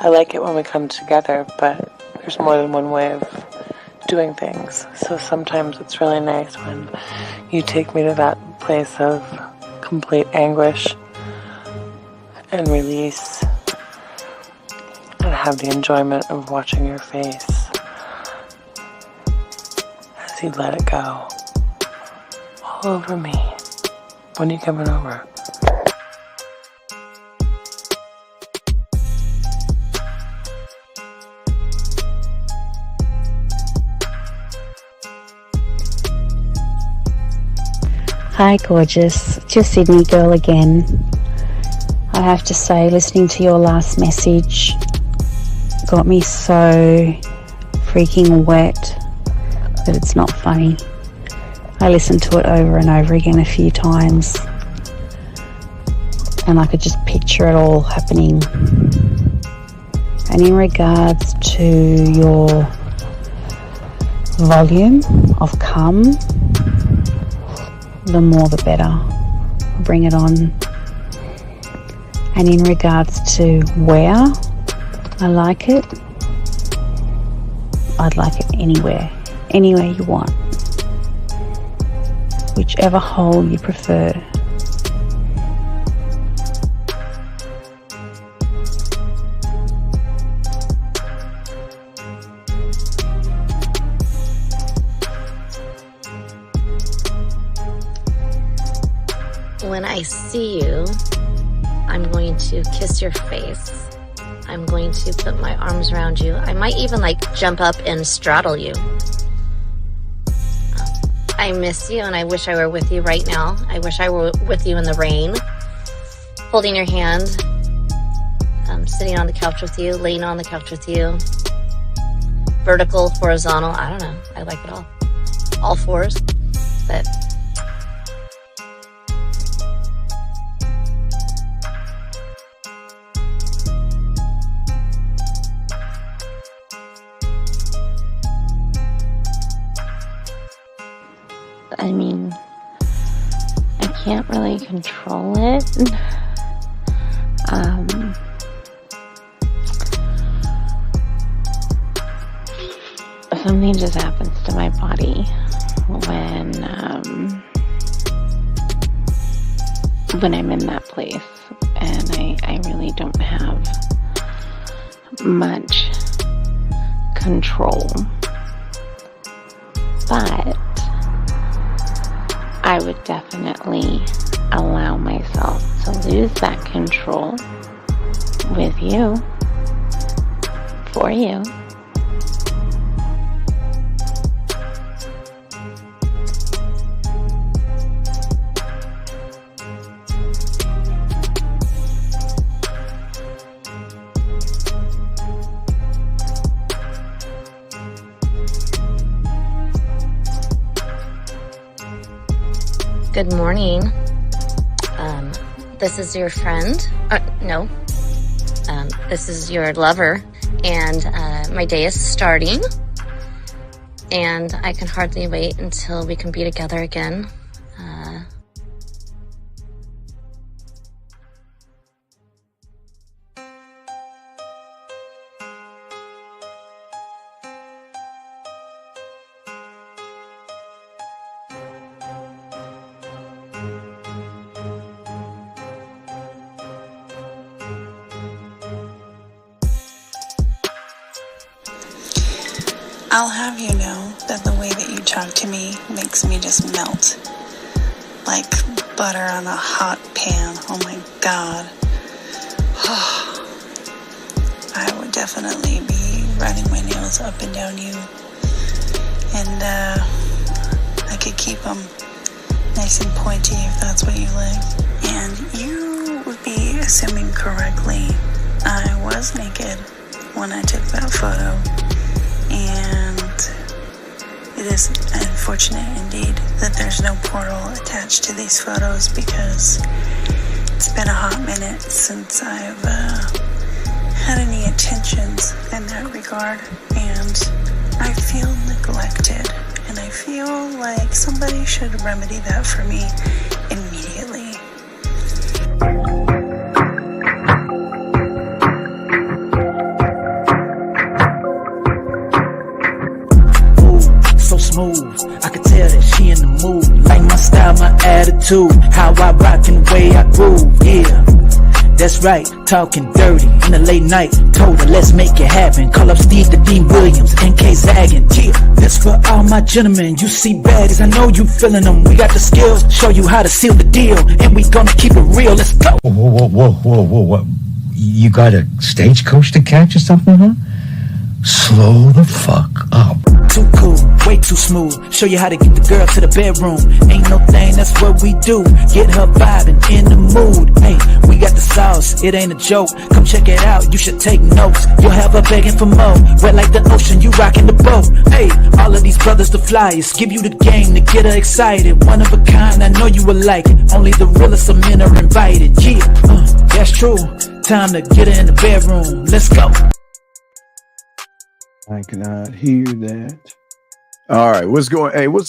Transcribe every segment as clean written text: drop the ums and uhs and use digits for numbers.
I like it when we come together, but there's more than one way of doing things. So sometimes it's really nice when you take me to that place of complete anguish and release, and have the enjoyment of watching your face as you let it go all over me. When are you coming over? Hi gorgeous, it's your Sydney girl again. I have to say, listening to your last message got me so freaking wet that it's not funny. I listened to it over and over again a few times and I could just picture it all happening. And in regards to your volume of come, the more the better. Bring it on. And in regards to where I like it, I'd like it anywhere you want, whichever hole you prefer. When I see you, I'm going to kiss your face. I'm going to put my arms around you. I might even jump up and straddle you. I miss you and I wish I were with you right now. I wish I were with you in the rain, holding your hand, sitting on the couch with you, laying on the couch with you, vertical, horizontal, I don't know. I like it all fours, but I mean, I can't really control it. Something just happens to my body when I'm in that place, and I really don't have much control. But I would definitely allow myself to lose that control with you, for you. Good morning. This is your friend. No. This is your lover. And my day is starting. And I can hardly wait until we can be together again. I'll have you know that the way that you talk to me makes me just melt. Like butter on a hot pan. Oh my God. I would definitely be running my nails up and down you. And I could keep them nice and pointy if that's what you like. And you would be assuming correctly I was naked when I took that photo. And it is unfortunate indeed that there's no portal attached to these photos, because it's been a hot minute since I've had any attentions in that regard, and I feel neglected, and I feel like somebody should remedy that for me immediately. attitude, how I rock and the way I groove, yeah. That's right, talking dirty in the late night. Told her, let's make it happen. Call up Steve the Dean Williams, NK Zaggin'. Yeah, that's for all my gentlemen. You see baddies, I know you feeling them. We got the skills, show you how to seal the deal. And we gonna keep it real, let's go. Whoa. You got a stagecoach to catch or something, huh? Slow the fuck up. Too cool, way too smooth. Show you how to get the girl to the bedroom. Ain't no thing, that's what we do. Get her vibing in the mood. Hey, we got the sauce, it ain't a joke. Come check it out, you should take notes. You'll have her begging for more. Wet like the ocean, you rocking the boat. Hey, all of these brothers the flyers. Give you the game to get her excited. One of a kind, I know you will like it. Only the realest of men are invited. Yeah, that's true. Time to get her in the bedroom. Let's go. I cannot hear that. All right, what's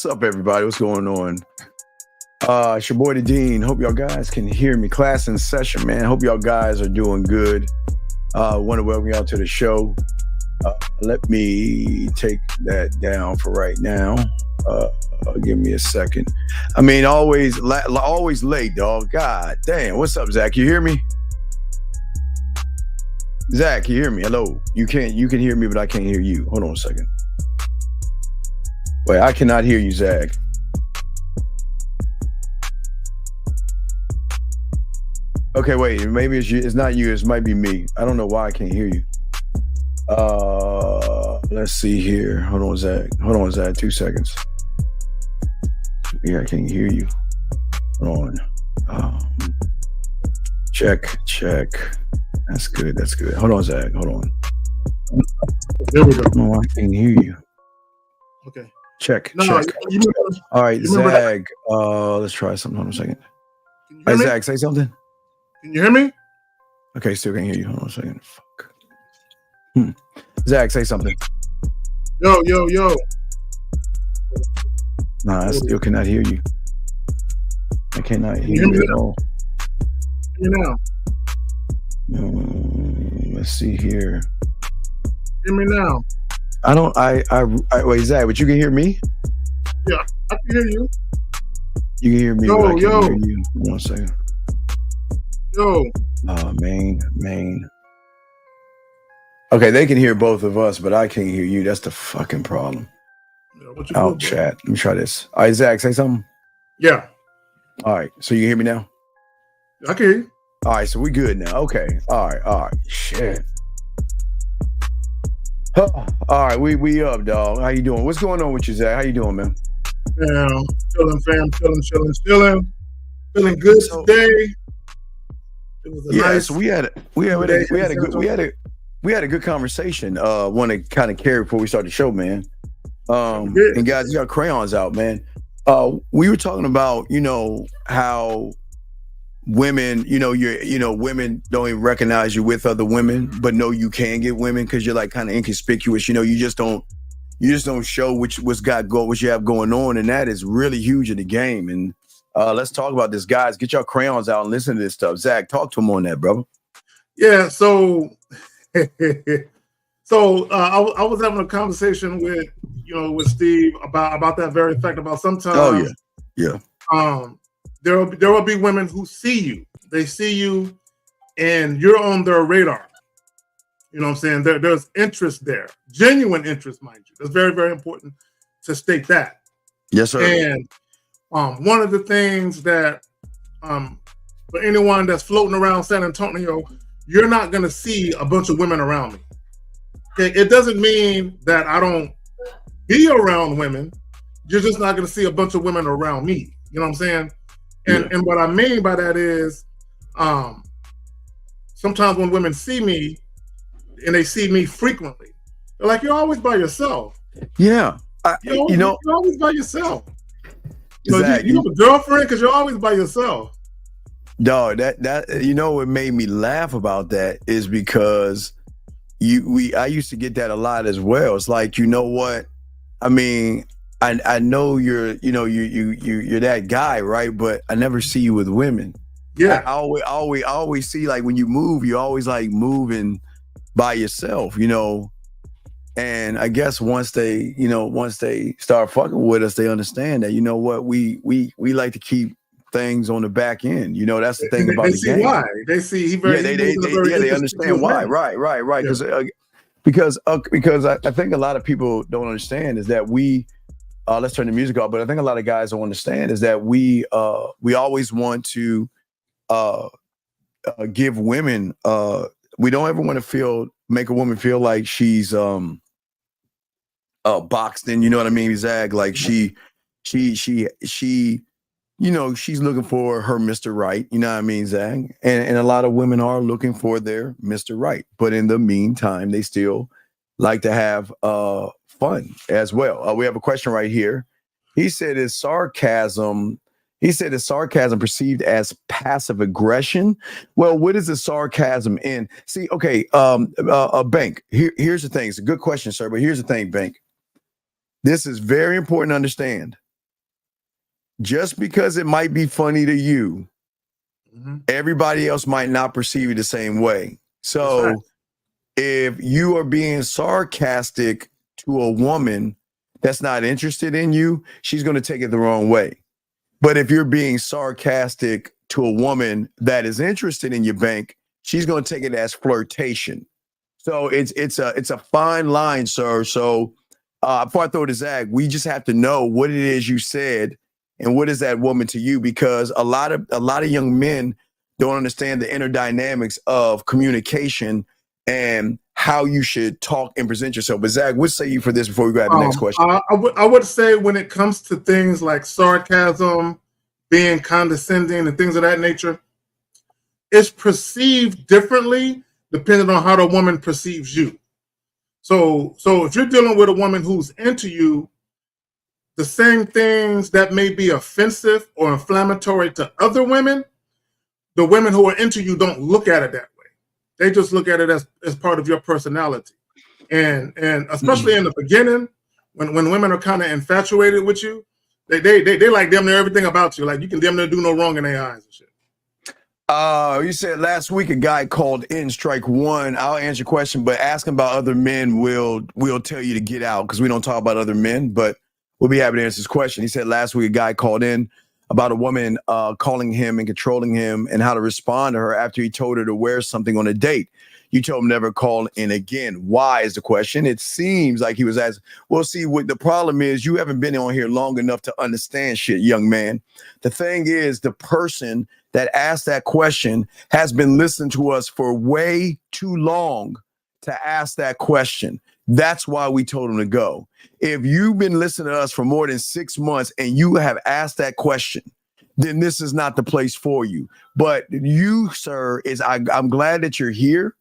up, everybody? What's going on? It's your boy, the Dean. Hope y'all guys can hear me. Class in session, man. Hope y'all guys are doing good. Want to welcome y'all to the show. Let me take that down for right now. Give me a second. I mean, always late, dog. God damn. What's up, Zach? You hear me? Zach, you hear me? Hello. You can hear me, but I can't hear you. Hold on a second. Wait, I cannot hear you, Zach. Okay, wait. Maybe it's you. It's not you. It might be me. I don't know why I can't hear you. Let's see here. Hold on, Zach. 2 seconds. Yeah, I can't hear you. Hold on. Check. That's good. Hold on, Zach. Hold on. There we go. No, I can't hear you. Okay. Check. No, check. All right, Zach. Let's try something. Hold on a second. Hey, Zach, say something. Can you hear me? Okay, still can't hear you. Hold on a second. Fuck. Zach, say something. Yo. Nah, I still cannot hear you. I cannot hear you at all. Hear me now. Let's see here. Hear me now. I wait, Zach, but you can hear me? Yeah, I can hear you. You can hear me, but I can't hear you. Hold on a second. Yo. Main. Okay, they can hear both of us, but I can't hear you. That's the fucking problem. Yeah, I'll chat. Let me try this. All right, Zach, say something. Yeah. All right, so you hear me now? I can hear you. All right, so we good now. Okay. All right. Shit. All right, we up, dog. How you doing? What's going on with you, Zach? How you doing, man? Yeah, chilling, fam. Chilling. Feeling good today. It was a nice. So we had a good conversation. Want to kind of carry before we start the show, man. And guys, you got crayons out, man. We were talking about, how women, women don't even recognize you with other women, but know you can get women because you're like kind of inconspicuous. You just don't show what you have going on, and that is really huge in the game. And let's talk about this, guys. Get your crayons out and listen to this stuff. Zach, talk to him on that, brother. Yeah. So, I was having a conversation with Steve about that very fact. About sometimes. Oh yeah. There will be women who see you. They see you, and you're on their radar. You know what I'm saying? There's interest there, genuine interest, mind you. That's very, very important to state that. Yes, sir. And one of the things that for anyone that's floating around San Antonio, you're not going to see a bunch of women around me. Okay, it doesn't mean that I don't be around women. You're just not going to see a bunch of women around me. You know what I'm saying? And what I mean by that is, sometimes when women see me, and they see me frequently, they're like, "You're always by yourself." Yeah, you're always by yourself. Zach, you have a girlfriend because you're always by yourself. Dog, that what made me laugh about that is because I used to get that a lot as well. It's like, you know what? I mean, I know you're that guy, right? But I never see you with women. Yeah, I always see, like, when you move, you always like moving by yourself, And I guess once they start fucking with us, they understand that, we like to keep things on the back end. You know, that's the thing about they the see game. why. They see he very they understand why. Right. Because I think a lot of people don't understand is that we let's turn the music off, but I think a lot of guys don't understand is that we always want to give women we don't ever want to make a woman feel like she's boxed in, you know what I mean, Zag? Like she you know, she's looking for her Mr. Right, you know what I mean, Zag? And a lot of women are looking for their Mr. Right, but in the meantime, they still like to have fun as well. We have a question right here. He said, is sarcasm perceived as passive aggression? Well, what is the sarcasm in? See, okay, Bank, here's the thing. It's a good question, sir, but here's the thing, Bank. This is very important to understand. Just because it might be funny to you, everybody else might not perceive it the same way. So if you are being sarcastic to a woman that's not interested in you, she's going to take it the wrong way. But if you're being sarcastic to a woman that is interested in your, Bank, she's going to take it as flirtation. So it's a fine line, sir. So before I throw to Zag, we just have to know what it is you said and what is that woman to you, because a lot of young men don't understand the inner dynamics of communication and how you should talk and present yourself. But Zag, what say you for this before we grab the next question? I would say when it comes to things like sarcasm, being condescending, and things of that nature, it's perceived differently depending on how the woman perceives you. So if you're dealing with a woman who's into you, the same things that may be offensive or inflammatory to other women, the women who are into you don't look at it that way. They just look at it as part of your personality. And especially in the beginning, when women are kind of infatuated with you, they like damn near everything about you. Like you can damn near do no wrong in their eyes and shit. You said last week a guy called in strike one. I'll answer your question, but asking about other men will tell you to get out because we don't talk about other men, but we'll be happy to answer his question. He said last week a guy called in about a woman calling him and controlling him and how to respond to her after he told her to wear something on a date. You told him never call in again. Why is the question? It seems like he was asking. Well, see, what the problem is, you haven't been on here long enough to understand shit, young man. The thing is, the person that asked that question has been listening to us for way too long to ask that question. That's why we told him to go. If you've been listening to us for more than 6 months and you have asked that question, then this is not the place for you. But you, sir, I'm glad that you're here,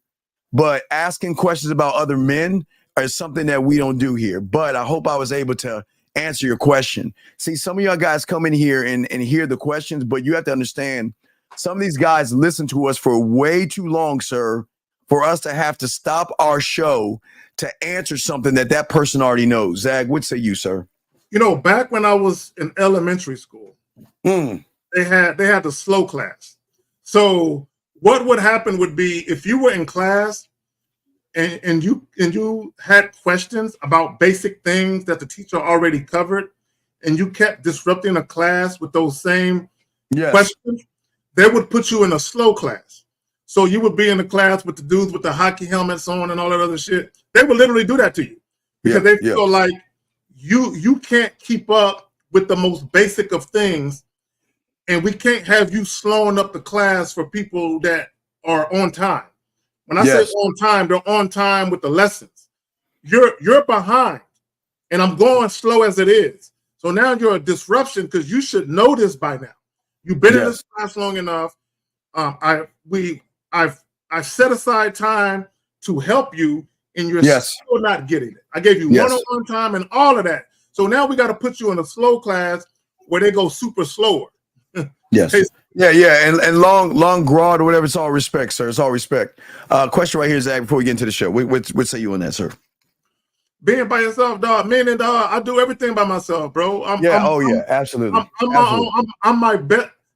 but asking questions about other men is something that we don't do here. But I hope I was able to answer your question. See, some of y'all guys come in here and hear the questions, but you have to understand some of these guys listen to us for way too long, sir, for us to have to stop our show to answer something that person already knows. Zag, what say you, sir? You know, back when I was in elementary school, they had the slow class. So what would happen would be if you were in class and you had questions about basic things that the teacher already covered, and you kept disrupting a class with those same questions, they would put you in a slow class. So you would be in the class with the dudes with the hockey helmets on and all that other shit. They would literally do that to you because they feel like you can't keep up with the most basic of things, and we can't have you slowing up the class for people that are on time. When I say on time, they're on time with the lessons. You're behind, and I'm going slow as it is. So now you're a disruption because you should know this by now. You've been in this class long enough. I've set aside time to help you, and you're still not getting it. I gave you one-on-one time and all of that. So now we got to put you in a slow class where they go super slower. Yes. And long broad or whatever. It's all respect, sir. It's all respect. Question right here, Zach, before we get into the show. What say you on that, sir? Being by yourself, dog. Meaning, dog, I do everything by myself, bro. Absolutely.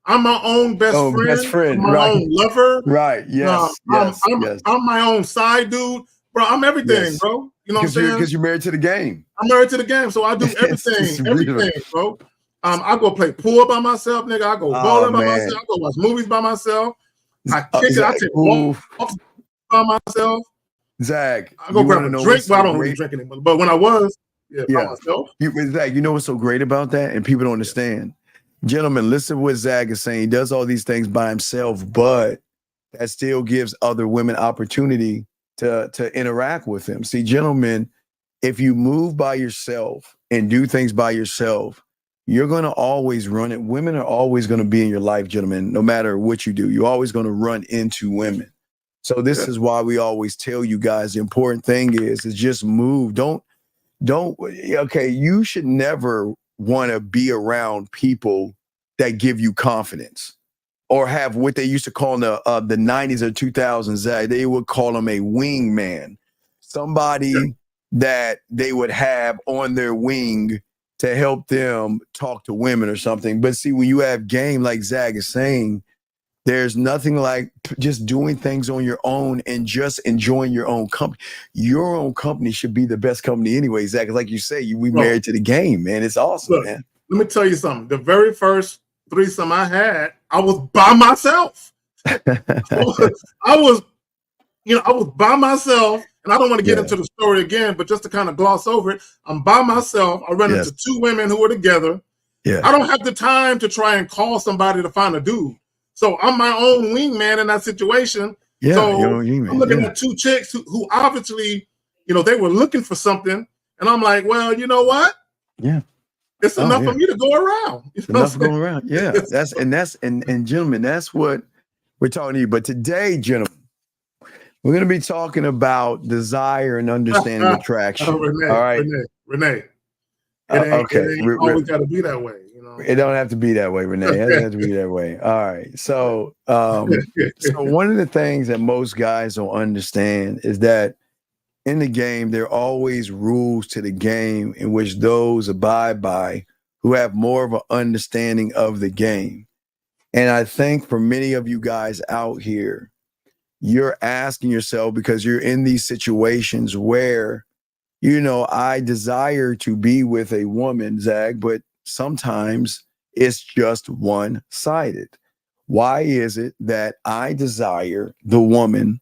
I'm my own best friend. Best friend. I'm my own lover. Right. Yes. I'm my own side dude, bro. I'm everything, bro. You know what I'm saying? Because you're married to the game. I'm married to the game, so I do everything, bro. I go play pool by myself, nigga. I go bowling by myself. I go watch movies by myself. I kick it. I take walks by myself. Zach, I go grab a drink. Well, I don't really drink anymore, but when I was, by myself. Zach, you know what's so great about that? And people don't understand. Gentlemen, listen to what Zach is saying. He does all these things by himself, but that still gives other women opportunity to interact with him. See, gentlemen, if you move by yourself and do things by yourself, you're going to always run it. Women are always going to be in your life, gentlemen, no matter what you do. You're always going to run into women. So this is why we always tell you guys the important thing is just move. Okay, you should never want to be around people that give you confidence or have what they used to call in the 90s or 2000s. They would call them a wingman, somebody that they would have on their wing to help them talk to women or something. But see, when you have game, like Zach is saying, there's nothing like just doing things on your own and just enjoying your own company. Your own company should be the best company anyway, Zach. Like you say, we married to the game, man. It's awesome, man. Let me tell you something. The very first threesome I had, I was by myself. I was by myself, and I don't want to get into the story again, but just to kind of gloss over it, I'm by myself. I run into two women who were together. Yeah. I don't have the time to try and call somebody to find a dude. So I'm my own wingman in that situation. Yeah, so I'm looking at two chicks who obviously, they were looking for something. And I'm like, well, you know what? Yeah. It's enough for me to go around. Enough going around. Yeah. And gentlemen, that's what we're talking to you. But today, gentlemen, we're going to be talking about desire and understanding attraction. Renee, all right. Renee. It ain't always got to be that way. It don't have to be that way, Renee. It doesn't have to be that way. All right. So, so one of the things that most guys don't understand is that in the game, there are always rules to the game in which those abide by who have more of an understanding of the game. And I think for many of you guys out here, you're asking yourself, because you're in these situations where, I desire to be with a woman, Zach, but sometimes it's just one-sided. Why is it that I desire the woman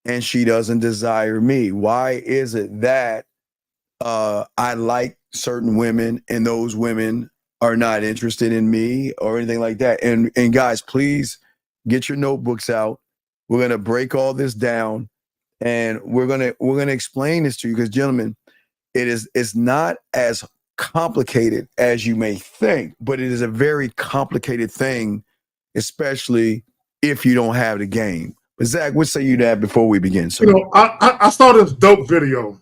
and she doesn't desire me? Why is it that I like certain women and those women are not interested in me or anything like that? And guys, please get your notebooks out. We're going to break all this down and we're going to explain this to you, because gentlemen, it's not as complicated as you may think, but it is a very complicated thing, especially if you don't have the game. But Zach, what say you to that before we begin, sir? I saw this dope video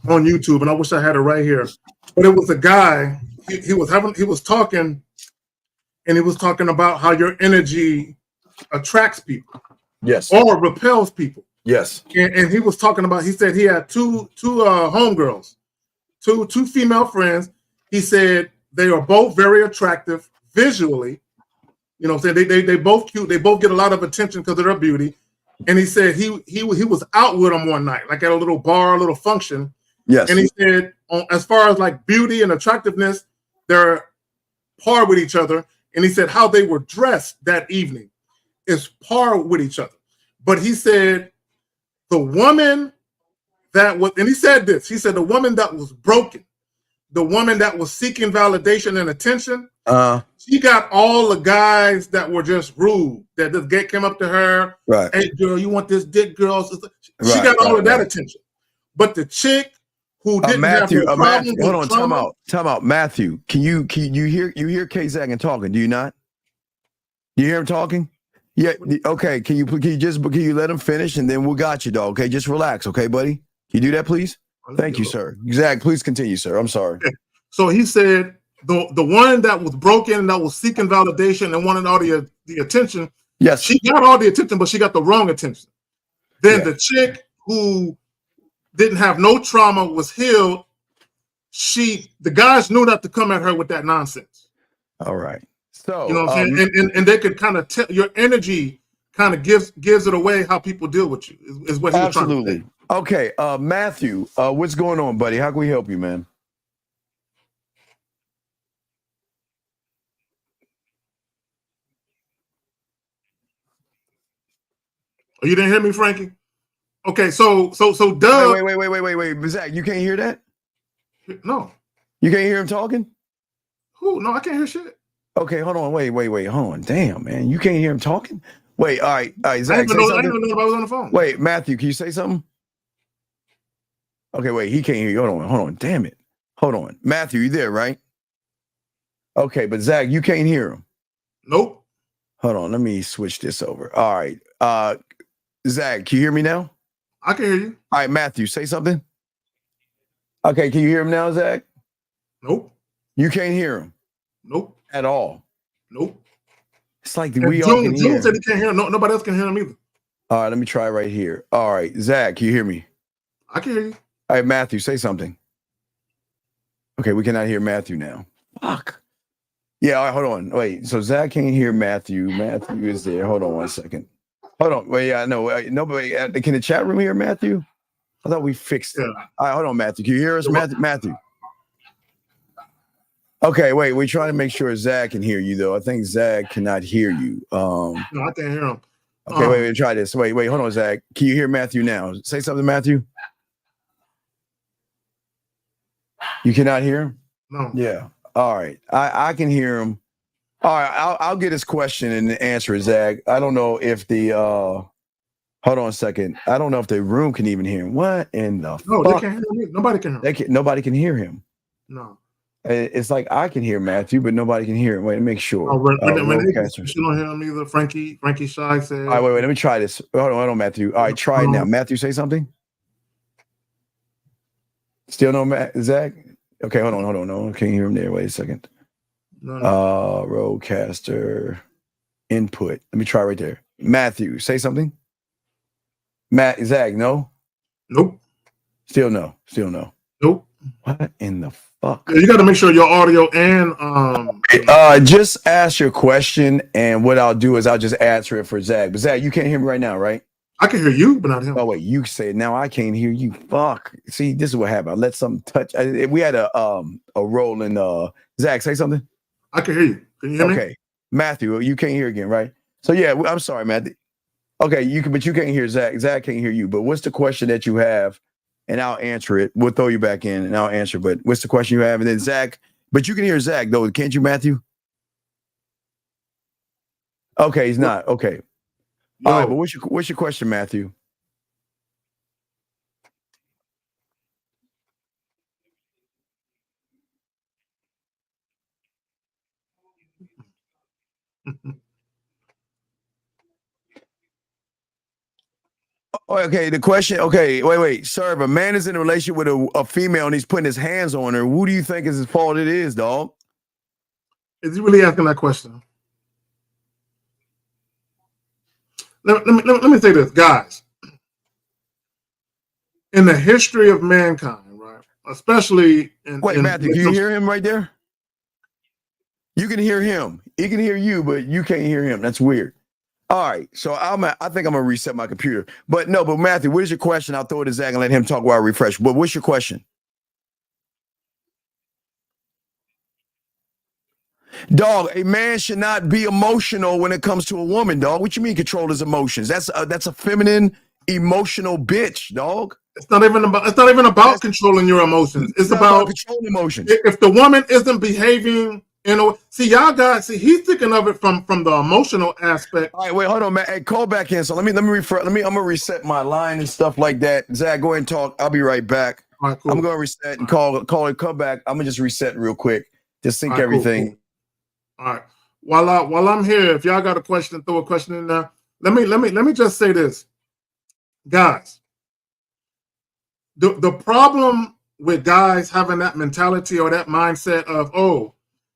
on YouTube, and I wish I had it right here. But it was a guy. He was talking about how your energy attracts people, or repels people. Yes. And he was talking about. He said he had two homegirls. Two female friends. He said they are both very attractive visually. They both cute. They both get a lot of attention because of their beauty. And he said he was out with them one night, like at a little bar, a little function. Yes. And he said, as far as like beauty and attractiveness, they're par with each other. And he said how they were dressed that evening is par with each other. But he said the woman that was, and he said the woman that was broken, the woman that was seeking validation and attention, she got all the guys that were just rude, that just came up to her, right? Hey girl, you want this dick, girl? She got all of that attention. But the chick who didn't Matthew, have no problem hold on, time out. Matthew, can you hear K-Zaggin talking? Do you not? You hear him talking? Yeah. Okay. Can you let him finish and then we got you, dog? Okay, just relax, okay, buddy. Can you do that, please? Thank you, sir. Zach, please continue, sir. I'm sorry. So he said the one that was broken and that was seeking validation and wanted all the attention. Yes, she got all the attention, but she got the wrong attention. Then the chick who didn't have no trauma was healed. The guys knew not to come at her with that nonsense. All right. So you know what I'm saying? And they could kind of tell your energy kind of gives it away how people deal with you. Is what he was trying to say. Okay, Matthew, what's going on, buddy? How can we help you, man? Oh, you didn't hear me, Frankie? Okay, so Doug. Wait. Zach, you can't hear that? No. You can't hear him talking? Who? No, I can't hear shit. Okay, hold on. Wait. Hold on. Damn, man. You can't hear him talking? Wait, all right, Zach, I didn't know nobody was on the phone. Wait, Matthew, can you say something? Okay, wait, he can't hear you. Hold on. Damn it. Hold on. Matthew, you there, right? Okay, but Zach, you can't hear him. Nope. Hold on, let me switch this over. All right. Zach, can you hear me now? I can hear you. All right, Matthew, say something. Okay, can you hear him now, Zach? Nope. You can't hear him? Nope. At all? Nope. It's like we all can hear him. June said he can't hear him. No, nobody else can hear him either. All right, let me try right here. All right, Zach, can you hear me? I can hear you. All right, Matthew, say something. Okay, we cannot hear Matthew now. Fuck. Yeah, all right, hold on. Wait, so Zach can't hear Matthew. Matthew is there. Hold on 1 second. Hold on. Wait, yeah, no, nobody. Can the chat room hear Matthew? I thought we fixed it. All right, hold on, Matthew. Can you hear us, Matthew? Okay, wait. We're trying to make sure Zach can hear you, though. I think Zach cannot hear you. No, I can't hear him. Okay, wait. Try this. Wait. Hold on, Zach. Can you hear Matthew now? Say something, Matthew. You cannot hear him? No. Yeah. All right. I can hear him. All right. I'll get his question and answer it, Zach. I don't know if the hold on a second. I don't know if the room can even hear him. What in the No, fuck? they can't hear me. Nobody can hear him. Nobody can hear him. No. It's like I can hear Matthew, but nobody can hear him. Wait, make sure. You don't hear him either. Frankie Shy said. All right, wait. Let me try this. Hold on, Matthew. All right, try it now. Matthew, say something. Still no Zach? Okay, hold on. No, can't hear him there. Wait a second. No. Roadcaster input. Let me try right there. Matthew, say something. Zach, no? Nope. Still no. Nope. What in the fuck? You got to make sure your audio and just ask your question, and what I'll do is I'll just answer it for Zach. But Zach, you can't hear me right now, right? I can hear you, but not him. Oh wait, you say now I can't hear you. Fuck. See, this is what happened. I let something touch. We had a roll in. Zach, say something. I can hear you. Can you hear me? Okay, Matthew, you can't hear again, right? So yeah, I'm sorry, Matthew. Okay, but you can't hear Zach. Zach can't hear you. But what's the question that you have? And I'll answer it. We'll throw you back in, and I'll answer. But what's the question you have? And then Zach. But you can hear Zach though, can't you, Matthew? Okay, he's not. Okay. No. All right, but what's your question, Matthew? Okay, the question. Okay, wait, sir. If a man is in a relationship with a female and he's putting his hands on her, who do you think is his fault? It is, dog. Is he really asking that question? Let me say this, guys. In the history of mankind, right? Especially in Matthew, can you hear him right there? You can hear him. He can hear you, but you can't hear him. That's weird. All right, so I think I'm gonna reset my computer. But Matthew, what is your question? I'll throw it to Zach and let him talk while I refresh. But what's your question? Dog, a man should not be emotional when it comes to a woman, dog. What you mean control his emotions? That's a feminine, emotional bitch, dog. It's not even about controlling your emotions. It's about controlling emotions. If the woman isn't behaving, he's thinking of it from the emotional aspect. All right, wait, hold on, man. Hey, call back in. So let me refer. I'm gonna reset my line and stuff like that. Zach, go ahead and talk. I'll be right back. All right, cool. I'm gonna reset and call and come back. I'm gonna just reset real quick. Just sync everything. Cool. All right. While I'm here, if y'all got a question, throw a question in there. Let me just say this, guys. The problem with guys having that mentality or that mindset of, oh,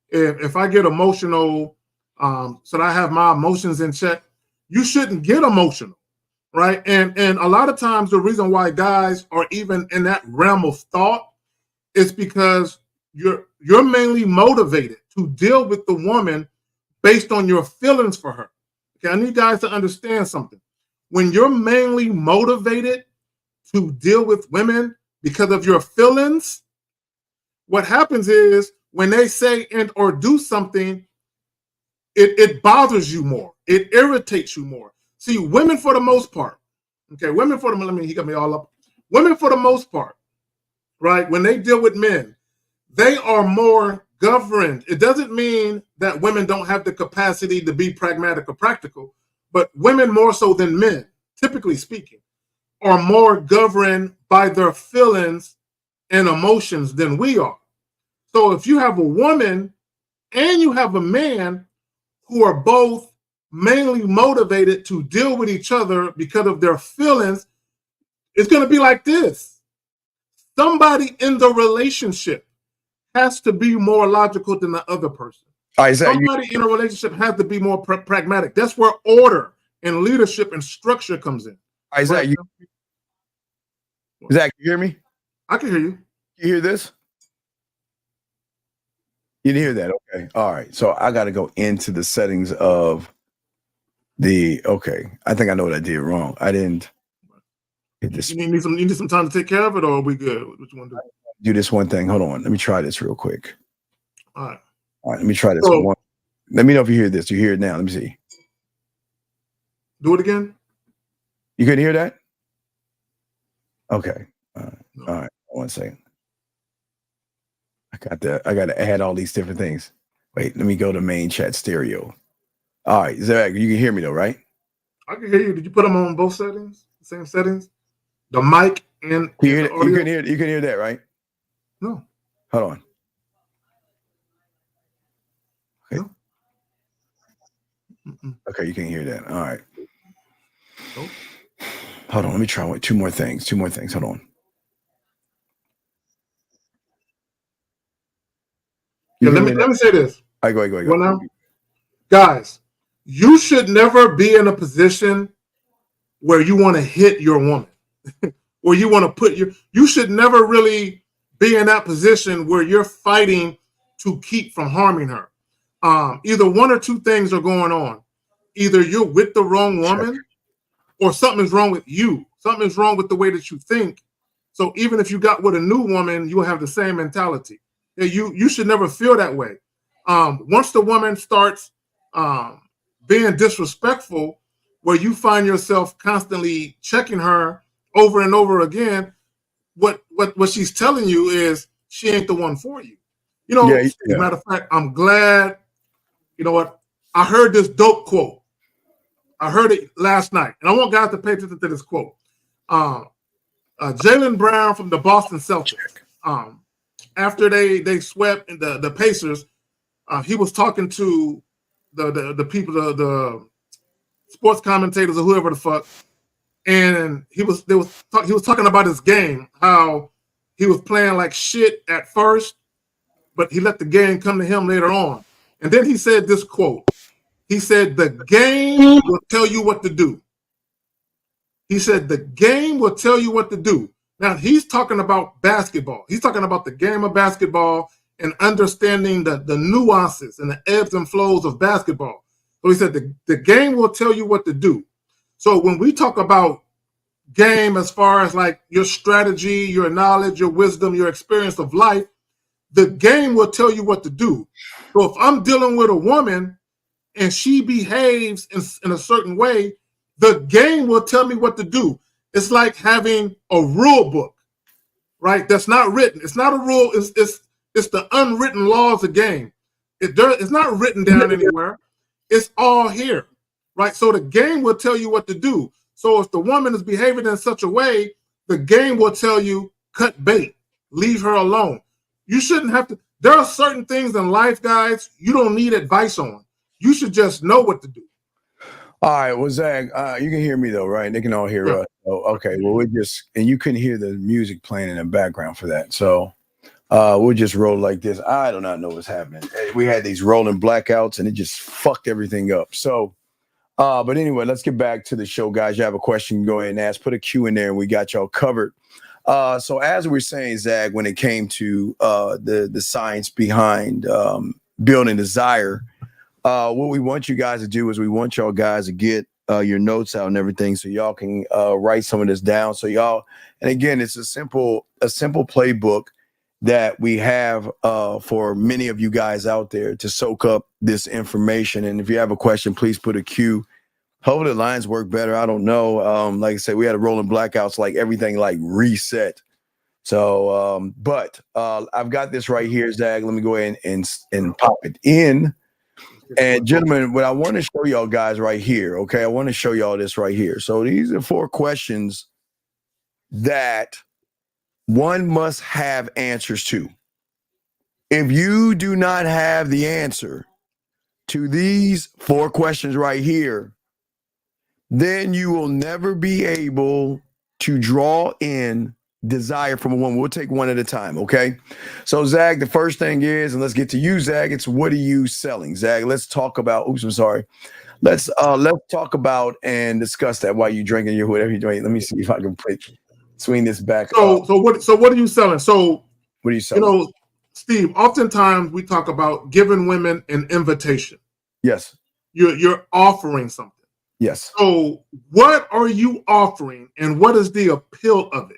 if I get emotional, so that I have my emotions in check, you shouldn't get emotional, right? And a lot of times the reason why guys are even in that realm of thought is because you're mainly motivated to deal with the woman based on your feelings for her. Okay, I need guys to understand something. When you're mainly motivated to deal with women because of your feelings, what happens is when they say and or do something, it bothers you more. It irritates you more. See, women for the most part, okay, women for the, he got me all up. Women for the most part, right, when they deal with men, they are more governed. It doesn't mean that women don't have the capacity to be pragmatic or practical, but women more so than men, typically speaking, are more governed by their feelings and emotions than we are. So if you have a woman and you have a man who are both mainly motivated to deal with each other because of their feelings, it's going to be like this. Somebody in the relationship has to be more logical than the other person. Somebody in a relationship has to be more pragmatic. That's where order and leadership and structure comes in. Zach, Zach, you hear me? I can hear you. You hear this? You didn't hear that? Okay. All right. So I got to go into the settings of the, okay. I think I know what I did wrong. I didn't hit this. You need some time to take care of it, or are we good? What you want to do this one thing. Hold on. Let me try this real quick. All right. Let me try this one. Let me know if you hear this. You hear it now. Let me see. Do it again. You couldn't hear that? Okay. No. All right. 1 second. I got to add all these different things. Wait, let me go to main chat stereo. All right, Zach, you can hear me though, right? I can hear you. Did you put them on both settings? Same settings? The mic and the audio? You can hear that, right? No. Hold on. Okay. No. Okay, you can hear that. All right. Nope. Hold on. Let me try two more things. Hold on. Yeah, let me say this. All right, go. Well, now, guys, you should never be in a position where you want to hit your woman, where you want to you should never really be in that position where you're fighting to keep from harming her. Either one or two things are going on. Either you're with the wrong woman or something's wrong with you. Something's wrong with the way that you think. So even if you got with a new woman, you'll have the same mentality. You should never feel that way. Once the woman starts being disrespectful, where you find yourself constantly checking her over and over again, what she's telling you is she ain't the one for you. You know, as a matter of fact, I'm glad, you know what, I heard this dope quote. I heard it last night, and I want guys to pay attention to this quote. Jaylen Brown from the Boston Celtics, after they swept the Pacers, he was talking to the people, the sports commentators or whoever the fuck, and he was talking about his game, how he was playing like shit at first, but he let the game come to him later on. And then he said this quote. He said, "The game will tell you what to do." He said, "The game will tell you what to do." Now, he's talking about basketball. He's talking about the game of basketball and understanding the nuances and the ebbs and flows of basketball. So he said, the game will tell you what to do. So when we talk about game as far as like your strategy, your knowledge, your wisdom, your experience of life, the game will tell you what to do. So if I'm dealing with a woman and she behaves in a certain way, the game will tell me what to do. It's like having a rule book, right? That's not written. It's not a rule. It's the unwritten laws of game. It's not written down anywhere. It's all here, right? So the game will tell you what to do. So if the woman is behaving in such a way, the game will tell you, cut bait, leave her alone. You shouldn't have to. There are certain things in life, guys, you don't need advice on. You should just know what to do. All right, well, Zach, you can hear me though, right? They can all hear us. Oh, okay, well, and you couldn't hear the music playing in the background for that. So we'll just roll like this. I do not know what's happening. We had these rolling blackouts and it just fucked everything up. So, but anyway, let's get back to the show, guys. You have a question, go ahead and ask. Put a Q in there and we got y'all covered. So as we were saying, Zach, when it came to the science behind building desire, what we want you guys to do is we want y'all guys to get your notes out and everything so y'all can write some of this down. So y'all, and again, it's a simple playbook that we have for many of you guys out there to soak up this information. And if you have a question, please put a Q Hopefully the lines work better. I don't know. Like I said, we had a rolling blackouts, like everything like reset. So, but I've got this right here, Zach. Let me go ahead and pop it in. And gentlemen, what I want to show y'all guys right here, okay? I want to show y'all this right here. So these are 4 questions that one must have answers to. If you do not have the answer to these 4 questions right here, then you will never be able to draw in desire from a woman. We'll take one at a time, okay? So, Zach, the first thing is, and let's get to you, Zach, it's what are you selling? Zach, let's talk about, oops, I'm sorry. Let's talk about and discuss that while you're drinking your whatever you're drinking. Let me see if I can swing this back up. So what are you selling? So what are you selling? You know, Steve, oftentimes we talk about giving women an invitation. Yes. You're offering something. Yes. So what are you offering and what is the appeal of it?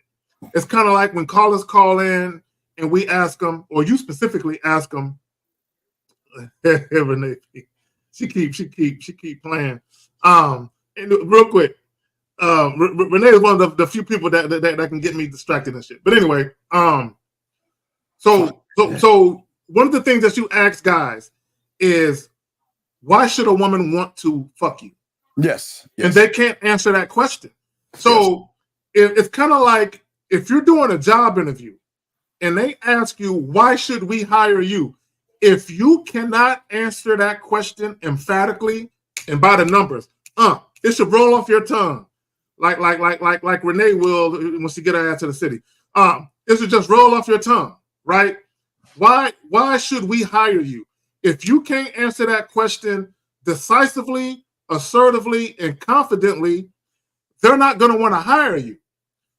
It's kind of like when callers call in and we ask them, or you specifically ask them, Renee, she keep playing. And real quick, Renee is one of the few people that can get me distracted and shit. But anyway, so one of the things that you ask guys is, why should a woman want to fuck you? Yes. And they can't answer that question. So it's kind of like if you're doing a job interview and they ask you, why should we hire you? If you cannot answer that question emphatically and by the numbers, it should roll off your tongue. Like Renee will when she get her ass to the city. It should just roll off your tongue, right? Why should we hire you? If you can't answer that question decisively, assertively, and confidently, they're not going to want to hire you.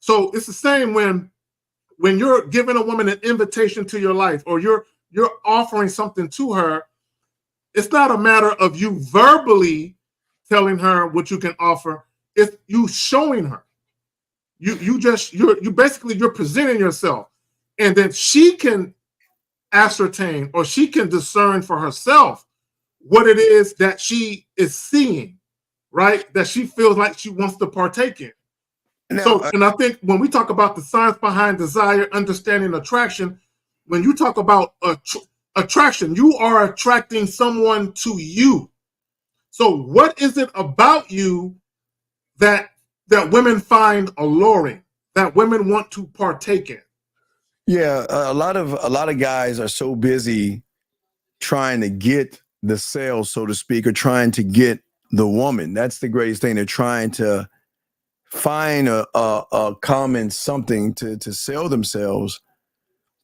So it's the same when you're giving a woman an invitation to your life, or you're offering something to her. It's not a matter of you verbally telling her what you can offer. It's you showing her. You're presenting yourself, and then she can ascertain or she can discern for herself what it is that she is seeing, right? That she feels like she wants to partake in. Now, and I think when we talk about the science behind desire, understanding attraction, when you talk about attraction, you are attracting someone to you. So what is it about you that women find alluring, that women want to partake in? Yeah, a lot of guys are so busy trying to get the sale, so to speak, or trying to get the woman. That's the greatest thing. They're trying to find a common something to sell themselves,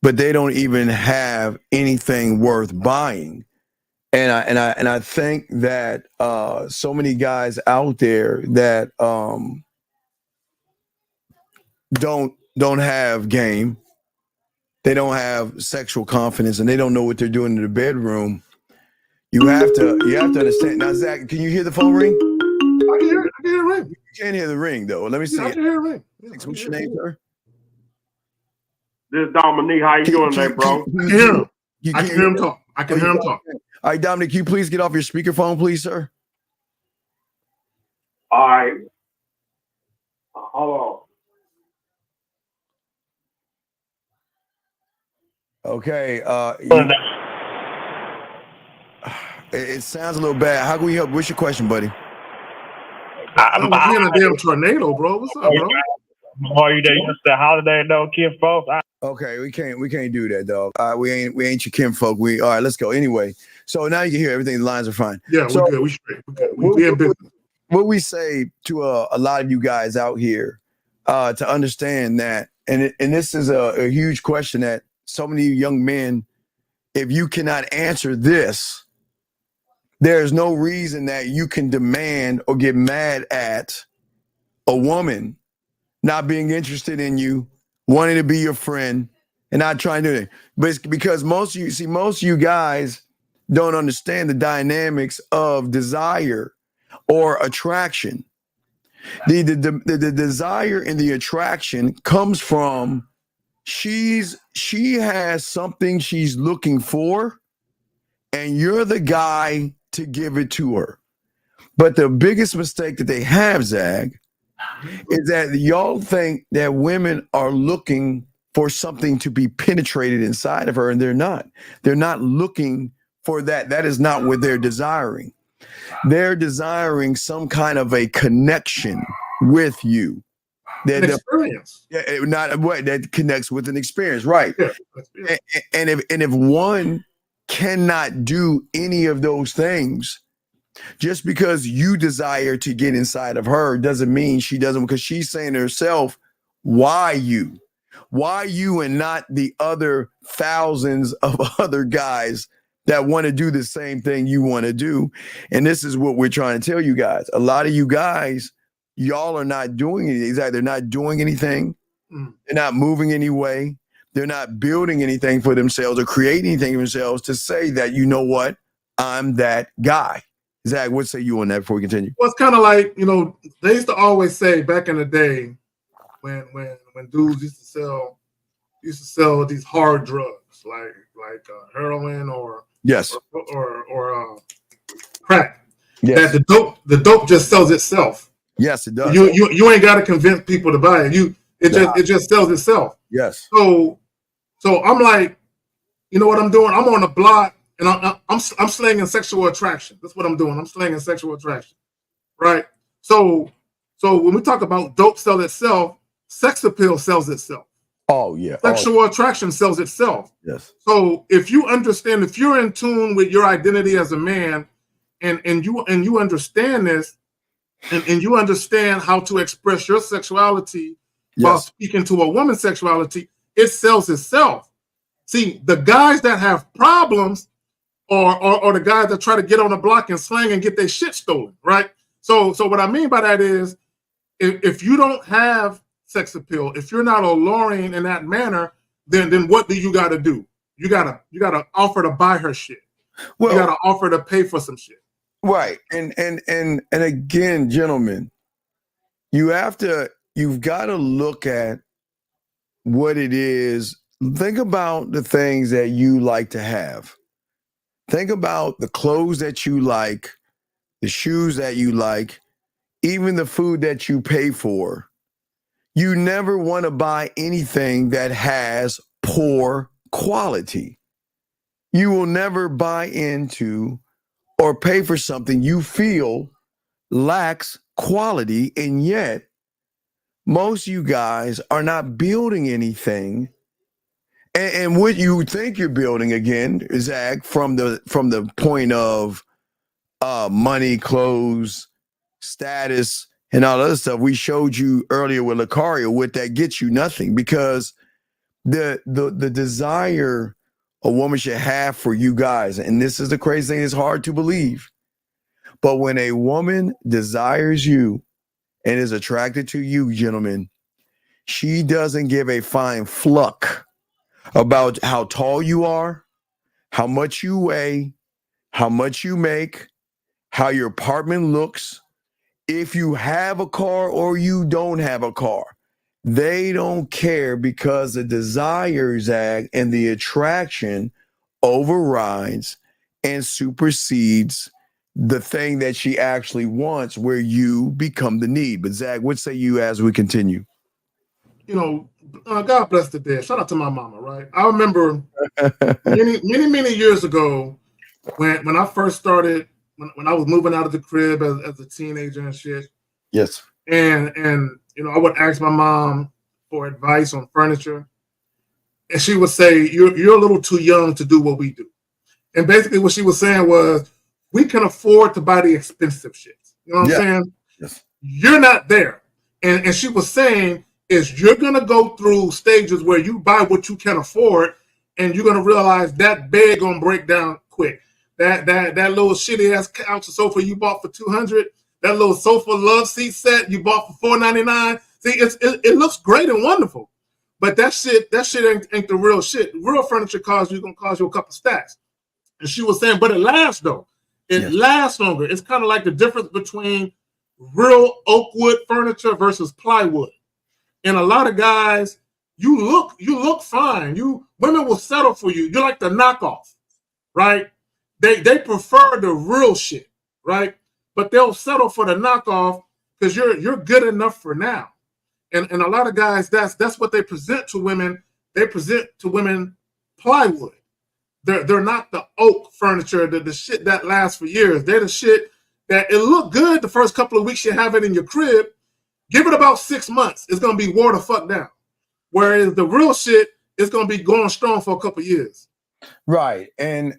but they don't even have anything worth buying. And I think that so many guys out there that don't have game. They don't have sexual confidence, and they don't know what they're doing in the bedroom. You have to understand. Now, Zach, can you hear the phone ring? I can hear it. I can hear it ring. You can't hear the ring, though. Let me see. I can hear it ring. What's your name, sir? This is Dominique. How you doing today, bro? I can hear him. I can hear him talk. I can hear him talk. All right, Dominic, can you please get off your speakerphone, please, sir? All right. Hold on. Okay. It sounds a little bad. How can we help? What's your question, buddy? I'm in a damn tornado, bro. What's up, bro? Are you there? It's the holiday, though, kid, folks. Okay, we can't do that, dog. We ain't your kinfolk. All right, let's go. Anyway, so now you can hear everything. The lines are fine. Yeah, so, we're good. We straight. We in business. What we say to a lot of you guys out here to understand that, and this is a huge question that so many young men, if you cannot answer this, there's no reason that you can demand or get mad at a woman not being interested in you, wanting to be your friend, and not trying to do it. But it's because most of you guys don't understand the dynamics of desire or attraction. The desire and the attraction comes from she has something she's looking for, and you're the guy to give it to her. But the biggest mistake that they have, Zag, is that y'all think that women are looking for something to be penetrated inside of her, and they're not. They're not looking for that. That is not what they're desiring. They're desiring some kind of a connection with you. An experience. Not what that connects with an experience, right? Yeah. And if one cannot do any of those things, just because you desire to get inside of her doesn't mean she doesn't, because she's saying to herself, why you? Why you and not the other thousands of other guys that want to do the same thing you want to do? And this is what we're trying to tell you guys. A lot of you guys, y'all are not doing anything. Exactly. They're not doing anything. They're not moving anyway. They're not building anything for themselves or creating anything for themselves to say that, you know what, I'm that guy. Zach, what say you on that before we continue? Well, it's kind of like, they used to always say back in the day when dudes used to sell these hard drugs like heroin or crack. Yes. That the dope just sells itself. Yes, it does. You ain't got to convince people to buy it. It just sells itself. Yes. So I'm like, you know what I'm doing? I'm on the block and I'm slanging sexual attraction. That's what I'm doing. I'm slanging sexual attraction, right? So when we talk about dope sell itself, sex appeal sells itself. Oh yeah. Sexual attraction sells itself. Yes. So if you understand, if you're in tune with your identity as a man, and you understand this, and you understand how to express your sexuality while speaking to a woman's sexuality, it sells itself. See, the guys that have problems or the guys that try to get on the block and slang and get their shit stolen, right? So what I mean by that is, if you don't have sex appeal, if you're not alluring in that manner, then what do you got to do? You gotta offer to buy her shit. Well, you gotta offer to pay for some shit. Right. And again, gentlemen, you've got to look at what it is. Think about the things that you like to have. Think about the clothes that you like, the shoes that you like, even the food that you pay for. You never want to buy anything that has poor quality. You will never buy into or pay for something you feel lacks quality, and yet most of you guys are not building anything. And what you think you're building, again, Zach, from the point of money, clothes, status, and all other stuff. We showed you earlier with Lucario what that gets you: nothing, because the desire a woman should have for you guys, and this is the crazy thing, it's hard to believe, but when a woman desires you and is attracted to you, gentlemen, she doesn't give a fine fluck about how tall you are, how much you weigh, how much you make, how your apartment looks, if you have a car or you don't have a car. They don't care, because the desire, Zag, and the attraction overrides and supersedes the thing that she actually wants, where you become the need. But Zag, what say you as we continue? God bless the dead. Shout out to my mama, right? I remember many years ago when I first started, when I was moving out of the crib as a teenager and shit. Yes. And I would ask my mom for advice on furniture, and she would say, "You're a little too young to do what we do." And basically, what she was saying was, "We can afford to buy the expensive shit." You know what I'm saying? Yes. You're not there, and she was saying is you're gonna go through stages where you buy what you can afford, and you're gonna realize that bed gonna break down quick. That little shitty ass couch or sofa you bought for $200. That little sofa love seat set you bought for $499. See, it looks great and wonderful, but that shit ain't the real shit. Real furniture gonna cost you a couple stacks. And she was saying, but it lasts though. It lasts longer. It's kind of like the difference between real oak wood furniture versus plywood. And a lot of guys, you look fine. Women will settle for you. You're like the knockoff, right? They prefer the real shit, right? but they'll settle for the knockoff because you're good enough for now. And a lot of guys, that's what they present to women. They present to women plywood. They're not the oak furniture, the shit that lasts for years. They're the shit that it look good the first couple of weeks you have it in your crib. Give it about 6 months, it's gonna be wore the fuck down. Whereas the real shit is gonna be going strong for a couple of years. Right. And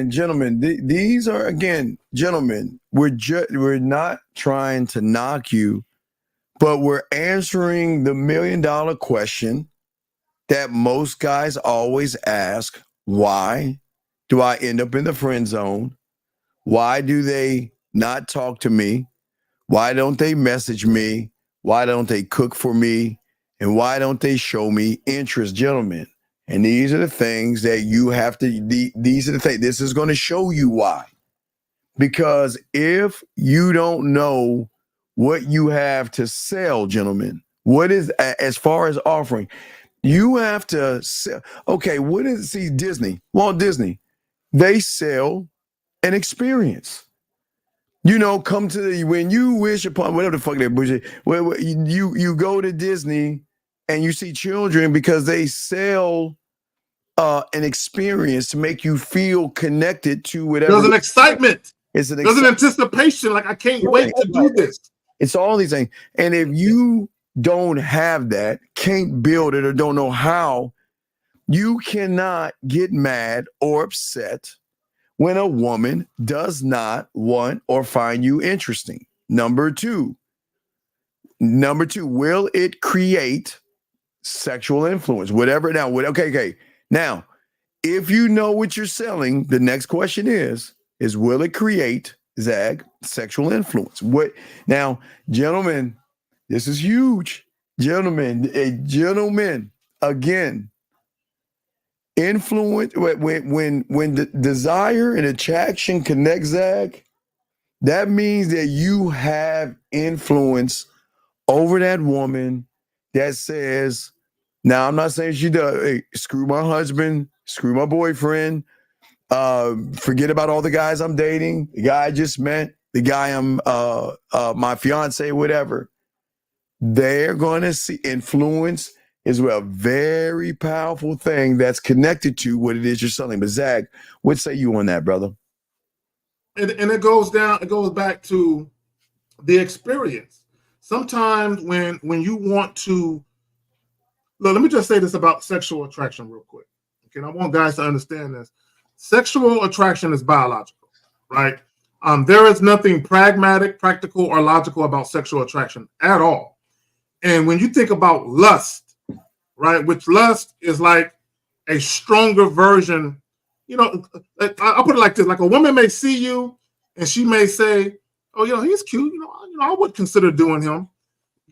gentlemen, these are, again, gentlemen, we're not trying to knock you, but we're answering the $1 million question that most guys always ask. Why do I end up in the friend zone? Why do they not talk to me? Why don't they message me? Why don't they cook for me? And why don't they show me interest, gentlemen? And these are the things that you have to, these are the things, this is going to show you why. Because if you don't know what you have to sell, gentlemen, what is, as far as offering, you have to sell. Okay, what is, see, Disney, Walt Disney, they sell an experience. You know, come to the, when you wish upon, whatever the fuck that bullshit, where you go to Disney and you see children because they sell an experience to make you feel connected to whatever. There's an excitement. There's an anticipation. Like, I can't wait to do this. It's all these things. And if you don't have that, can't build it, or don't know how, you cannot get mad or upset when a woman does not want or find you interesting. Number two, will it create sexual influence? Whatever. Now, okay. Now, if you know what you're selling, the next question is will it create, Zag, sexual influence? What now, gentlemen, this is huge. Gentlemen, again, influence, when the desire and attraction connect, Zag, that means that you have influence over that woman that says, now I'm not saying she does, hey, screw my husband, screw my boyfriend, forget about all the guys I'm dating, the guy I just met, the guy I'm my fiance, whatever. They're going to see influence is a very powerful thing that's connected to what it is you're selling. But Zach, what say you on that, brother? And it goes back to the experience. Sometimes when you want to, let me just say this about sexual attraction real quick. Okay, and I want guys to understand this. Sexual attraction is biological, right? There is nothing pragmatic, practical, or logical about sexual attraction at all. And when you think about lust, right, which lust is like a stronger version, you know, I'll put it like this: like a woman may see you and she may say, "Oh, you know, he's cute. You know, I would consider doing him."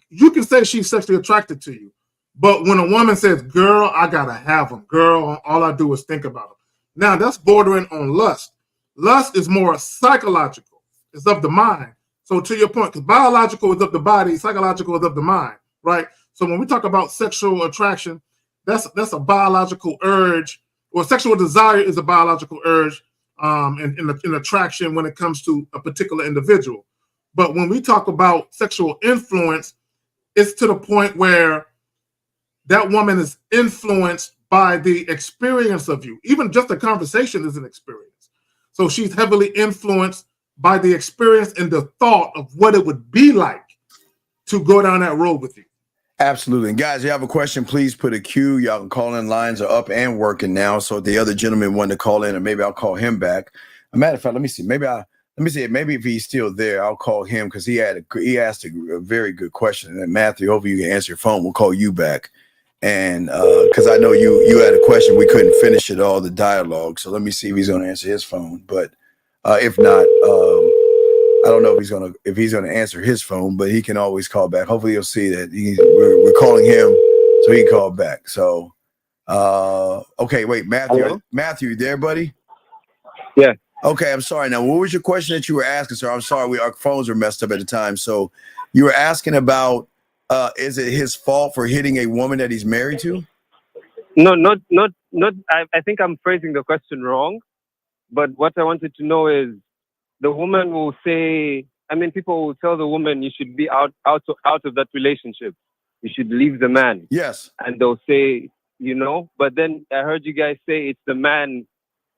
You can say she's sexually attracted to you, but when a woman says, "Girl, I gotta have him," girl, all I do is think about him. Now that's bordering on lust. Lust is more psychological. It's of the mind. So to your point, because biological is of the body, psychological is of the mind, right? So when we talk about sexual attraction, that's a biological urge, or sexual desire is a biological urge in attraction when it comes to a particular individual. But when we talk about sexual influence, it's to the point where that woman is influenced by the experience of you. Even just a conversation is an experience. So she's heavily influenced by the experience and the thought of what it would be like to go down that road with you. Absolutely. And guys, you have a question, please put a Q. Y'all can call in. Lines are up and working now. So if the other gentleman wanted to call in, or maybe I'll call him back. As a matter of fact, let me see. Maybe if he's still there, I'll call him, because he asked a very good question. And Matthew, hopefully you can answer your phone. We'll call you back. And because I know you had a question, we couldn't finish it all, the dialogue. So let me see if he's going to answer his phone. But if not, I don't know if he's gonna answer his phone, but he can always call back. Hopefully he'll see that we're calling him, so he can call back. So okay, wait, Matthew. Hello? Matthew, you there, buddy? Yeah. Okay, I'm sorry. Now, what was your question that you were asking, sir? I'm sorry, our phones were messed up at the time. So you were asking about is it his fault for hitting a woman that he's married to? No, not. I think I'm phrasing the question wrong. But what I wanted to know is, the woman will say, I mean, people will tell the woman you should be out of that relationship. You should leave the man. Yes. And they'll say, but then I heard you guys say it's the man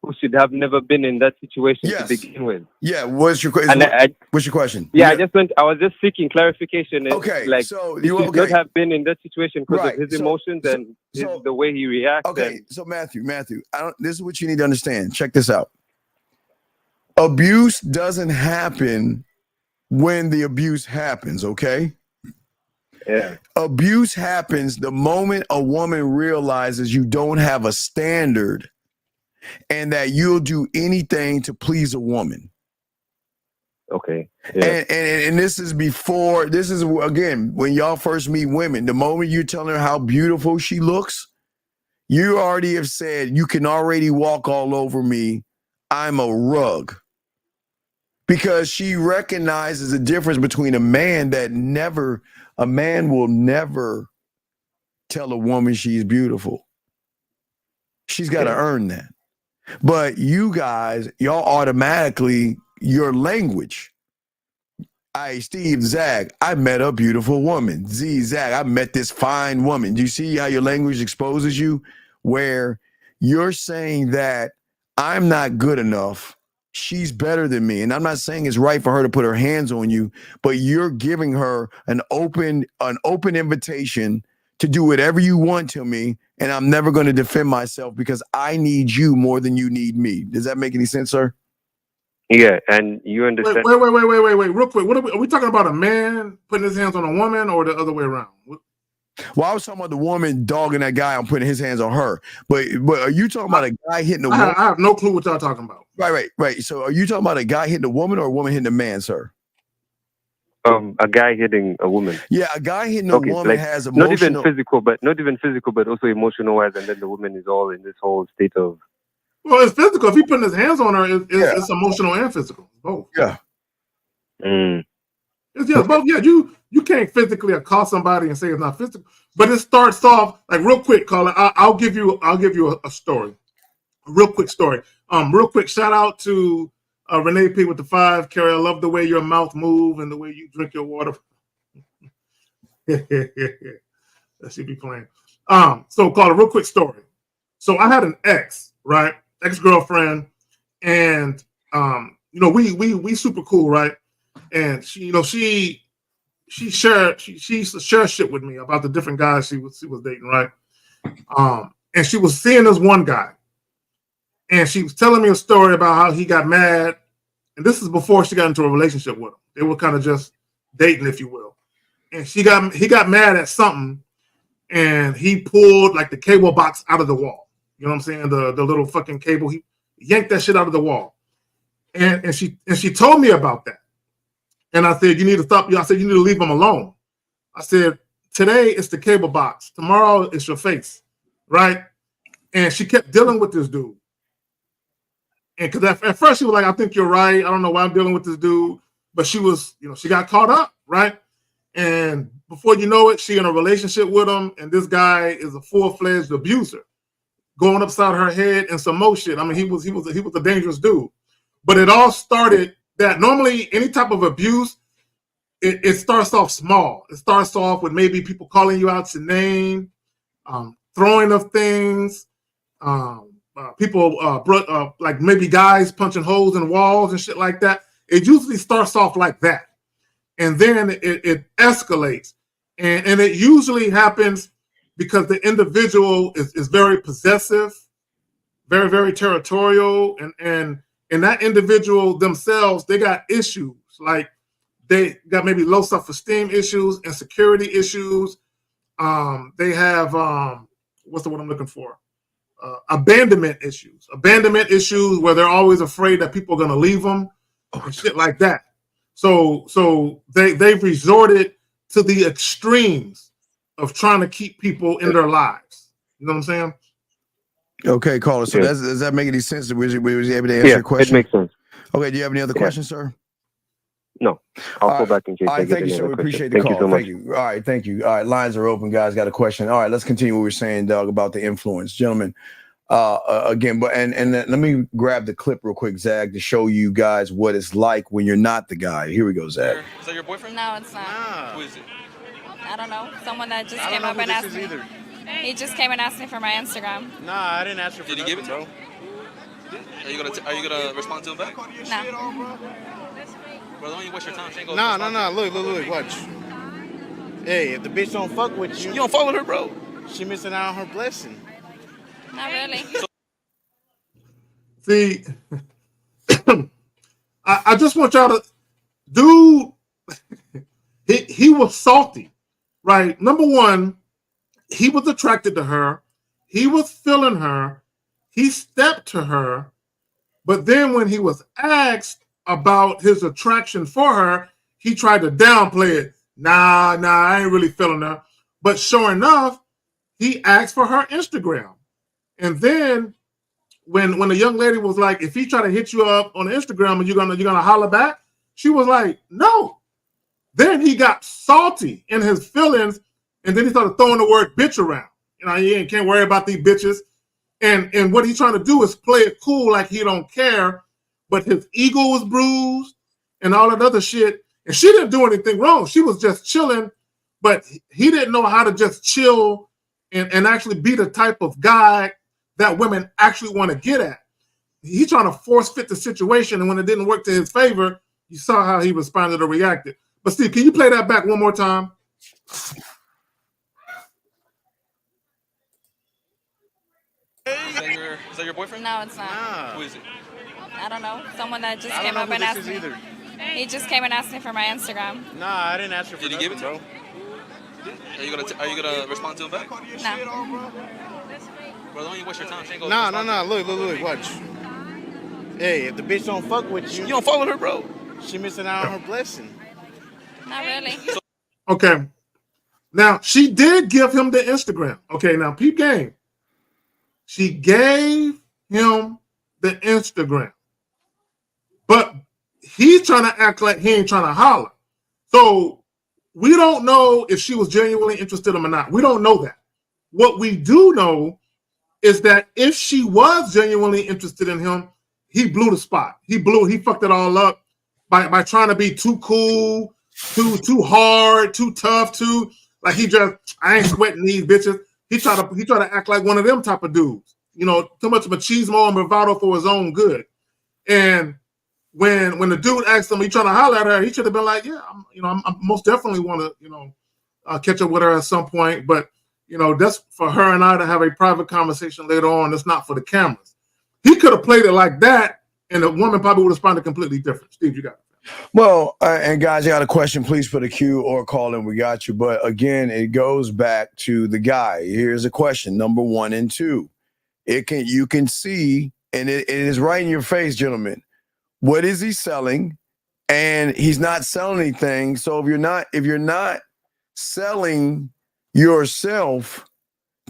who should have never been in that situation to begin with. Yeah. What's your question? What's your question? Yeah, I was just seeking clarification. Okay. Like, so he should not have been in that situation because of his emotions and the way he reacts. Okay. So Matthew, this is what you need to understand. Check this out. Abuse doesn't happen when the abuse happens. Okay. Yeah. Abuse happens the moment a woman realizes you don't have a standard and that you'll do anything to please a woman. Okay. Yeah. And this is again, when y'all first meet women, the moment you're telling her how beautiful she looks, you already have said, you can already walk all over me. I'm a rug. Because she recognizes the difference between a man will never tell a woman she's beautiful. She's got to earn that. But you guys, y'all automatically, your language. Steve, Zach, I met a beautiful woman. Zach, I met this fine woman. Do you see how your language exposes you? Where you're saying that I'm not good enough. She's better than me. And I'm not saying it's right for her to put her hands on you, but you're giving her an open invitation to do whatever you want to me. And I'm never going to defend myself because I need you more than you need me. Does that make any sense, sir? Yeah. And you understand. Wait. Real quick. What are we talking about? A man putting his hands on a woman or the other way around? Well, I was talking about the woman dogging that guy and putting his hands on her. But are you talking about a guy hitting a woman? I have no clue what y'all talking about. Right. So are you talking about a guy hitting a woman or a woman hitting a man, sir? A guy hitting a woman. Yeah, a guy hitting a woman has emotional. Not even physical, but also emotional wise, and then the woman is all in this whole state of. Well, it's physical. If he putting his hands on her, it's emotional and physical. Both. Yeah. It's both. Yeah, you can't physically accost somebody and say it's not physical, but it starts off like real quick. Colin, I'll give you a story, a real quick story. Real quick shout out to Renee P with the 5. Carrie, I love the way your mouth move and the way you drink your water. That should be playing. So Colin, real quick story. So I had an ex-girlfriend, and we super cool, right? And she shared shit with me about the different guys she was dating, right? And she was seeing this one guy, and she was telling me a story about how he got mad, and this is before she got into a relationship with him. They were kind of just dating, if you will. And he got mad at something, and he pulled like the cable box out of the wall. You know what I'm saying? The little fucking cable. He yanked that shit out of the wall, and she told me about that. And I said, you need to stop. I said, you need to leave him alone. I said, today it's the cable box. Tomorrow it's your face, right? And she kept dealing with this dude. And because at first she was like, I think you're right. I don't know why I'm dealing with this dude. But she was, she got caught up, right? And before you know it, she in a relationship with him. And this guy is a full-fledged abuser, going upside her head and some more shit. I mean, he was a dangerous dude. But it all started that normally any type of abuse, it starts off small. It starts off with maybe people calling you out your name, throwing of things, people like maybe guys punching holes in walls and shit like that. It usually starts off like that. And then it escalates. And it usually happens because the individual is very possessive, very, very territorial, and that individual themselves, they got issues. Like they got maybe low self-esteem issues, insecurity issues. They have what's the word I'm looking for? Abandonment issues where they're always afraid that people are going to leave them and shit like that. So they've resorted to the extremes of trying to keep people in their lives. You know what I'm saying? Okay, caller. So does that make any sense? Was he able to answer your question? It makes sense. Okay, do you have any other questions, sir? No. I'll go back in case I get thank you, sir. We appreciate the call. call. So thank you. All right, thank you. All right, lines are open, guys. Got a question. All right, let's continue what we were saying, Doug, about the influence. Gentlemen, Again, but and let me grab the clip real quick, Zag, to show you guys what it's like when you're not the guy. Here we go, Zag. Is that your boyfriend? No, it's not. Who is it? I don't know. Someone that just I don't came know up who and this asked is me. either. He just came and asked me for my Instagram. Nah, I didn't ask her for Did you give it to bro. him? Are you gonna respond to him back? No. Bro, don't you waste your time. She ain't gonna Nah, respond nah, to nah. you. Look, watch. Hey, if the bitch don't fuck with you, You don't follow her, bro. she missing out on her blessing. Not really. See, I just want y'all to, dude, he was salty, right? Number one, he was attracted to her. He was feeling her. He stepped to her. But then when he was asked about his attraction for her, he tried to downplay it. Nah, I ain't really feeling her. But sure enough, he asked for her Instagram. And then when the young lady was like, if he try to hit you up on Instagram and you're gonna holler back, she was like, no. Then he got salty in his feelings, and then he started throwing the word bitch around. You know, he can't worry about these bitches. And what he's trying to do is play it cool like he don't care, but his ego was bruised and all that other shit. And she didn't do anything wrong. She was just chilling, but he didn't know how to just chill and actually be the type of guy that women actually want to get at. He's trying to force fit the situation, and when it didn't work to his favor, you saw how he responded or reacted. But Steve, can you play that back one more time? Is that your boyfriend? No, it's not. Who is it? I don't know. Someone that just I came don't up know and who asked this me. is either. He just came and asked me for my Instagram. Nah, I didn't ask her for Did you give it to bro. him? Are you gonna respond to him back? No. Bro, don't you waste your time. She ain't gonna Nah, respond nah, to nah. you. Look, watch. Hey, if the bitch don't fuck with you, You don't follow her, bro. she missing out on her blessing. Not really. Okay. Now, she did give him the Instagram. Okay, now peep game. She gave him the Instagram. But he's trying to act like he ain't trying to holler. So we don't know if she was genuinely interested in him or not. We don't know that. What we do know is that if she was genuinely interested in him, he blew the spot. He fucked it all up by trying to be too cool, too hard, too tough, like I ain't sweating these bitches. He tried to act like one of them type of dudes. You know, too much machismo and bravado for his own good. And when the dude asked him, he trying to holler at her, he should have been like, yeah, I'm most definitely want to, catch up with her at some point. But, that's for her and I to have a private conversation later on. That's not for the cameras. He could have played it like that, and the woman probably would have responded completely different. Steve, you got it. Well, and guys, you got a question, please put a Q or call in. We got you. But again, it goes back to the guy. Here's a question, number 1 and 2. You can see, and it is right in your face, gentlemen. What is he selling? And he's not selling anything. So if you're not selling yourself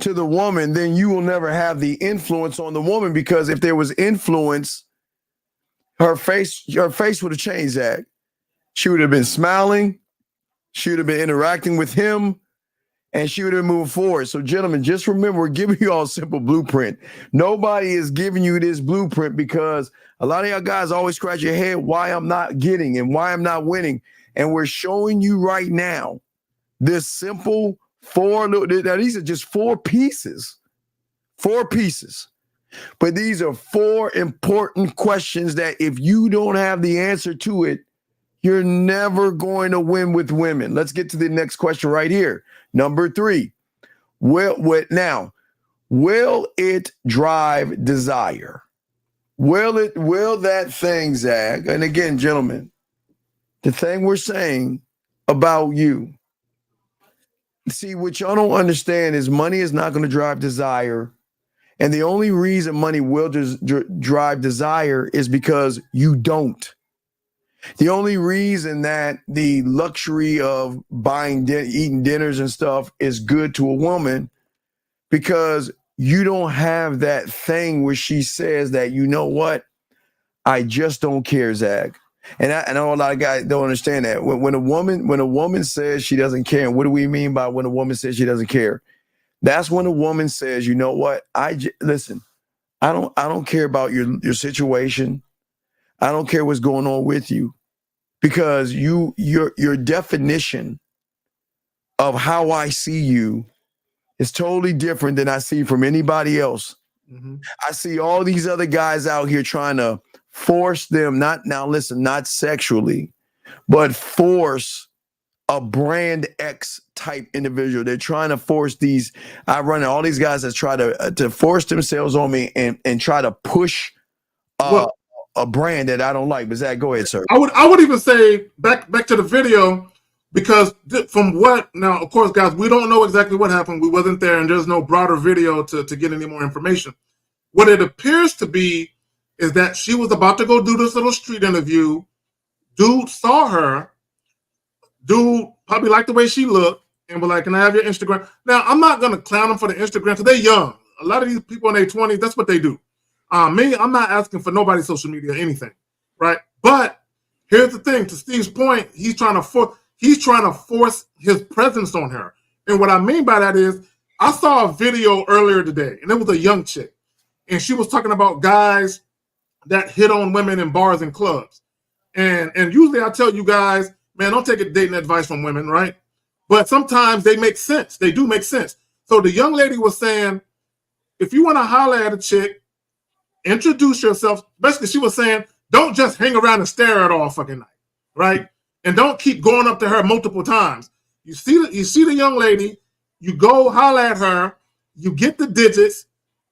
to the woman, then you will never have the influence on the woman, because if there was influence, her face would have changed, Zach. She would have been smiling. She would have been interacting with him, and she would have moved forward. So, gentlemen, just remember, we're giving you all a simple blueprint. Nobody is giving you this blueprint because a lot of y'all guys always scratch your head why I'm not getting and why I'm not winning. And we're showing you right now this simple these are just 4 pieces. 4 pieces. But these are 4 important questions that if you don't have the answer to it, you're never going to win with women. Let's get to the next question right here. Number 3. Will it drive desire? Will that thing, Zag? And again, gentlemen, the thing we're saying about you. See, what y'all don't understand is money is not going to drive desire. And the only reason money will drive desire is because you don't. The only reason that the luxury of eating dinners and stuff is good to a woman, because you don't have that thing where she says that, you know what, I just don't care, Zag. And I know a lot of guys don't understand that. When a woman says she doesn't care, what do we mean by when a woman says she doesn't care? That's when a woman says, you know what, listen, I don't care about your situation. I don't care what's going on with you, because your definition of how I see you is totally different than I see from anybody else. Mm-hmm. I see all these other guys out here trying to force them, not sexually, but force a brand X type individual. They're trying to force these. I run all these guys that try to force themselves on me and try to push a brand that I don't like. But Zach, go ahead, sir. I would even say back to the video, because from what now, of course, guys, we don't know exactly what happened. We wasn't there, and there's no broader video to get any more information. What it appears to be is that she was about to go do this little street interview. Dude saw her. Dude probably liked the way she looked and was like, "Can I have your Instagram?" Now, I'm not gonna clown them for the Instagram because they're young. A lot of these people in their 20s, that's what they do. Me, I'm not asking for nobody's social media or anything, right? But here's the thing: to Steve's point, he's trying to force his presence on her. And what I mean by that is, I saw a video earlier today, and it was a young chick, and she was talking about guys that hit on women in bars and clubs. And usually I tell you guys, man, don't take a dating advice from women, right? But sometimes they make sense. They do make sense. So the young lady was saying, if you want to holler at a chick, introduce yourself. Basically, she was saying, don't just hang around and stare at her all fucking night, right? And don't keep going up to her multiple times. You see the young lady, you go holler at her, you get the digits,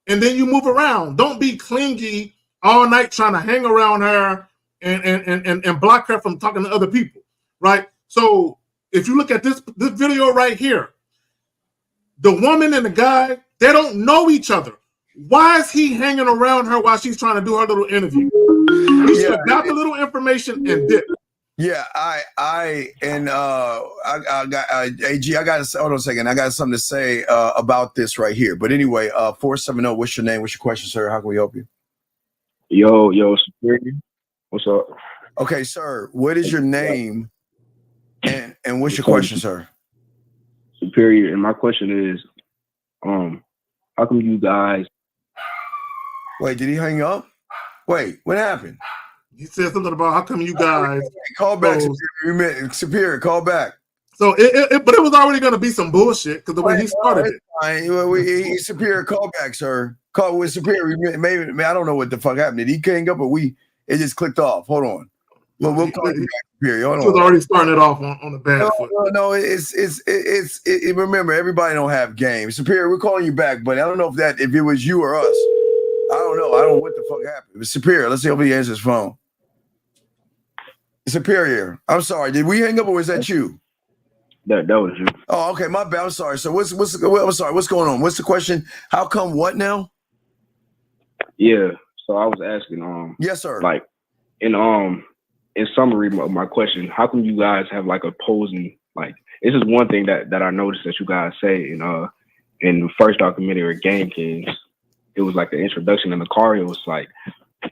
and then you move around. Don't be clingy all night trying to hang around her and block her from talking to other people, right? So if you look at this video right here, the woman and the guy, they don't know each other. Why is he hanging around her while she's trying to do her little interview? He should have got the little information and did. Yeah, I got AG. I got hold on a second. I got something to say about this right here. But anyway, 470. What's your name? What's your question, sir? How can we help you? Yo, Superior. What's up? Okay, sir. What is your name? And what's your question, sir? Superior. And my question is, how come you guys? Wait, did he hang up? Wait, what happened? He said something about how come you guys call back. Superior, call back. So but it was already going to be some bullshit because the way he started it. Superior, call back, sir. Call with Superior. Maybe I don't know what the fuck happened. Did he hang up, or it just clicked off? Hold on. We'll call you back, Superior. Hold on. He was already starting it off on the bad foot. No. It's remember, everybody don't have game. Superior, we're calling you back, but I don't know if it was you or us. I don't know. I don't know what the fuck happened. It was Superior. Let's see if he answers his phone. Superior, I'm sorry. Did we hang up, or was that you? That was you. Oh, okay. My bad. I'm sorry. So I'm sorry. What's going on? What's the question? How come what now? Yeah. So I was asking. Yes, sir. Like in summary of my question, how come you guys have like opposing? Like this is one thing that I noticed that you guys say in the first documentary, Game Kings. It was like the introduction in the car. It was like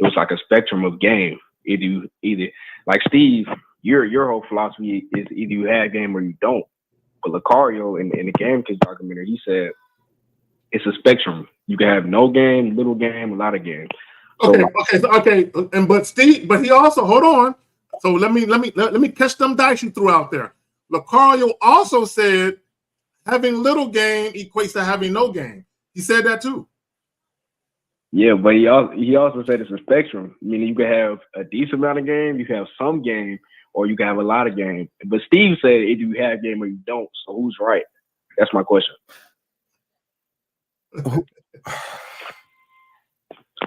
a spectrum of game. Either like Steve, your whole philosophy is either you have game or you don't. But Lucario in the Game Kids documentary, he said it's a spectrum. You can have no game, little game, a lot of game. So, Okay. But he also, hold on. So let me catch them dice you threw out there. Lucario also said having little game equates to having no game. He said that too. Yeah, but he also said it's a spectrum. Meaning you can have a decent amount of game, you can have some game, or you can have a lot of game. But Steve said either you have game or you don't. So who's right? That's my question.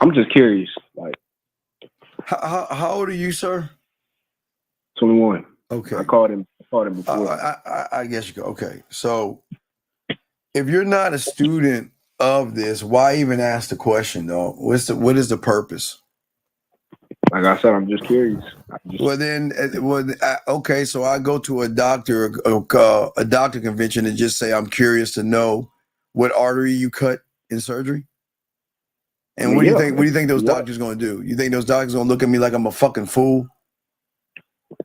I'm just curious. Like, how old are you, sir? 21. Okay. I called him before. I guess you go. Okay. So if you're not a student of this, why even ask the question though? What is the purpose? Like I said, I'm just curious. Okay. So I go to a doctor convention and just say I'm curious to know what artery you cut in surgery. And what do you think? What do you think those doctors going to do? You think those doctors going to look at me like I'm a fucking fool?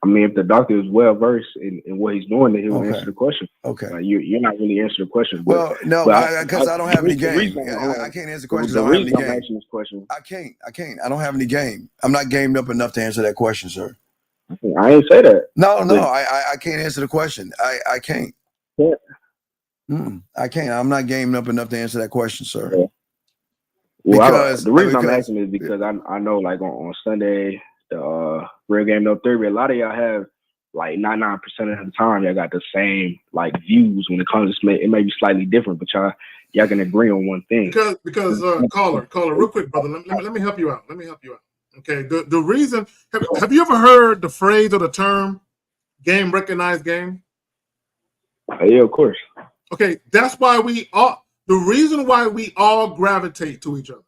I mean, if the doctor is well versed in what he's doing, then he'll answer the question. Okay. You're not really answering the question. Well, no, because I don't have any game. I can't answer questions. The I don't have any reason I'm game. asking this question, I can't. I don't have any game. I'm not gamed up enough to answer that question, sir. I ain't say that. No, I can't answer the question. I can't. Yeah. I can't. I'm not gamed up enough to answer that question, sir. Yeah. Well, the reason I'm asking is because I know, like on Sunday, the Real Game No Theory, a lot of y'all have like 99% of the time y'all got the same like views when it comes to it may be slightly different, but y'all can agree on one thing. Because caller, real quick, brother, let me help you out. Okay, the reason have you ever heard the phrase or the term game recognized game? Yeah, of course. Okay, that's why the reason why we all gravitate to each other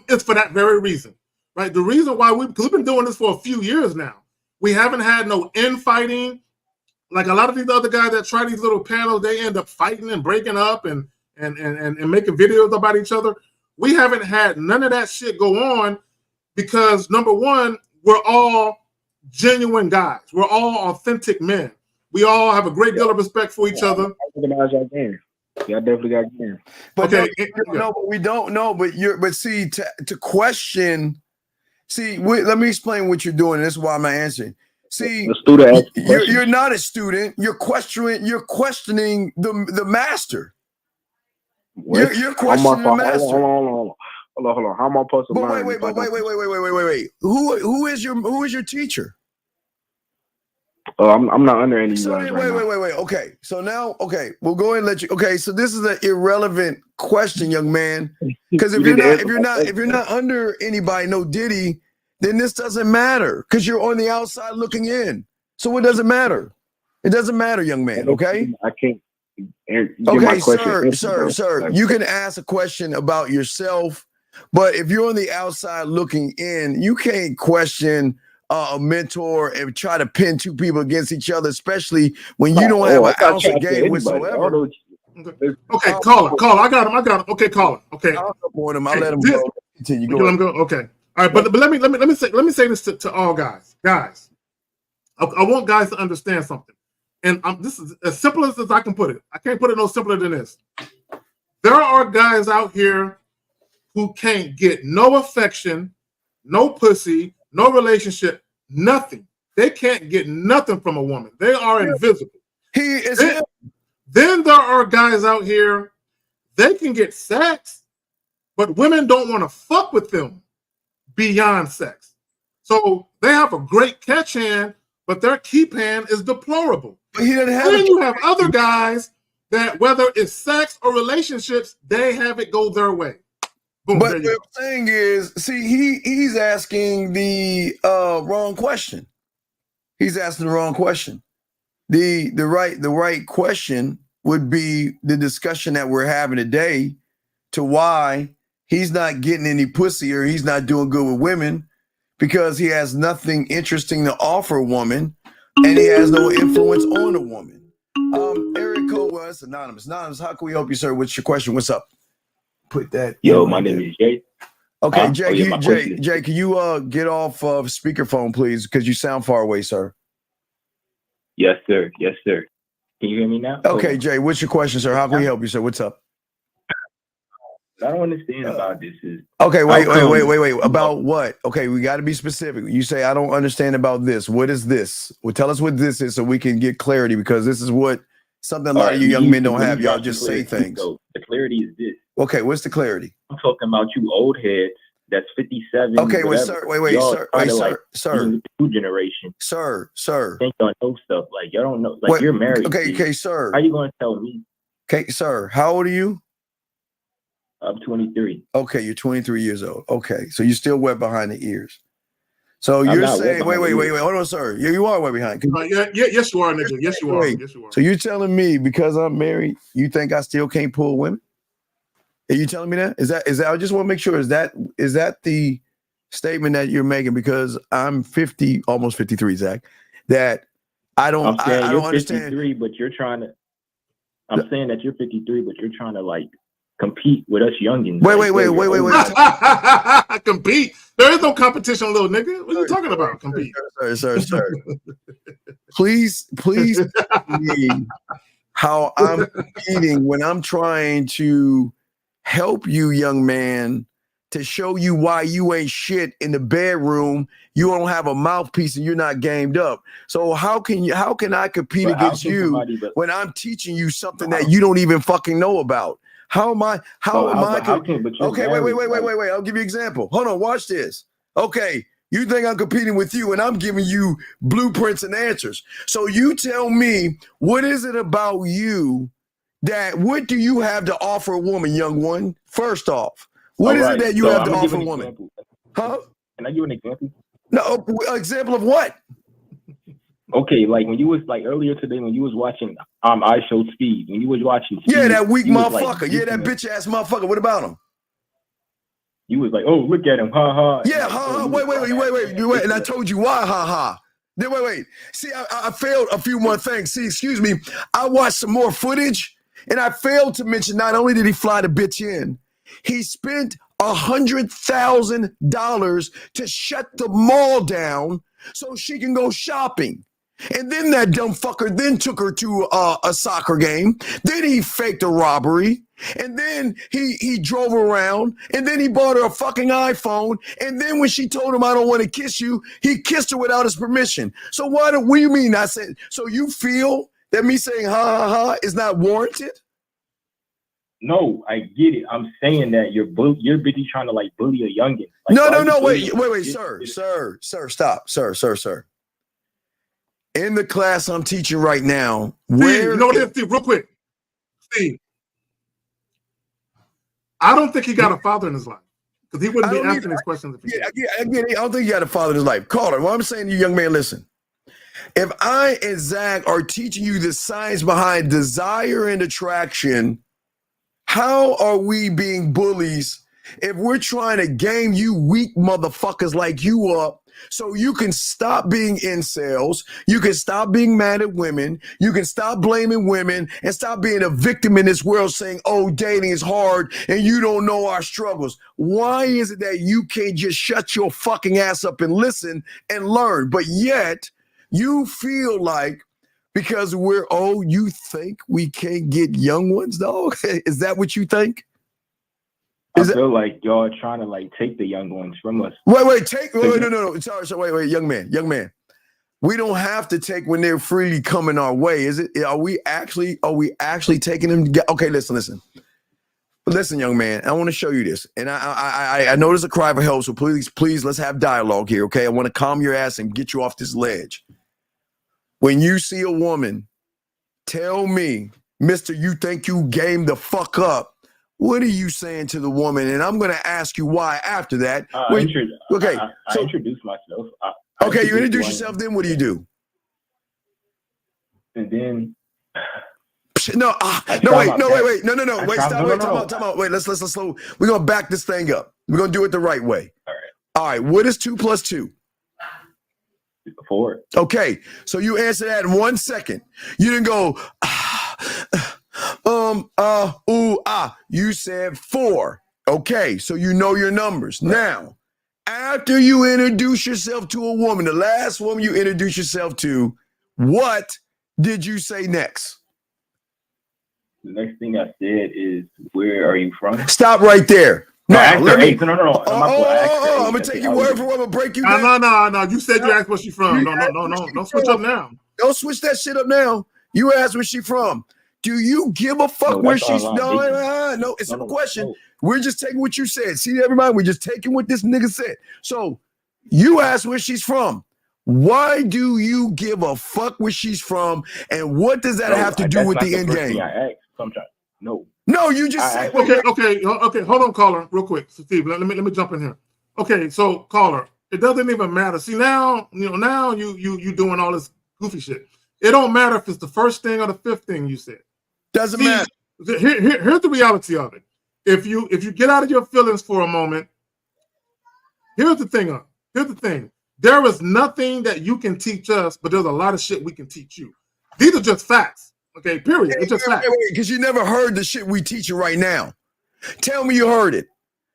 is for that very reason, right? The reason why because we've been doing this for a few years now. We haven't had no infighting. Like a lot of these other guys that try these little panels, they end up fighting and breaking up and making videos about each other. We haven't had none of that shit go on because, number one, we're all genuine guys. We're all authentic men. We all have a great deal of respect for each other. I recognize y'all game. Y'all definitely got game. But okay, no, but we don't know. But see, to question. See, let me explain what you're doing. This is why I'm not answering. See, you're not a student. You're questioning the master. You're questioning the master. Hold on. How am I supposed to learn? Wait. Who is your teacher? I'm not under any. So wait. Okay, so now, we'll go ahead and let you. Okay, so this is an irrelevant question, young man. Because if you're not under anybody, no Diddy, then this doesn't matter. Because you're on the outside looking in. So it doesn't matter. It doesn't matter, young man. Okay. I can't. Okay, sir. You can ask a question about yourself, but if you're on the outside looking in, you can't question a mentor and try to pin two people against each other, especially when you don't have an ounce of game whatsoever. Okay, caller. I got him. Okay, caller. Okay. I'll support him. I'll let him go. Continue. Let him go. Okay. All right, but let me say this to all guys. Guys, I want guys to understand something. And this is as simple as I can put it. I can't put it no simpler than this. There are guys out here who can't get no affection, no pussy, no relationship, nothing. They can't get nothing from a woman. They are invisible. Then there are guys out here, they can get sex, but women don't want to fuck with them beyond sex. So they have a great catch hand, but their keep hand is deplorable. But he didn't have. Then you have other guys that, whether it's sex or relationships, they have it go their way. Boom, but the thing is, see, he's asking the wrong question. He's asking the wrong question. The right question would be the discussion that we're having today to why he's not getting any pussy or he's not doing good with women because he has nothing interesting to offer a woman and he has no influence on a woman. Eric Cole was anonymous. Anonymous, how can we help you, sir? What's your question? What's up? Put that. Yo, my name is Jay. Okay, Jay, can you get off of speakerphone, please? Because you sound far away, sir. Yes, sir. Can you hear me now? Okay, Jay, what's your question, sir? How can we help you, sir? What's up? I don't understand about this. Okay, wait. About what? Okay, we got to be specific. You say, I don't understand about this. What is this? Well, tell us what this is so we can get clarity because this is what something a lot of you young men don't have. Y'all just say things. So the clarity is this. Okay, what's the clarity? I'm talking about you old heads that's 57. Okay, well, sir, sir. New generation. Sir. Think y'all know stuff. Like, y'all don't know. Like, you're married. Okay, sir. How you going to tell me? Okay, sir. How old are you? I'm 23. Okay, you're 23 years old. Okay, so you're still wet behind the ears. So you're saying, wait, hold on, sir. You are wet behind. Yes, you are, nigga. Yes, you are. Yes, you are. So you're telling me because I'm married, you think I still can't pull women? Are you telling me that? Is that? I just want to make sure. Is that the statement that you're making? Because I'm 50, almost 53, Zach. That I don't. I'm saying I you're don't understand. 53, but you're trying to. I'm saying that you're 53, but you're trying to like compete with us youngins. Wait. Compete. There is no competition, little nigga. What are you talking about? Compete. Sir. Please tell me how I'm competing when I'm trying to help you, young man, to show you why you ain't shit in the bedroom. You don't have a mouthpiece and you're not gamed up. So how can I compete against you when I'm teaching you something that you don't even fucking know about? How am I? Okay, wait. I'll give you an example. Hold on, watch this. Okay, you think I'm competing with you and I'm giving you blueprints and answers. So you tell me, what is it about you what do you have to offer a woman, young one? First off, what is it that you have to offer a woman? Huh? Can I give an example? No, example of what? Okay, like when you was like earlier today when you was watching I Showed Speed, when you was watching Speed, that weak motherfucker. Like, that bitch ass motherfucker. What about him? You was like, oh, look at him, ha ha. Yeah, like, ha ha. Wait. And I told you why, ha ha. Then wait. See, I failed a few more things. See, excuse me. I watched some more footage and I failed to mention not only did he fly the bitch in, he spent $100,000 to shut the mall down so she can go shopping. And then that dumb fucker then took her to a soccer game. Then he faked a robbery. And then he drove around. And then he bought her a fucking iPhone. And then when she told him, I don't want to kiss you, he kissed her without his permission. So what do you mean? I said, so you feel that me saying ha ha ha is not warranted? No, I get it. I'm saying that you're busy trying to like bully a youngin. Like, no, wait, sir, stop, sir. In the class I'm teaching right now, Steve, real quick, Steve, I don't think he got a father in his life because he wouldn't be answering these questions. If he I get it. I don't think he got a father in his life. Caller, what I'm saying to you, young man, listen. If I and Zach are teaching you the science behind desire and attraction, how are we being bullies if we're trying to game you weak motherfuckers like you up so you can stop being incels, you can stop being mad at women, you can stop blaming women and stop being a victim in this world saying, oh, dating is hard and you don't know our struggles. Why is it that you can't just shut your fucking ass up and listen and learn? But yet you feel like because you think we can't get young ones, dog? Is that what you think? I feel like y'all trying to like take the young ones from us. No. Sorry, young man. We don't have to take when they're freely coming our way. Is it? Are we actually taking them? Okay, listen, young man. I want to show you this, and I know there's a cry for help. So please, let's have dialogue here. Okay, I want to calm your ass and get you off this ledge. When you see a woman, tell me, mister, you think you game the fuck up. What are you saying to the woman? And I'm going to ask you why after that. I introduce myself. You introduce yourself, then what do you do? And then... No, wait, stop, time out. Wait, let's slow. We're going to back this thing up. We're going to do it the right way. All right, what is 2 + 2? 4. Okay, so you answer that in 1 second. You didn't go, You said 4. Okay, so you know your numbers. Now, after you introduce yourself to a woman, the last woman you introduce yourself to, what did you say next? The next thing I said is, where are you from? Stop right there. Now, no. I'm gonna take your word for it. I'm gonna break you down. No. You said you asked where she from. No. Don't switch up now. Don't switch that shit up now. You asked where she from. Do you give a fuck where she's? No. It's a question. No. We're just taking what you said. See, everybody, we're just taking what this nigga said. So you asked where she's from. Why do you give a fuck where she's from? And what does that have to do with the end game? No, you just said. Okay. Hold on, caller, real quick. So, Steve, let me jump in here. Okay, so caller, it doesn't even matter. See, now you doing all this goofy shit. It don't matter if it's the first thing or the fifth thing you said. Doesn't matter. Here's the reality of it. If you get out of your feelings for a moment, here's the thing. There is nothing that you can teach us, but there's a lot of shit we can teach you. These are just facts. Okay, period. It's just facts. Because you never heard the shit we teaching right now. Tell me you heard it.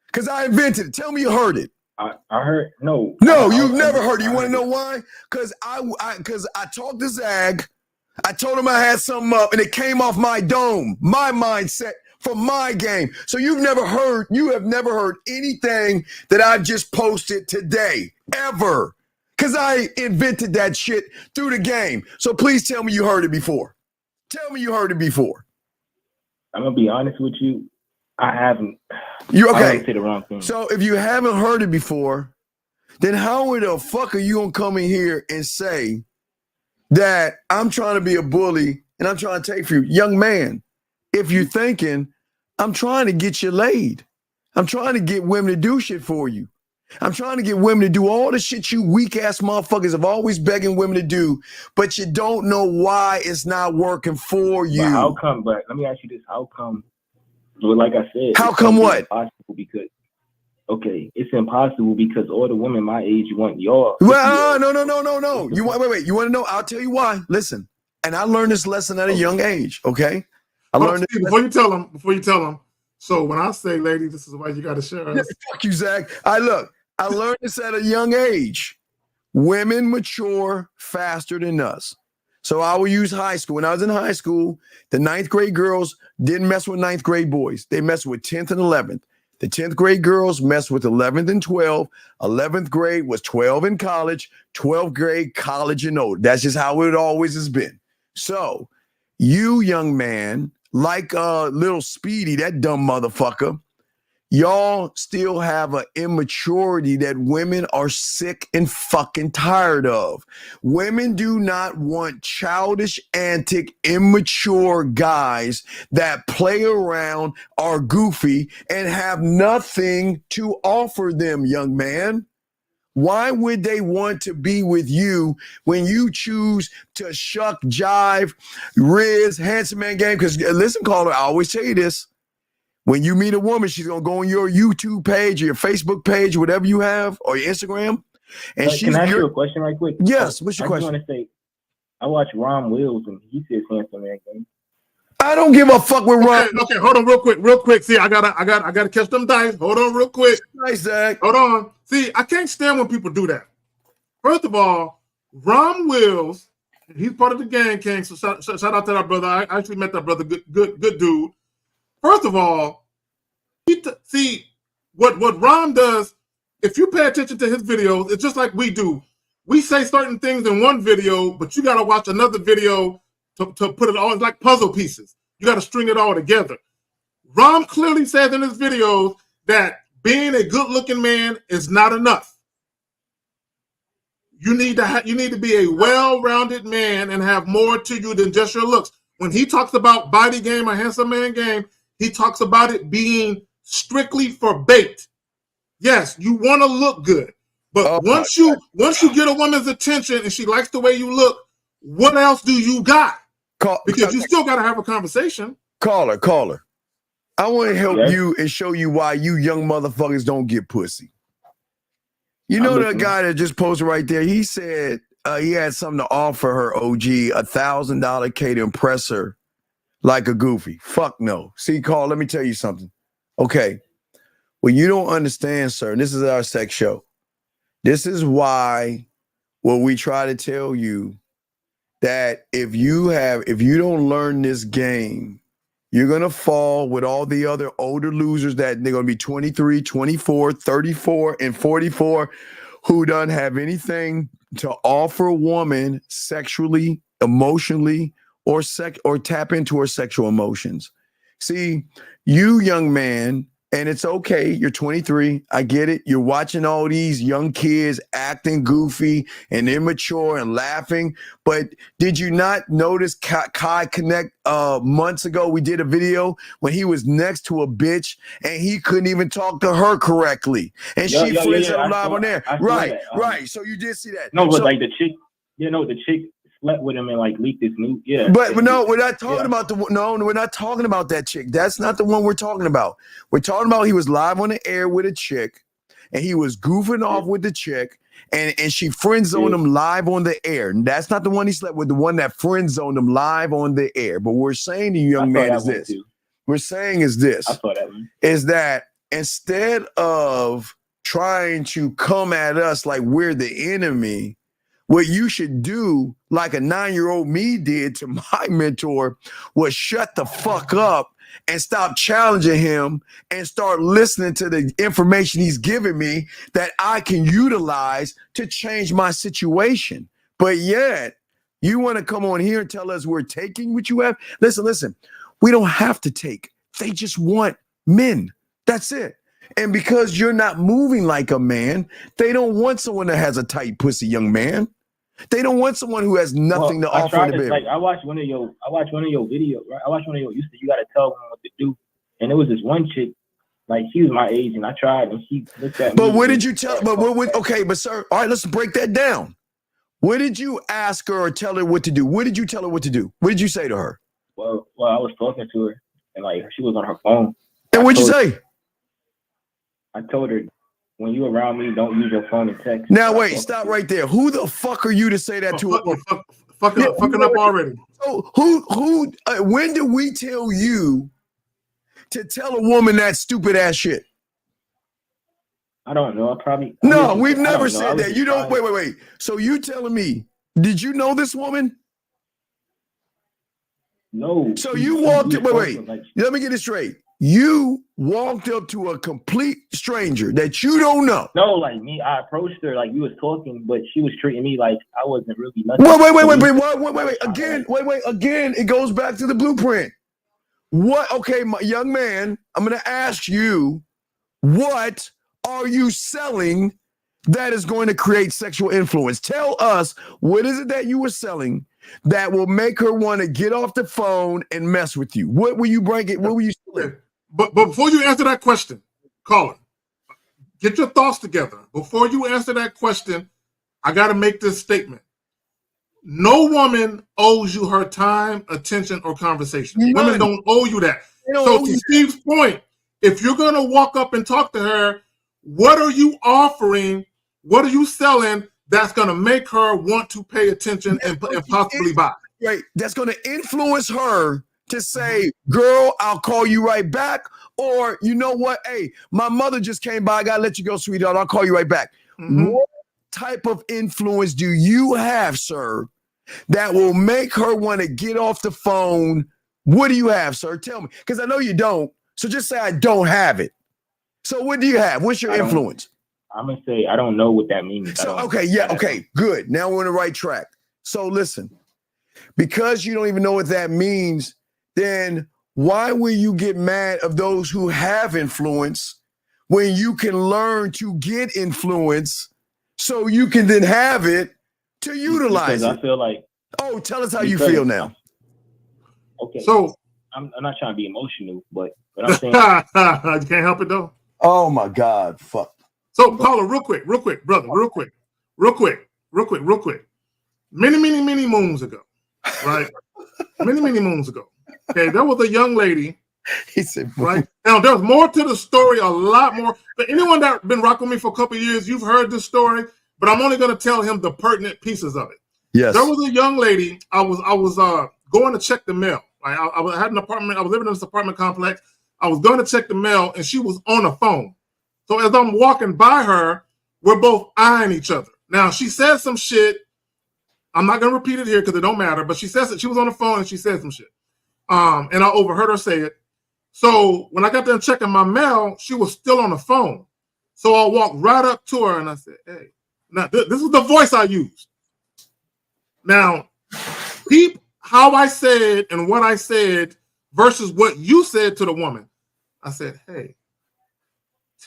Because I invented it. Tell me you heard it. I heard no. No, you've never heard it. You want to know why? Because I talked to Zag. I told him I had something up, and it came off my dome, my mindset from my game. So you have never heard anything that I just posted today, ever. Because I invented that shit through the game. So please tell me you heard it before. Tell me you heard it before. I'm gonna be honest with you. I haven't. You okay? I don't say the wrong thing. So if you haven't heard it before, then how the fuck are you gonna come in here and say that I'm trying to be a bully and I'm trying to take for you? Young man, if you're thinking, I'm trying to get you laid. I'm trying to get women to do shit for you. I'm trying to get women to do all the shit you weak ass motherfuckers have always begging women to do, but you don't know why it's not working for you. But how come? But let me ask you this: how come? Well, like I said, how come what? Impossible because it's impossible because all the women my age want y'all. Well, no. You want wait. You want to know? I'll tell you why. Listen, and I learned this lesson at a young age. Okay, I learned it before you tell them. So when I say, ladies, this is why you got to share us. Fuck you, Zach. I learned this at a young age. Women mature faster than us. So I will use high school. When I was in high school, the 9th grade girls didn't mess with 9th grade boys. They messed with 10th and 11th. The 10th grade girls messed with 11th and 12th. 11th grade was 12 in college. 12th grade, college and older. That's just how it always has been. So you, young man, like little Speedy, that dumb motherfucker, y'all still have an immaturity that women are sick and fucking tired of. Women do not want childish, antic, immature guys that play around, are goofy, and have nothing to offer them, young man. Why would they want to be with you when you choose to shuck, jive, Riz, handsome man game? Because listen, caller, I always tell you this. When you meet a woman, she's going to go on your YouTube page or your Facebook page, whatever you have, or your Instagram. And can I ask you a question right quick? Yes, what's your question? I just want to say, I watch Ron Wills, and he says handsome man game. I don't give a fuck with Ron. Okay, hold on real quick. See, I gotta catch them dice. Hold on real quick. Nice, Zach. Hold on. See, I can't stand when people do that. First of all, Ron Wills, he's part of the Gang King, so shout out to that brother. I actually met that brother. Good dude. First of all, see what Ron does. If you pay attention to his videos, it's just like we do. We say certain things in one video, but you got to watch another video to put it all. It's like puzzle pieces. You got to string it all together. Ron clearly says in his videos that being a good-looking man is not enough. You need to be a well-rounded man and have more to you than just your looks. When he talks about body game or handsome man game, he talks about it being strictly for bait. Yes, you want to look good, but once you get a woman's attention and she likes the way you look, what else do you got? Because you still got to have a conversation. Caller. I want to help you and show you why you young motherfuckers don't get pussy. You know that guy that just posted right there? He said he had something to offer her, OG, $1,000 K to impress her like a goofy. Fuck no. See, Carl, let me tell you something. Okay. Well, you don't understand, sir. This is our sex show. This is why we try to tell you that if you don't learn this game, you're going to fall with all the other older losers that they're going to be 23, 24, 34, and 44 who don't have anything to offer a woman sexually, emotionally, or tap into her sexual emotions. See, you young man, and it's okay, you're 23, I get it. You're watching all these young kids acting goofy and immature and laughing, but did you not notice Kai Connect months ago? We did a video when he was next to a bitch and he couldn't even talk to her correctly. And she friends him live on there. Right. So you did see that. No, but like the chick slept with him and like leaked his nude. Yeah. But no, we're not talking about we're not talking about that chick. That's not the one we're talking about. We're talking about he was live on the air with a chick and he was goofing off with the chick and she friend zoned him live on the air. And that's not the one he slept with, the one that friend zoned him live on the air. But we're saying to you, young man, is this. We're saying is this. I saw that one. Is that instead of trying to come at us like we're the enemy, what you should do, like a 9-year-old me did to my mentor, was shut the fuck up and stop challenging him and start listening to the information he's giving me that I can utilize to change my situation. But yet, you want to come on here and tell us we're taking what you have? Listen. We don't have to take. They just want men. That's it. And because you're not moving like a man, they don't want someone that has a tight pussy, young man. They don't want someone who has nothing to offer in the bedroom. Like I watched one of your videos, right? I watched one of your. You said you got to tell women what to do, and it was this one chick, like she was my age, and I tried, and she looked at me. But what did you tell? But what? Okay, but sir, all right, let's break that down. What did you ask her or tell her what to do? What did you tell her what to do? What did you say to her? Well, I was talking to her, and like she was on her phone. And what'd you say? I told her, when you around me, don't use your phone and text. Now wait, stop right there. Who the fuck are you to say that to her? Fucking up already. So who? When did we tell you to tell a woman that stupid ass shit? I don't know. No, we've never said that. You don't. Wait. So you telling me? Did you know this woman? No. So you walked. Wait. Let me get this straight. You walked up to a complete stranger that you don't know. No, like me, I approached her like we was talking, but she was treating me like I wasn't really nothing. Wait. Again, it goes back to the blueprint. What? Okay, my young man, I'm going to ask you, what are you selling that is going to create sexual influence? Tell us, what is it that you were selling that will make her want to get off the phone and mess with you? What were you bringing? What were you selling? But before you answer that question, caller, get your thoughts together. Before you answer that question, I got to make this statement. No woman owes you her time, attention, or conversation. None. Women don't owe you that. So to Steve's point, if you're going to walk up and talk to her, what are you offering? What are you selling that's going to make her want to pay attention and possibly buy? Right. That's going to influence her to say, girl, I'll call you right back. Or, you know what? Hey, my mother just came by. I got to let you go, sweetheart. I'll call you right back. Mm-hmm. What type of influence do you have, sir, that will make her want to get off the phone? What do you have, sir? Tell me. Because I know you don't. So just say I don't have it. So what do you have? What's your influence? I'm going to say I don't know what that means. So, okay, good. Now we're on the right track. So listen, because you don't even know what that means, then why will you get mad of those who have influence when you can learn to get influence so you can then have it to utilize because it? I feel like... Oh, tell us how you feel now. Okay. So I'm not trying to be emotional, but I'm saying... You can't help it, though. Oh, my God. Fuck. So, caller, real quick, brother, real quick. Many moons ago, right? many moons ago. Okay, there was a young lady. He said, right? Now, there's more to the story, a lot more. But anyone that's been rocking with me for a couple of years, you've heard this story, but I'm only going to tell him the pertinent pieces of it. Yes. There was a young lady. I was going to check the mail. Right? I had an apartment. I was living in this apartment complex. I was going to check the mail, and she was on the phone. So as I'm walking by her, we're both eyeing each other. Now, she said some shit. I'm not going to repeat it here because it don't matter, but she says that she was on the phone and she said some shit. And I overheard her say it. So when I got done checking my mail, she was still on the phone. So I walked right up to her and I said, hey, now this is the voice I used. Now, peep how I said and what I said versus what you said to the woman. I said, hey,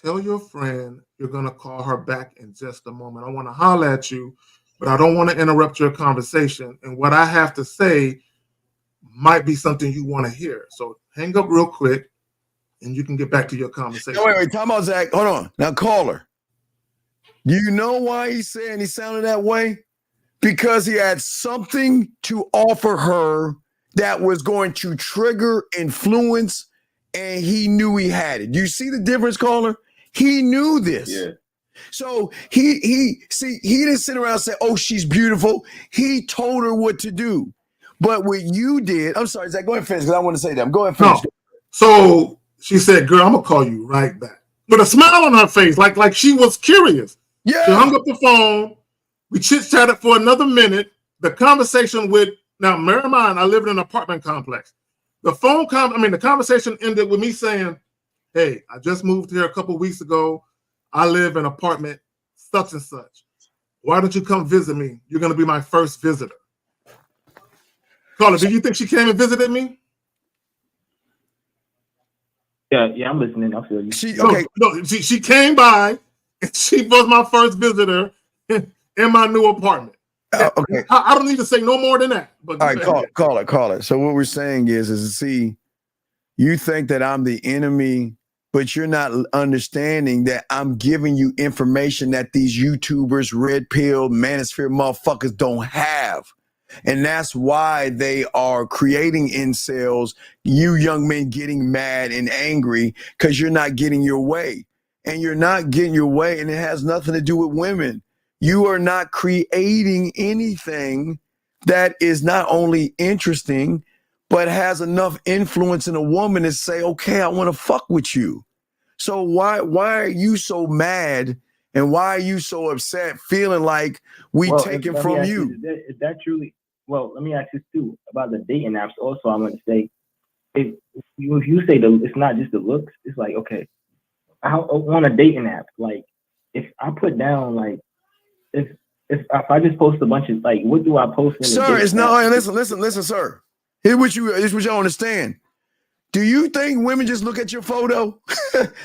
tell your friend you're going to call her back in just a moment. I want to holler at you, but I don't want to interrupt your conversation. And what I have to say might be something you want to hear. So hang up real quick and you can get back to your conversation. No, wait, time out, Zach. Hold on. Now, caller. Do you know why he's saying he sounded that way? Because he had something to offer her that was going to trigger influence, and he knew he had it. Do you see the difference, caller? He knew this. Yeah. So he didn't sit around and say, oh, she's beautiful. He told her what to do. But what you did, I'm sorry, Zach, go ahead and finish because I want to say that. Go ahead and finish. No. So she said, girl, I'm going to call you right back. with a smile on her face, like she was curious. Yeah. She hung up the phone. We chit-chatted for another minute. The conversation now, bear in mind, I live in an apartment complex. The conversation ended with me saying, hey, I just moved here a couple weeks ago. I live in apartment such and such. Why don't you come visit me? You're going to be my first visitor. Carla, do you think she came and visited me? Yeah, I'm listening. I feel you. She came by, and she was my first visitor in my new apartment. Okay. I don't need to say no more than that. But all right, call it. So what we're saying is see, you think that I'm the enemy, but you're not understanding that I'm giving you information that these YouTubers, red pill, manosphere motherfuckers don't have. And that's why they are creating incels, you young men getting mad and angry because you're not getting your way. And you're not getting your way, and it has nothing to do with women. You are not creating anything that is not only interesting, but has enough influence in a woman to say, okay, I want to fuck with you. So why are you so mad, and why are you so upset, feeling like take it from you? Is that truly? Well, let me ask this too about the dating apps. Also, I'm going to say, if you say it's not just the looks, it's like, okay, on a dating app, like if I put down like if I just post a bunch of like, what do I post? Sir, it's not. Listen, sir. Here's what y'all understand. Do you think women just look at your photo?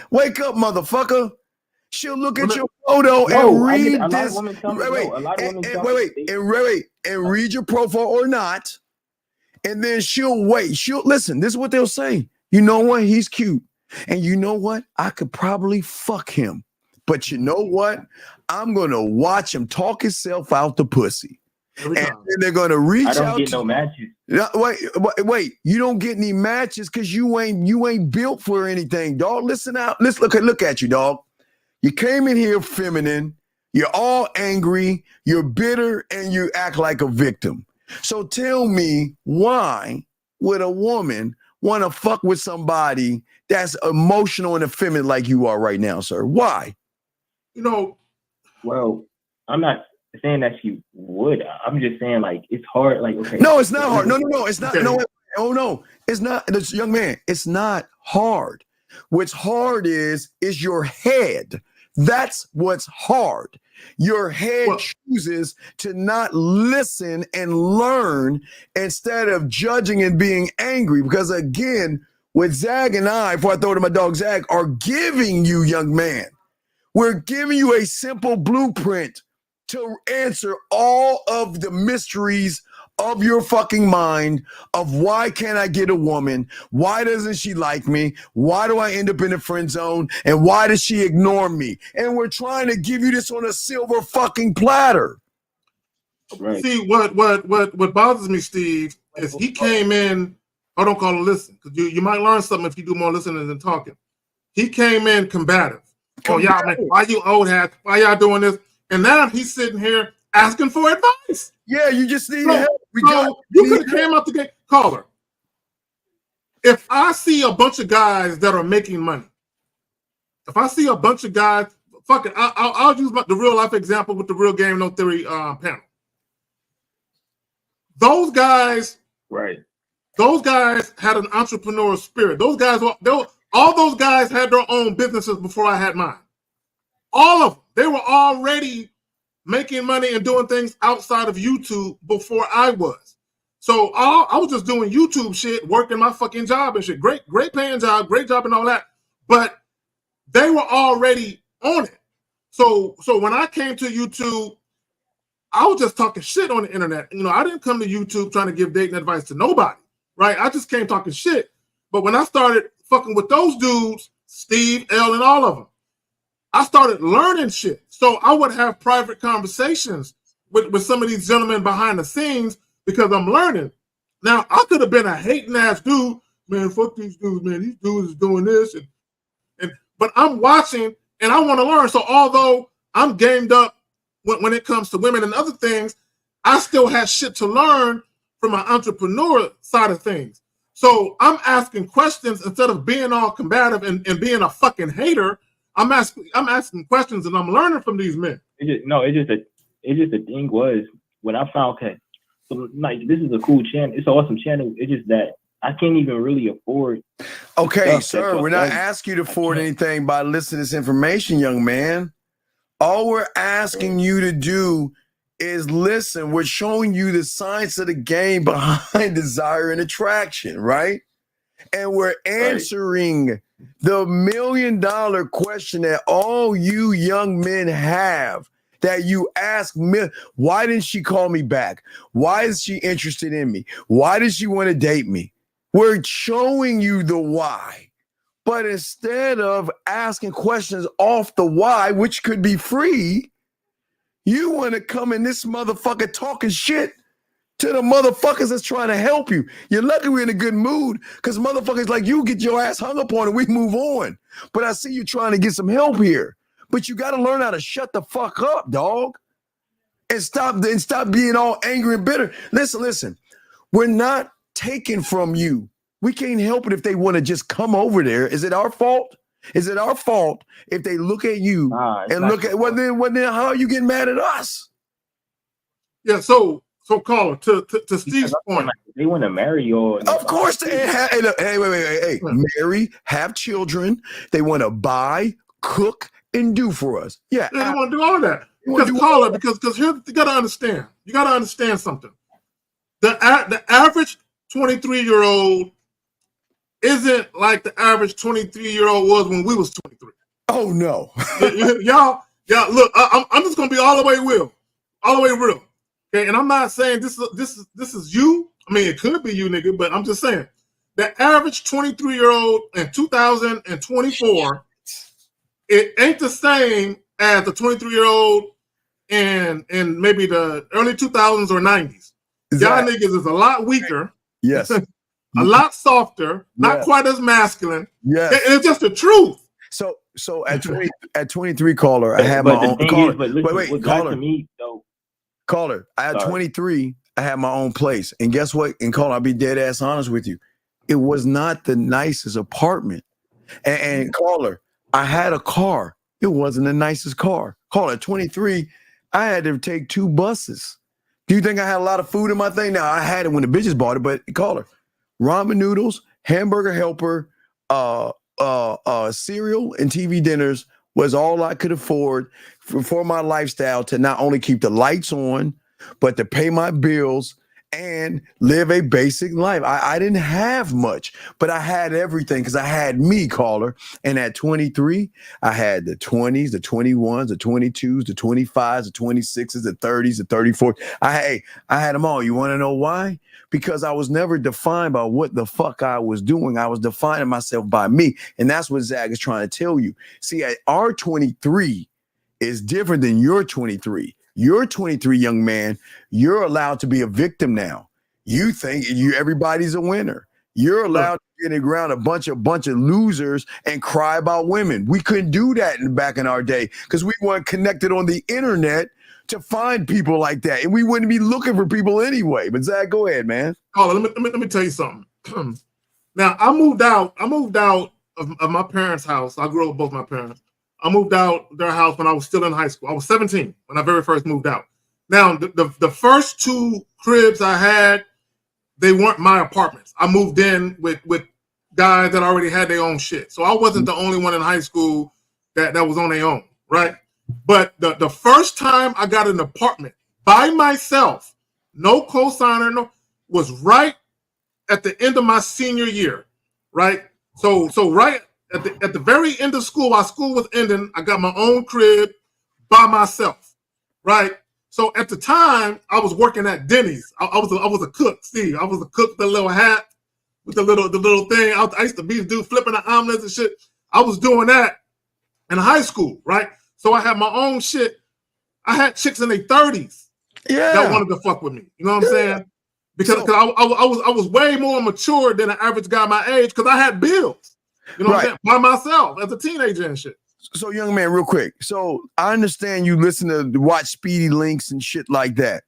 Wake up, motherfucker. She'll look at your photo and read this. And read your profile or not. And then she'll wait. She'll listen. This is what they'll say. You know what? He's cute. And you know what? I could probably fuck him. But you know what? I'm going to watch him talk himself out the pussy. And then they're going to reach out. I don't get no matches. Wait. You don't get any matches because you ain't built for anything, dog. Listen out. Look at you, dog. You came in here feminine. You're all angry. You're bitter, and you act like a victim. So tell me, why would a woman want to fuck with somebody that's emotional and effeminate like you are right now, sir? Why? Well, I'm not saying that she would. I'm just saying like it's hard. Like, okay. No, it's not hard. No, it's not. No, no, it's not. This young man, it's not hard. What's hard is your head. That's what's hard. Your head chooses to not listen and learn instead of judging and being angry. Because again, what Zag and I, before I throw to my dog Zag, are giving you, young man, we're giving you a simple blueprint to answer all of the mysteries of your fucking mind of why can't I get a woman? Why doesn't she like me? Why do I end up in the friend zone? And why does she ignore me? And we're trying to give you this on a silver fucking platter. Right. See, what bothers me, Steve, is he came in, I don't call it listen, because you might learn something if you do more listening than talking. He came in combative. Oh, y'all, man, why you old hats? Why y'all doing this? And now he's sitting here asking for advice. Yeah, you just need help. You could have came out the gate. Caller, if I see a bunch of guys that are making money, if I see a bunch of guys, fuck it, I'll use the real life example with the Real Game No Theory panel. Those guys, right? Those guys had an entrepreneurial spirit. Those guys, all those guys had their own businesses before I had mine. All of them. They were already making money and doing things outside of YouTube before I was. So I was just doing YouTube shit, working my fucking job and shit. Great paying job, great job and all that. But they were already on it. So when I came to YouTube, I was just talking shit on the internet. You know, I didn't come to YouTube trying to give dating advice to nobody, right? I just came talking shit. But when I started fucking with those dudes, Steve, L, and all of them, I started learning shit. So I would have private conversations with some of these gentlemen behind the scenes because I'm learning. Now, I could have been a hating ass dude. Man, fuck these dudes, man. These dudes is doing this. But I'm watching and I want to learn. So although I'm gamed up when it comes to women and other things, I still have shit to learn from an entrepreneur side of things. So I'm asking questions instead of being all combative and being a fucking hater. I'm asking questions and I'm learning from these men. It's just the thing was when I found so like this is a cool channel. It's an awesome channel. It's just that I can't even really afford. Okay, sir, we're not asking you to afford anything by listening to this information, young man. All we're asking you to do is listen. We're showing you the science of the game behind desire and attraction, right? And we're answering the $1 million question that all you young men have, that you ask me, why didn't she call me back? Why is she interested in me? Why does she want to date me? We're showing you the why. But instead of asking questions off the why, which could be free, you want to come in this motherfucker talking shit to the motherfuckers that's trying to help you. You're lucky we're in a good mood because motherfuckers like you get your ass hung up on and we move on. But I see you trying to get some help here. But you got to learn how to shut the fuck up, dog. And stop being all angry and bitter. Listen. We're not taking from you. We can't help it if they want to just come over there. Is it our fault? Is it our fault if they look at you and look at then how are you getting mad at us? Yeah, so caller, to Steve's point. They want to marry you. Of course they hey, marry, have children. They want to buy, cook, and do for us. Yeah. They want to do all that. Because caller, because here you gotta understand. You gotta understand something. The average 23-year-old isn't like the average 23-year-old was when we was 23. Oh no. y'all, look, I'm just gonna be all the way real. Okay, and I'm not saying this is you. I mean, it could be you, nigga, but I'm just saying the average 23-year-old in 2024, it ain't the same as the 23-year-old in maybe the early 2000s or 90s. Y'all niggas is a lot weaker. Yes. A lot softer, not quite as masculine. Yes. It's just the truth. So at 23, caller, I have my own caller. Wait, caller. Caller, at 23, I had my own place. And guess what? And caller, I'll be dead ass honest with you. It was not the nicest apartment. And caller, I had a car. It wasn't the nicest car. Caller, at 23, I had to take 2 buses. Do you think I had a lot of food in my thing? Now, I had it when the bitches bought it, but caller, ramen noodles, hamburger helper, cereal, and TV dinners was all I could afford for my lifestyle to not only keep the lights on, but to pay my bills and live a basic life. I didn't have much, but I had everything because I had me, caller. And at 23, I had the 20s, the 21s, the 22s, the 25s, the 26s, the 30s, the 34s. I had them all. You want to know why? Because I was never defined by what the fuck I was doing. I was defining myself by me. And that's what Zach is trying to tell you. See, our 23 is different than your 23. You're 23, young man. You're allowed to be a victim now. You think everybody's a winner. You're allowed to get around a bunch of losers and cry about women. We couldn't do that back in our day because we weren't connected on the internet to find people like that, and we wouldn't be looking for people anyway. But Zach, go ahead, man. Oh, let me tell you something. Now I moved out of my parents' house. I grew up with both my parents. I moved out their house when I was still in high school. I was 17 when I very first moved out. Now, the first 2 cribs I had, they weren't my apartments. I moved in with guys that already had their own shit. So I wasn't the only one in high school that was on their own, right? But the first time I got an apartment by myself, no cosigner, was right at the end of my senior year, right? So right at the very end of school, while school was ending, I got my own crib by myself, right? So at the time, I was working at Denny's. I was a cook, Steve. I was a cook with the little hat, with the little thing. I used to be the dude flipping the omelets and shit. I was doing that in high school, right? So I had my own shit. I had chicks in their 30s that wanted to fuck with me. You know what I'm saying? Because I was way more mature than an average guy my age because I had bills. You know what I'm saying? By myself as a teenager and shit. So, young man, real quick. So, I understand you listen to watch Speedy Links and shit like that.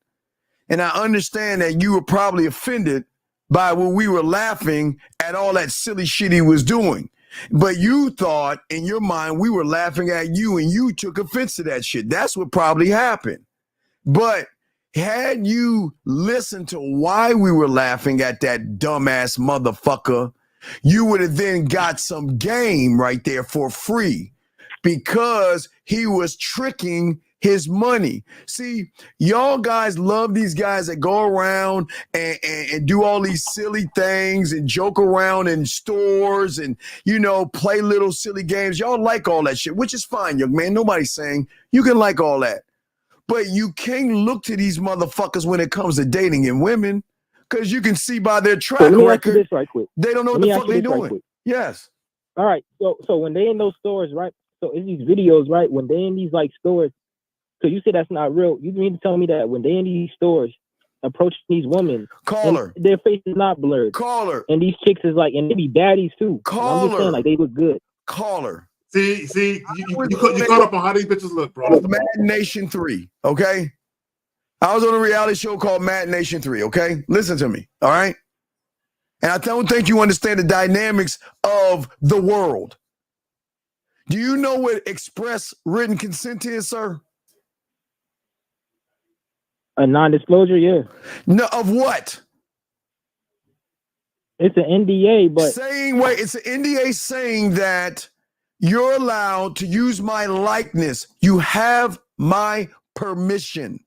And I understand that you were probably offended by when we were laughing at all that silly shit he was doing. But you thought in your mind we were laughing at you and you took offense to that shit. That's what probably happened. But had you listened to why we were laughing at that dumbass motherfucker, you would have then got some game right there for free because he was tricking his money. See, y'all guys love these guys that go around and do all these silly things and joke around in stores and, you know, play little silly games. Y'all like all that shit, which is fine, young man. Nobody's saying you can like all that. But you can't look to these motherfuckers when it comes to dating and women because you can see by their track let me ask you record, this right quick. they don't know what the fuck they're doing. Yes. All right. So when they in those stores, right? So in these videos, right? When they in these like stores, so you say that's not real. You mean to tell me that when they in these stores approach these women, caller, their face is not blurred. Caller. And these chicks is like, and they be baddies too. Caller. I'm just saying, like they look good. Caller. See, you caught up on how these bitches look, bro. Mad Nation 3, okay? I was on a reality show called Mad Nation 3, okay? Listen to me, all right? And I don't think you understand the dynamics of the world. Do you know what express written consent is, sir? A non-disclosure, yeah. No, of what? It's an NDA, but it's an NDA saying that you're allowed to use my likeness. You have my permission.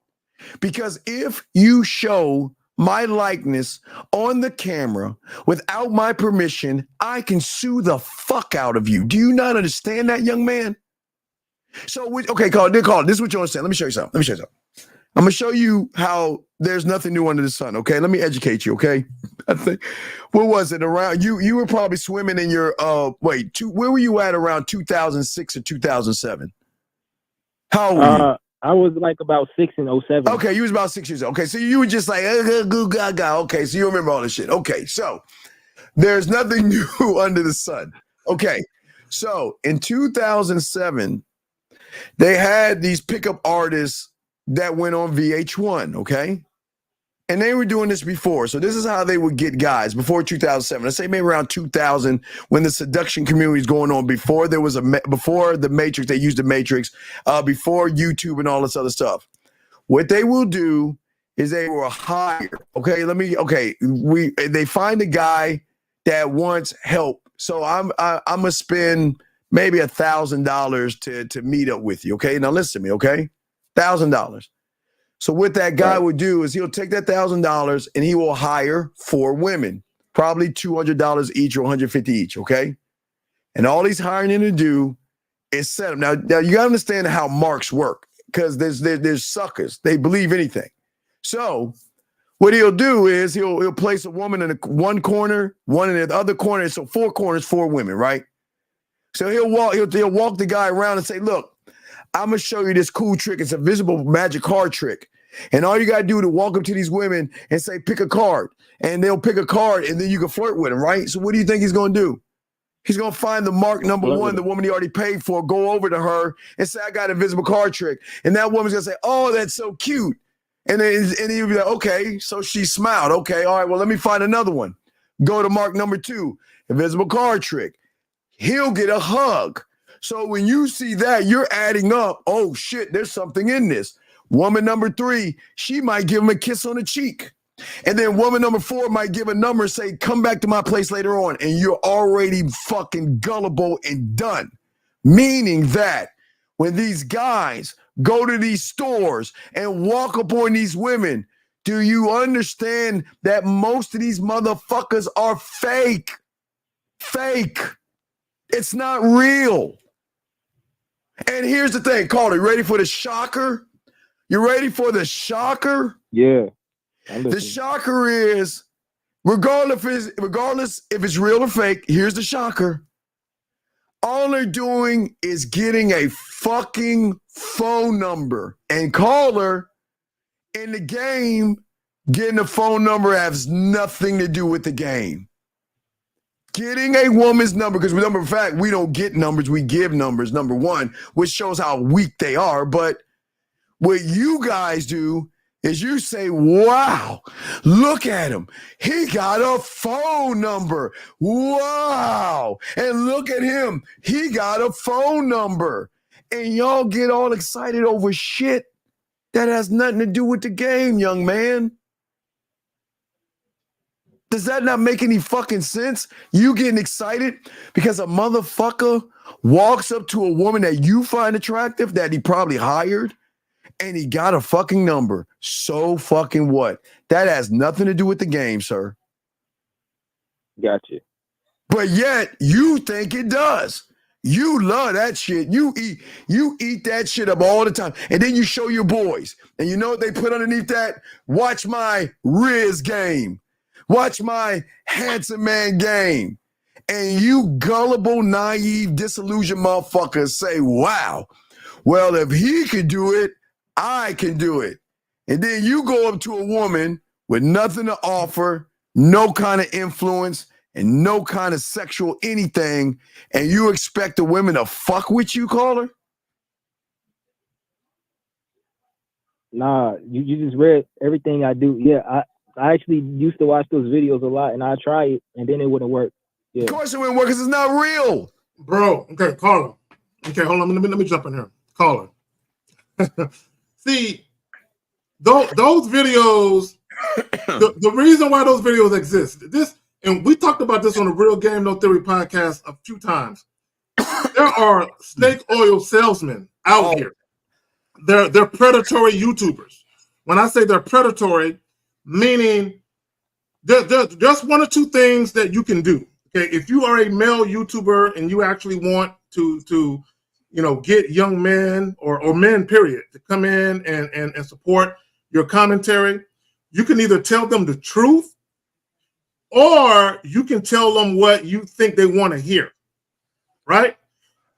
Because if you show my likeness on the camera without my permission, I can sue the fuck out of you. Do you not understand that, young man? So, okay, Carl, this is what you understand. Let me show you something. I'm going to show you how there's nothing new under the sun, okay? Let me educate you, okay? I think, what was it around? You were probably swimming in your, where were you at around 2006 or 2007? How old were you? I was like about 6 in 07. Okay, you was about 6 years old. Okay, so you were just like, okay, so you remember all this shit. Okay, so there's nothing new under the sun. Okay, so in 2007, they had these pickup artists that went on VH1, okay? And they were doing this before. So this is how they would get guys before 2007. Let's say maybe around 2000 when the seduction community was going on, before there was before the Matrix, they used the Matrix, before YouTube and all this other stuff. What they will do is they will hire, they find a guy that wants help. So I'm gonna spend maybe $1,000 to meet up with you, okay? Now listen to me, okay? $1,000. So what that guy would do is he'll take that $1,000 and he will hire 4 women, probably $200 each or $150 each, okay? And all he's hiring them to do is set them. Now you gotta understand how marks work, because there's suckers. They believe anything. So what he'll do is he'll place a woman in one corner, one in the other corner. So 4 corners, 4 women, right? So he'll walk the guy around and say, look, I'm going to show you this cool trick. It's a visible magic card trick. And all you got to do to walk up to these women and say, pick a card. And they'll pick a card and then you can flirt with them, right? So what do you think he's going to do? He's going to find the mark number 1, the woman he already paid for, go over to her and say, I got a visible card trick. And that woman's going to say, oh, that's so cute. And he'll be like, okay. So she smiled. Okay. All right. Well, let me find another one. Go to mark number 2, invisible card trick. He'll get a hug. So when you see that, you're adding up, oh shit, there's something in this. Woman number 3, she might give him a kiss on the cheek. And then woman number 4 might give a number and say, come back to my place later on. And you're already fucking gullible and done. Meaning that when these guys go to these stores and walk up on these women, do you understand that most of these motherfuckers are fake? Fake. It's not real. And here's the thing, Carter, you ready for the shocker? You ready for the shocker? Yeah. The shocker is, regardless if it's real or fake, here's the shocker. All they're doing is getting a fucking phone number. And Caller, in the game, getting a phone number has nothing to do with the game. Getting a woman's number, because number of fact, we don't get numbers, we give numbers, number 1, which shows how weak they are. But what you guys do is you say, wow, look at him. He got a phone number. Wow. And look at him. He got a phone number. And y'all get all excited over shit that has nothing to do with the game, young man. Does that not make any fucking sense? You getting excited because a motherfucker walks up to a woman that you find attractive that he probably hired and he got a fucking number. So fucking what? That has nothing to do with the game, sir. Gotcha. But yet you think it does. You love that shit. You eat that shit up all the time. And then you show your boys. And you know what they put underneath that? Watch my Riz game. Watch my handsome man game. And you gullible, naive, disillusioned motherfuckers say, wow, well, if he can do it, I can do it. And then you go up to a woman with nothing to offer, no kind of influence, and no kind of sexual anything, and you expect the women to fuck with you, caller? Nah, you just read everything I do. Yeah, I actually used to watch those videos a lot, and I try it, and then it wouldn't work. Yeah. Of course it wouldn't work because it's not real. Bro, okay, caller. Okay, hold on. Let me jump in here. Caller. See, those videos, the reason why those videos exist, and we talked about this on the Real Game No Theory podcast a few times. There are snake oil salesmen out here. They're predatory YouTubers. When I say they're predatory, meaning there's just one or two things that you can do. Okay, if you are a male YouTuber and you actually want to get young men or men, period, to come in and support your commentary, you can either tell them the truth or you can tell them what you think they want to hear, right?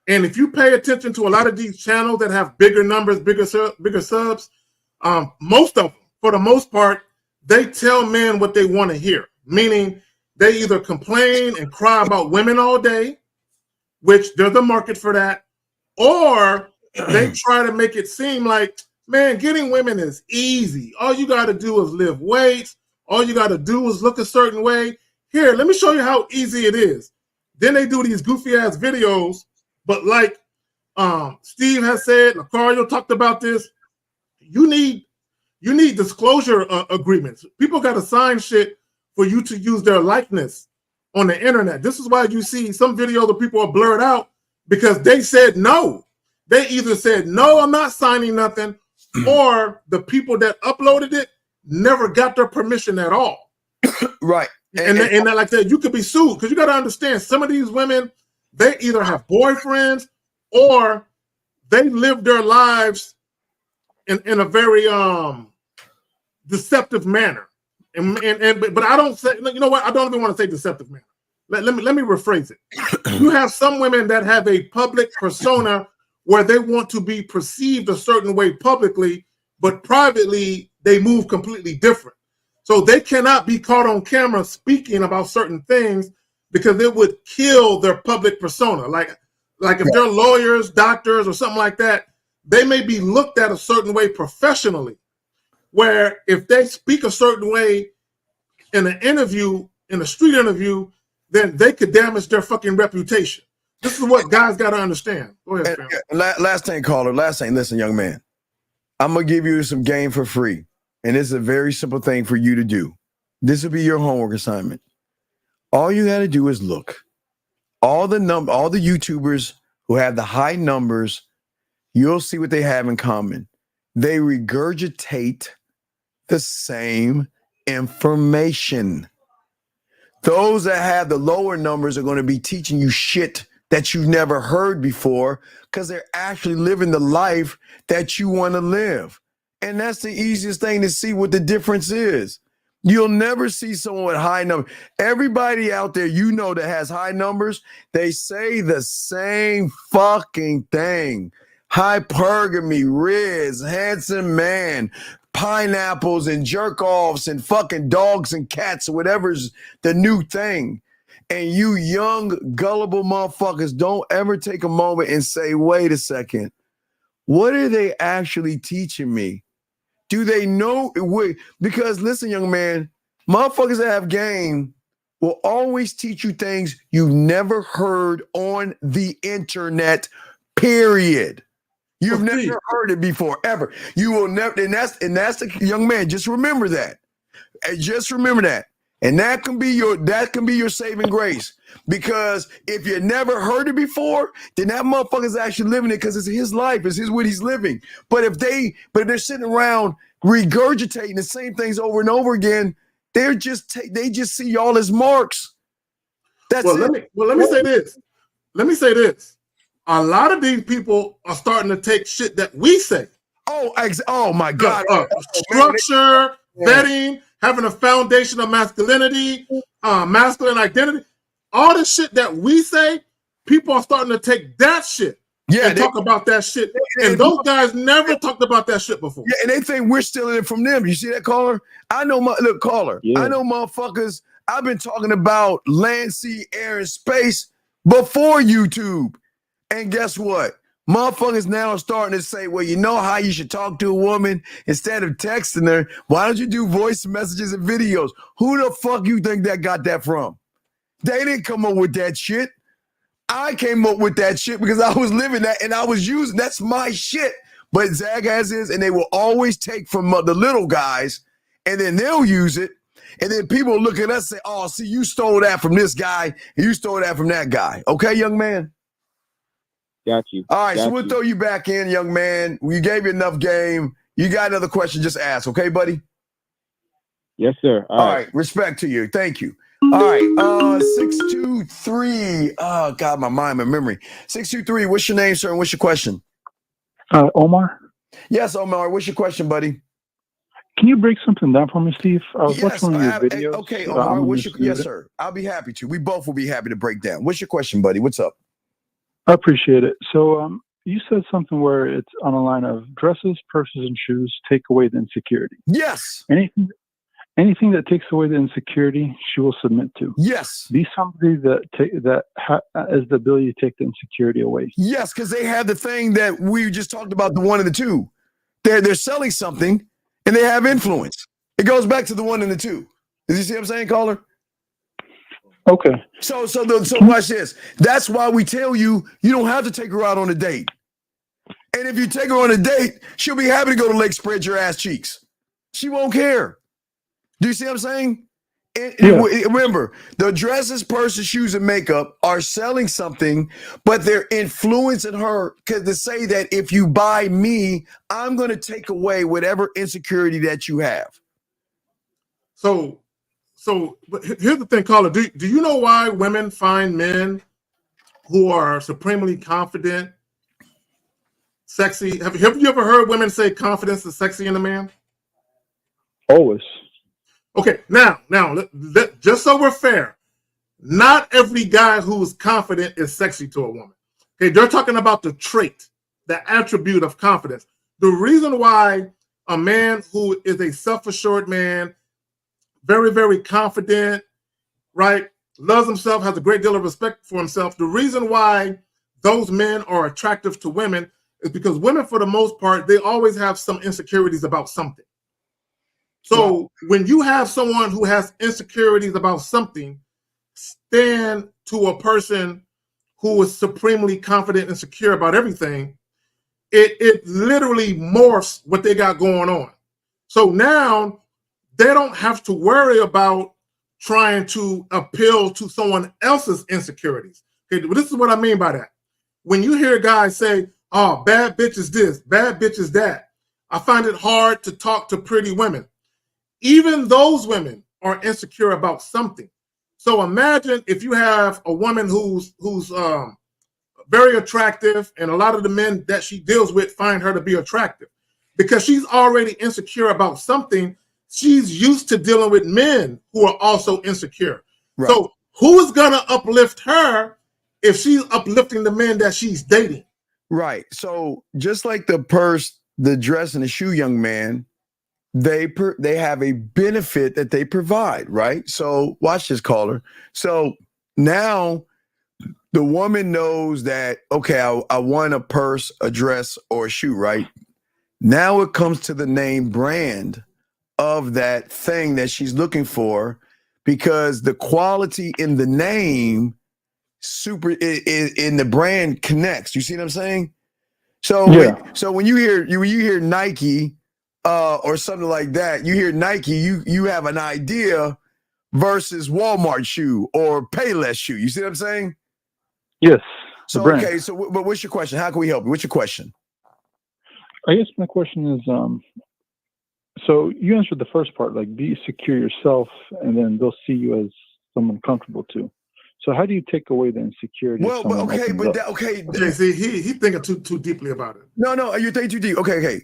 And if you pay attention to a lot of these channels that have bigger numbers, bigger subs, most of them, for the most part, they tell men what they want to hear, meaning they either complain and cry about women all day, which there's a market for that, or they try to make it seem like, man, getting women is easy. All you got to do is lift weights. All you got to do is look a certain way. Here, let me show you how easy it is. Then they do these goofy-ass videos, but like Steve has said, Lucario talked about this, you need disclosure agreements. People got to sign shit for you to use their likeness on the internet. This is why you see some videos of people are blurred out because they said no. They either said, no, I'm not signing nothing, or the people that uploaded it never got their permission at all. Right. And like that, you could be sued because you got to understand some of these women, they either have boyfriends or they live their lives in a very deceptive manner. But I don't say, you know what? I don't even want to say deceptive manner. Let me rephrase it. You have some women that have a public persona where they want to be perceived a certain way publicly, but privately they move completely different. So they cannot be caught on camera speaking about certain things because it would kill their public persona. Like if they're lawyers, doctors, or something like that, they may be looked at a certain way professionally, where if they speak a certain way in an interview, in a street interview, then they could damage their fucking reputation. This is what guys got to understand. Go ahead, last thing, caller. Last thing. Listen, young man. I'm going to give you some game for free. And it's a very simple thing for you to do. This will be your homework assignment. All you got to do is look. All the YouTubers who have the high numbers, you'll see what they have in common. They regurgitate the same information. Those that have the lower numbers are going to be teaching you shit that you've never heard before because they're actually living the life that you want to live. And that's the easiest thing to see what the difference is. You'll never see someone with high numbers. Everybody out there that has high numbers, they say the same fucking thing. Hypergamy, Riz, handsome man, pineapples and jerk-offs and fucking dogs and cats or whatever's the new thing. And you young, gullible motherfuckers don't ever take a moment and say, wait a second, what are they actually teaching me? Do they know? Because listen, young man, motherfuckers that have game will always teach you things you've never heard on the internet, period. You've never heard it before, ever. You will never, and that's the young man. Just remember that. Just remember that. And that can be your saving grace. Because if you never heard it before, then that motherfucker's actually living it because it's his life, it's what he's living. But if they're sitting around regurgitating the same things over and over again, they just see y'all as marks. That's it. Let me say this. Let me say this. A lot of these people are starting to take shit that we say. Oh my God. Structure, vetting, having a foundation of masculinity, masculine identity. All the shit that we say, people are starting to take that shit and talk about that shit. And those guys never talked about that shit before. Yeah, and they think we're stealing it from them. You see that, caller? I know, caller. Yeah. I know motherfuckers. I've been talking about land, sea, air, and space before YouTube. And guess what? Motherfuckers now are starting to say, well, you know how you should talk to a woman instead of texting her? Why don't you do voice messages and videos? Who the fuck you think that got that from? They didn't come up with that shit. I came up with that shit because I was living that and I was using, that's my shit. But Zag has his, and they will always take from the little guys, and then they'll use it. And then people look at us and say, oh, see, you stole that from this guy, and you stole that from that guy. Okay, young man? Got you. All right, so we'll throw you back in, young man. We gave you enough game. You got another question, just ask, okay, buddy? Yes, sir. All right, respect to you. Thank you. All right, 623. Oh, God, my mind, my memory. 623, what's your name, sir, and what's your question? Omar? Yes, Omar, what's your question, buddy? Can you break something down for me, Steve? I was watching one of your videos. Okay, Omar, yes, sir. I'll be happy to. We both will be happy to break down. What's your question, buddy? What's up? I appreciate it. So you said something where it's on a line of dresses, purses, and shoes take away the insecurity. Yes. Anything that takes away the insecurity, she will submit to. Yes. Be somebody that has the ability to take the insecurity away. Yes, because they have the thing that we just talked about, the 1 and the 2. They're selling something and they have influence. It goes back to the 1 and the 2. Did you see what I'm saying, caller? Okay. So watch this. That's why we tell you don't have to take her out on a date. And if you take her on a date, she'll be happy to go to Lake Spread Your Ass Cheeks. She won't care. Do you see what I'm saying? Remember, the dresses, purses, shoes, and makeup are selling something, but they're influencing her to say that if you buy me, I'm going to take away whatever insecurity that you have. So but here's the thing, caller. Do you know why women find men who are supremely confident sexy? Have you ever heard women say confidence is sexy in a man? Always. Okay, now, just so we're fair, not every guy who's confident is sexy to a woman. Okay, they're talking about the trait, the attribute of confidence. The reason why a man who is a self-assured man, very, very confident, right, loves himself, has a great deal of respect for himself, the reason why those men are attractive to women is because women, for the most part, they always have some insecurities about something. So when you have someone who has insecurities about something, stand to a person who is supremely confident and secure about everything, it literally morphs what they got going on. So now they don't have to worry about trying to appeal to someone else's insecurities. Okay, this is what I mean by that. When you hear guys say, oh, bad bitch is this, bad bitch is that, I find it hard to talk to pretty women. Even those women are insecure about something. So imagine if you have a woman who's very attractive, and a lot of the men that she deals with find her to be attractive because she's already insecure about something. She's used to dealing with men who are also insecure. Right. So who's gonna uplift her if she's uplifting the men that she's dating? Right. So just like the purse, the dress, and the shoe, young man, they have a benefit that they provide, right? So watch this, caller. So now the woman knows that, okay, I want a purse, a dress, or a shoe, right? Now it comes to the name brand of that thing that she's looking for, because the quality in the name in the brand connects. You see what I'm saying? So when you hear Nike or something like that, you hear Nike, you have an idea versus Walmart shoe or Payless shoe. You see what I'm saying? Yes. So okay, but what's your question? How can we help you? What's your question? I guess my question is, so you answered the first part, like be secure yourself, and then they'll see you as someone comfortable too. So how do you take away the insecurity? Well, okay. See, he thinking too deeply about it. No, you think too deep. Okay.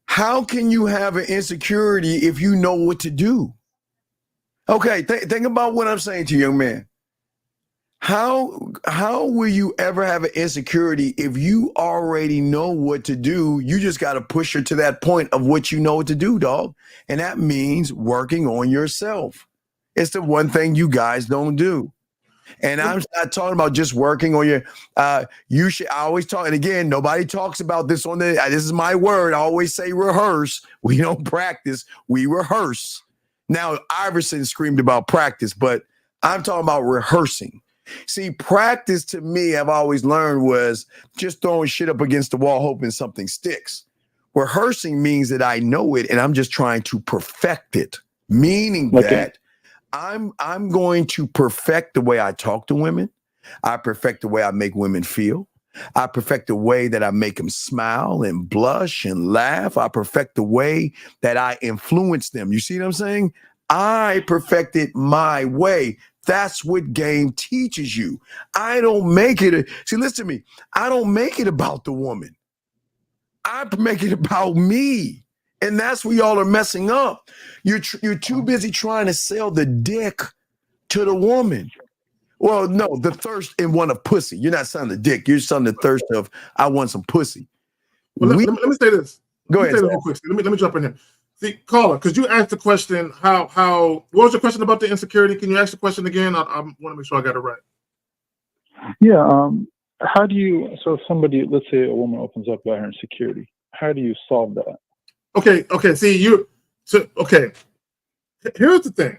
How can you have an insecurity if you know what to do? Okay, think about what I'm saying to you, young man. How will you ever have an insecurity if you already know what to do? You just got to push her to that point of what you know what to do, dog. And that means working on yourself. It's the one thing you guys don't do. And I'm not talking about just working on your, I always talk, and again, nobody talks about this this is my word. I always say rehearse. We don't practice, we rehearse. Now, Iverson screamed about practice, but I'm talking about rehearsing. See, practice to me, I've always learned, was just throwing shit up against the wall, hoping something sticks. Rehearsing means that I know it and I'm just trying to perfect it, meaning that I'm going to perfect the way I talk to women. I perfect the way I make women feel. I perfect the way that I make them smile and blush and laugh. I perfect the way that I influence them. You see what I'm saying? I perfected my way. That's what game teaches you. I don't make it. See, listen to me. I don't make it about the woman. I make it about me. And that's where y'all are messing up. You're too busy trying to sell the dick to the woman. Well, no, the thirst and want of pussy. You're not selling the dick. You're selling the thirst of, I want some pussy. Well, let me say this. Go ahead. Real quick. Let me jump in here. See, caller, because you asked the question, what was your question about the insecurity? Can you ask the question again? I want to make sure I got it right. Yeah. How do you, so if somebody, let's say a woman opens up about her insecurity, how do you solve that? Okay. See, here's the thing.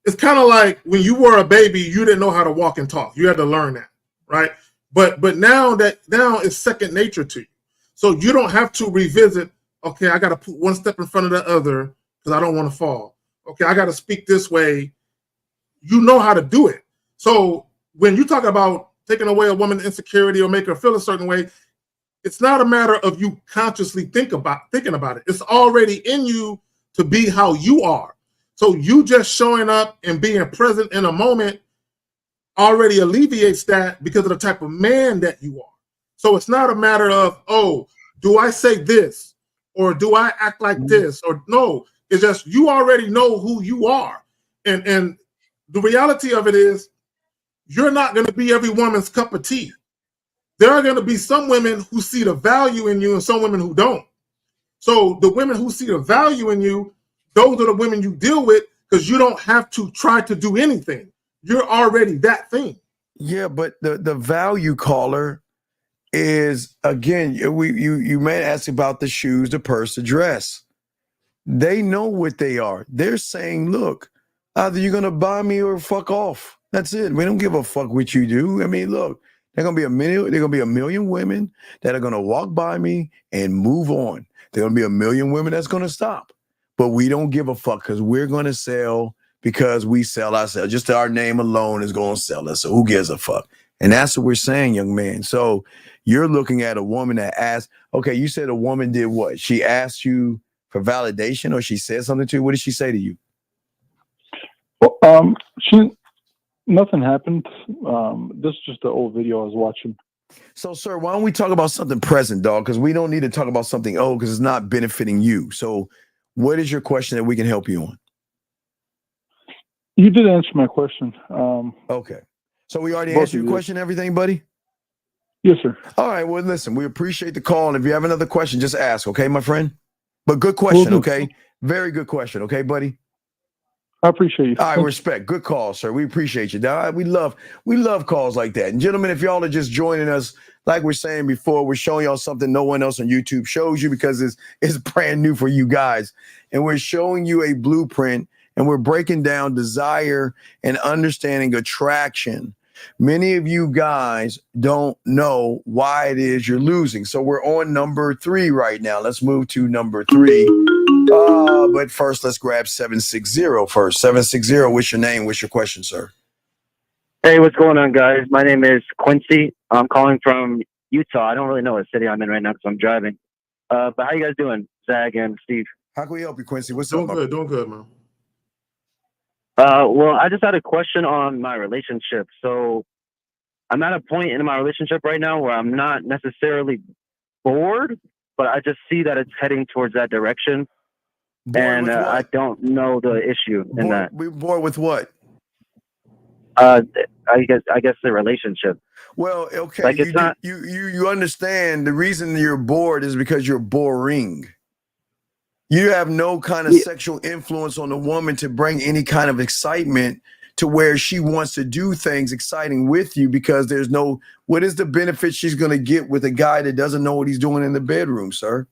It's kind of like when you were a baby, you didn't know how to walk and talk. You had to learn that, right? But now it's second nature to you. So you don't have to revisit, okay, I got to put one step in front of the other because I don't want to fall. Okay, I got to speak this way. You know how to do it. So when you talk about taking away a woman's insecurity or make her feel a certain way, it's not a matter of you consciously thinking about it. It's already in you to be how you are. So you just showing up and being present in a moment already alleviates that because of the type of man that you are. So it's not a matter of, oh, do I say this or do I act like this? Or no, it's just you already know who you are. And the reality of it is you're not going to be every woman's cup of tea. There are going to be some women who see the value in you and some women who don't. So the women who see the value in you, those are the women you deal with because you don't have to try to do anything. You're already that thing. Yeah, but the value caller is, again, you may ask about the shoes, the purse, the dress. They know what they are. They're saying, look, either you're going to buy me or fuck off. That's it. We don't give a fuck what you do. I mean, look, there are going to be a million women that are going to walk by me and move on. There are going to be a million women that's going to stop. But we don't give a fuck because we're going to sell because we sell ourselves. Just our name alone is going to sell us. So who gives a fuck? And that's what we're saying, young man. So you're looking at a woman that asked, okay, you said a woman did what? She asked you for validation or she said something to you? What did she say to you? Well, nothing happened. This is just the old video I was watching. So, sir, why don't we talk about something present, dog? Because we don't need to talk about something old because it's not benefiting you. So what is your question that we can help you on? You did answer my question. Okay. So we already answered your question, everything, buddy? Yes, sir. All right. Well, listen, we appreciate the call. And if you have another question, just ask. Okay, my friend? But good question. Okay. Very good question. Okay, buddy? I appreciate you. All right, respect. Good call, sir. We appreciate you. Now, we love calls like that. And gentlemen, if y'all are just joining us, like we're saying before, we're showing y'all something no one else on YouTube shows you because it's brand new for you guys. And we're showing you a blueprint and we're breaking down desire and understanding attraction. Many of you guys don't know why it is you're losing. So we're on number 3 right now. Let's move to number 3. But first, let's grab 760 first. 760, what's your name? What's your question, sir? Hey, what's going on, guys? My name is Quincy. I'm calling from Utah. I don't really know what city I'm in right now because I'm driving. But how you guys doing, Zach and Steve? How can we help you, Quincy? What's doing up? Doing good, man. Well, I just had a question on my relationship. So I'm at a point in my relationship right now where I'm not necessarily bored, but I just see that it's heading towards that direction. And I don't know the issue in that. We're bored with what? I guess the relationship. Well, okay, Like it's not. You understand the reason you're bored is because you're boring. You have no kind of sexual influence on the woman to bring any kind of excitement to where she wants to do things exciting with you because there's no. What is the benefit she's going to get with a guy that doesn't know what he's doing in the bedroom, sir?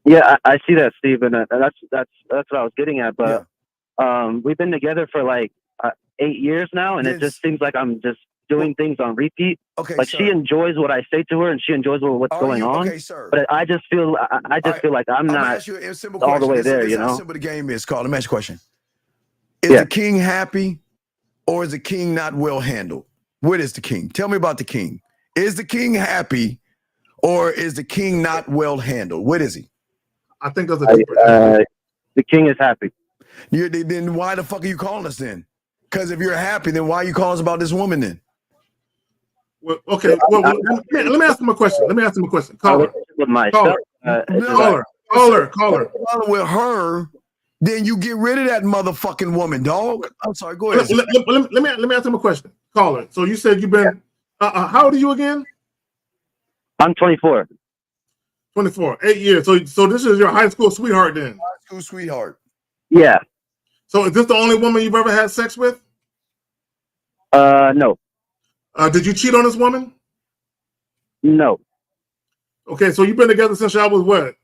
Yeah, I see that, Steve, and that's what I was getting at. But we've been together for like 8 years now, and it just seems like I'm just doing things on repeat. Okay, like sir. she enjoys what I say to her, and she enjoys what's going on. Okay, sir. But I just feel like I'm not ask you a simple all question. the way This there. is You how know. simple the game is. Carl, let me ask you a question. Is the king happy, or is the king not well handled? What is the king? Tell me about the king. Is the king happy, or is the king not well handled? What is he? I think there's a deeper. The king is happy. Then why the fuck are you calling us then? Because if you're happy, then why are you calling us about this woman then? Well, okay. Well, let me ask him a question. Caller. With myself. Caller. With her, then you get rid of that motherfucking woman, dog. I'm sorry. Go ahead. Let me ask him a question. Caller. So you said you've been. How old are you again? I'm 24. 24. 8 years. So this is your high school sweetheart then? High school sweetheart. Yeah. So is this the only woman you've ever had sex with? No. Did you cheat on this woman? No. Okay, so you've been together since y'all was what?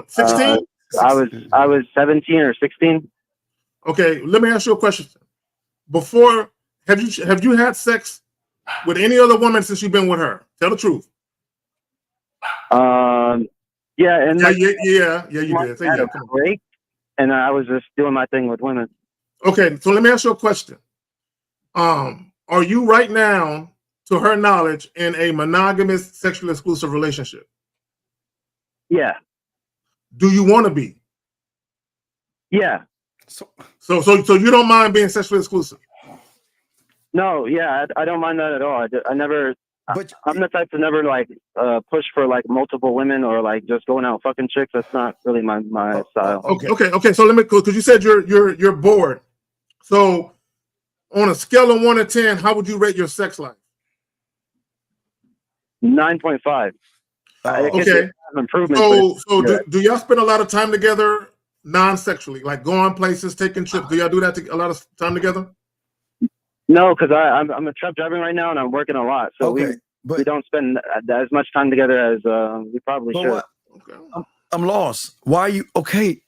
16? I was 17 or 16. Okay, let me ask you a question. Before, have you had sex with any other woman since you've been with her? Tell the truth. Yeah, and you did. Say yeah. Come on. Break, and I was just doing my thing with women. Okay, so let me ask you a question. Are you right now, to her knowledge, in a monogamous, sexually exclusive relationship? Yeah. Do you want to be? Yeah. So you don't mind being sexually exclusive? No, yeah, I don't mind that at all. I never. But I'm the type to never like push for like multiple women or like just going out fucking chicks. That's not really my style. Okay. So let me, because you said you're bored. So on a scale of 1 to 10, how would you rate your sex life? 9.5. Okay. Improvement. Do y'all spend a lot of time together non-sexually, like going places, taking trips? Do y'all do that a lot of time together? No, because I'm a truck driving right now and I'm working a lot, so we don't spend as much time together as we probably should. I'm lost. Why are you okay?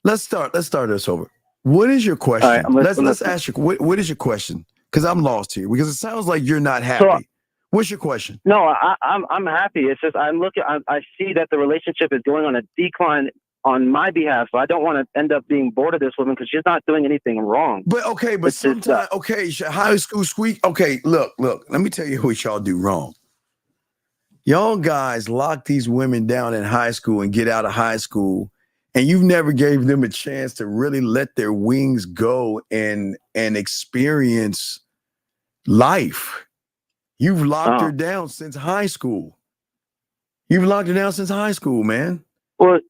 Let's start this over. What is your question? Right, let's ask you. What is your question? Because I'm lost here. Because it sounds like you're not happy. What's your question? No, I'm happy. It's just I see that the relationship is going on a decline on my behalf, so I don't want to end up being bored of this woman because she's not doing anything wrong. But sometimes, high school sweet. Okay, look. Let me tell you what y'all do wrong. Y'all guys lock these women down in high school and get out of high school, and you've never gave them a chance to really let their wings go and experience life. You've locked her down since high school. You've locked her down since high school, man. Well,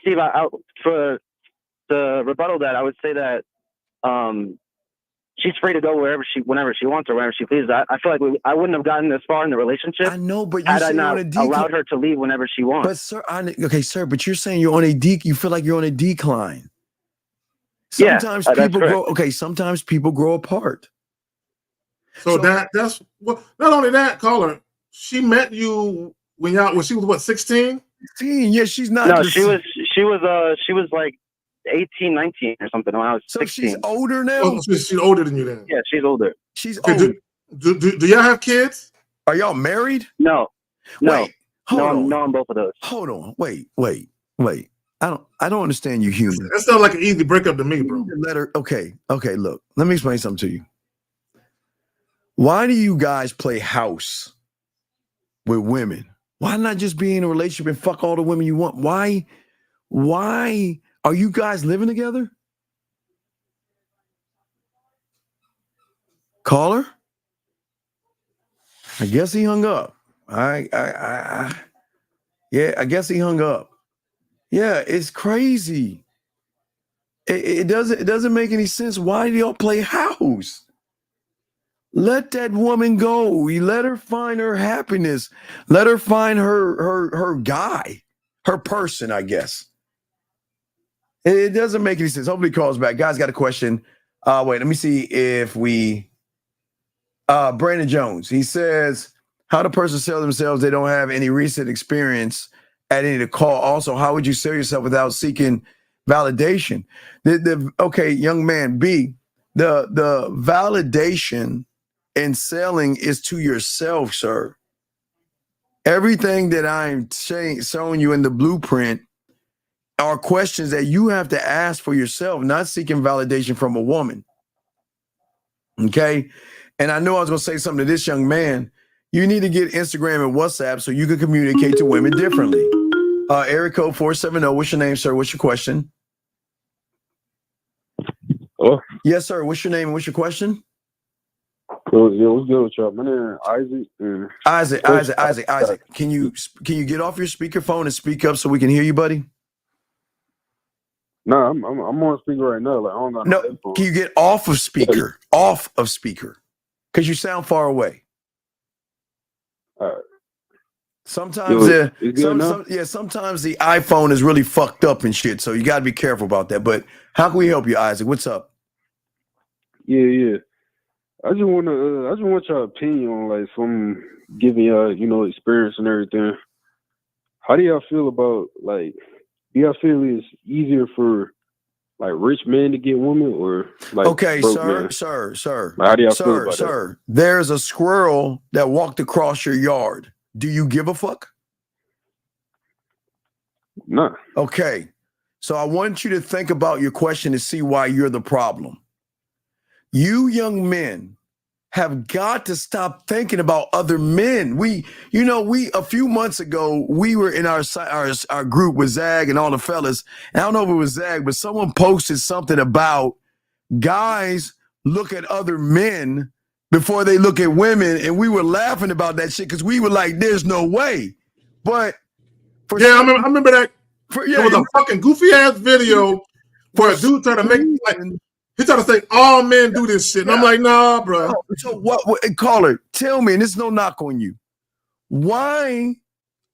Steve, for the rebuttal that, I would say that she's free to go whenever she wants or wherever she pleases. I feel like I wouldn't have gotten this far in the relationship. I know, but had I not allowed her to leave whenever she wants. But sir, but you're saying you're on a you feel like you're on a decline. Sometimes that's people correct. grow. Okay, sometimes people grow apart. So that's well. Not only that, caller, she met you when she was what, 16? 16. Yeah, she's not. No, she was like 18, 19 or something when I was 16. She's older now. Oh, she's older than you then. Yeah, she's older. She's okay, old. Do y'all have kids? Are y'all married? No. Wait, hold on. No, on both of those. Hold on. Wait. I don't understand you, human. That sounds like an easy breakup to me, bro. Let her. Okay. Look, let me explain something to you. Why do you guys play house with women? Why not just be in a relationship and fuck all the women you want? Why are you guys living together? Caller? I guess he hung up. I guess he hung up. Yeah, it's crazy. It doesn't make any sense. Why do y'all play house? Let that woman go. You let her find her happiness. Let her find her guy, her person, I guess. It doesn't make any sense. Hopefully he calls back. Guys got a question. Wait, let me see if we Brandon Jones. He says, how the person sell themselves, they don't have any recent experience at any of the call. Also, how would you sell yourself without seeking validation? Okay, young man, B, the validation in selling is to yourself, sir. Everything that I'm showing you in the blueprint are questions that you have to ask for yourself, not seeking validation from a woman. Okay? And I know I was going to say something to this young man. You need to get Instagram and WhatsApp so you can communicate to women differently. Area code 470. What's your name, sir? What's your question? Oh. Yes, sir. What's your name and what's your question? Yeah, what's good with y'all? My name is Isaac. Isaac. Can you get off your speakerphone and speak up so we can hear you, buddy? No, I'm on speaker right now. Like I don't got no headphones. Can you get off of speaker? Off of speaker. Because you sound far away. All right. Sometimes sometimes the iPhone is really fucked up and shit. So you gotta be careful about that. But how can we help you, Isaac? What's up? Yeah. I just want your opinion on like from giving y'all, experience and everything. How do y'all feel about like? Do y'all feel it's easier for like rich men to get women or like sir? Like, how do y'all feel about that? There's a squirrel that walked across your yard. Do you give a fuck? No. Okay. So I want you to think about your question to see why you're the problem. You young men have got to stop thinking about other men. We a few months ago, we were in our group with Zag and all the fellas. And I don't know if it was Zag, but someone posted something about guys look at other men before they look at women. And we were laughing about that shit because we were like, there's no way. But I remember that. It was a fucking goofy ass video for a dude trying to make like he tried to say all men do this shit. And I'm like, nah, bro. So what caller, tell me, and there's no knock on you. Why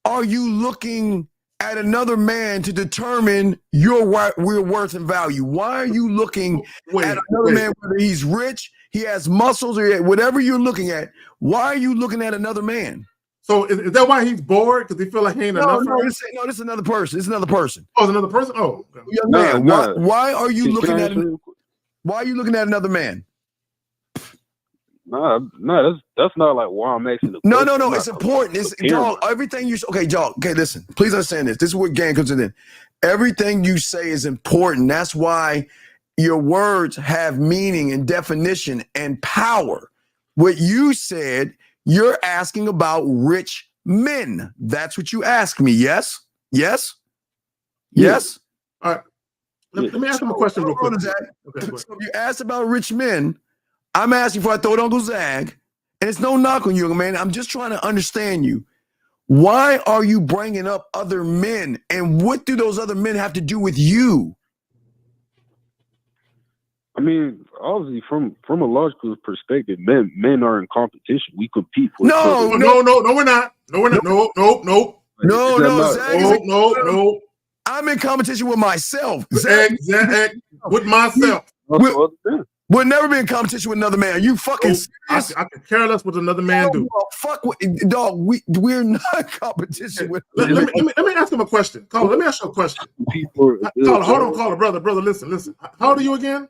are you looking at another man to determine your worth and value? Why are you looking at another man, whether he's rich, he has muscles, or whatever you're looking at? Why are you looking at another man? So is that why he's bored? Because he feel like he ain't enough? This is another person. It's another person. Oh, it's another person? Oh. Okay. Young man, why are you looking at why are you looking at another man? No, that's not like why I'm asking the question. No, it's important. It's dog, everything you okay, listen, please understand this. This is where gang comes in. Everything you say is important. That's why your words have meaning and definition and power. What you said, you're asking about rich men. That's what you asked me. Yes? Yes? Yes? All right. Let me ask him a question real quick. Okay, so you asked about rich men. I'm asking before I throw it Uncle Zag. And it's no knock on you, man. I'm just trying to understand you. Why are you bringing up other men? And what do those other men have to do with you? I mean, obviously, from a logical perspective, men are in competition. We compete for No, we're not. No, we're not. No, Zag. No. I'm in competition with myself. With myself. We'll never be in competition with another man. Are you fucking serious? I could care less what another man do. Fuck with dog. We're not in competition with. Let me ask him a question. Caller, let me ask you a question. Caller, hold on, caller, brother, listen. How old are you again?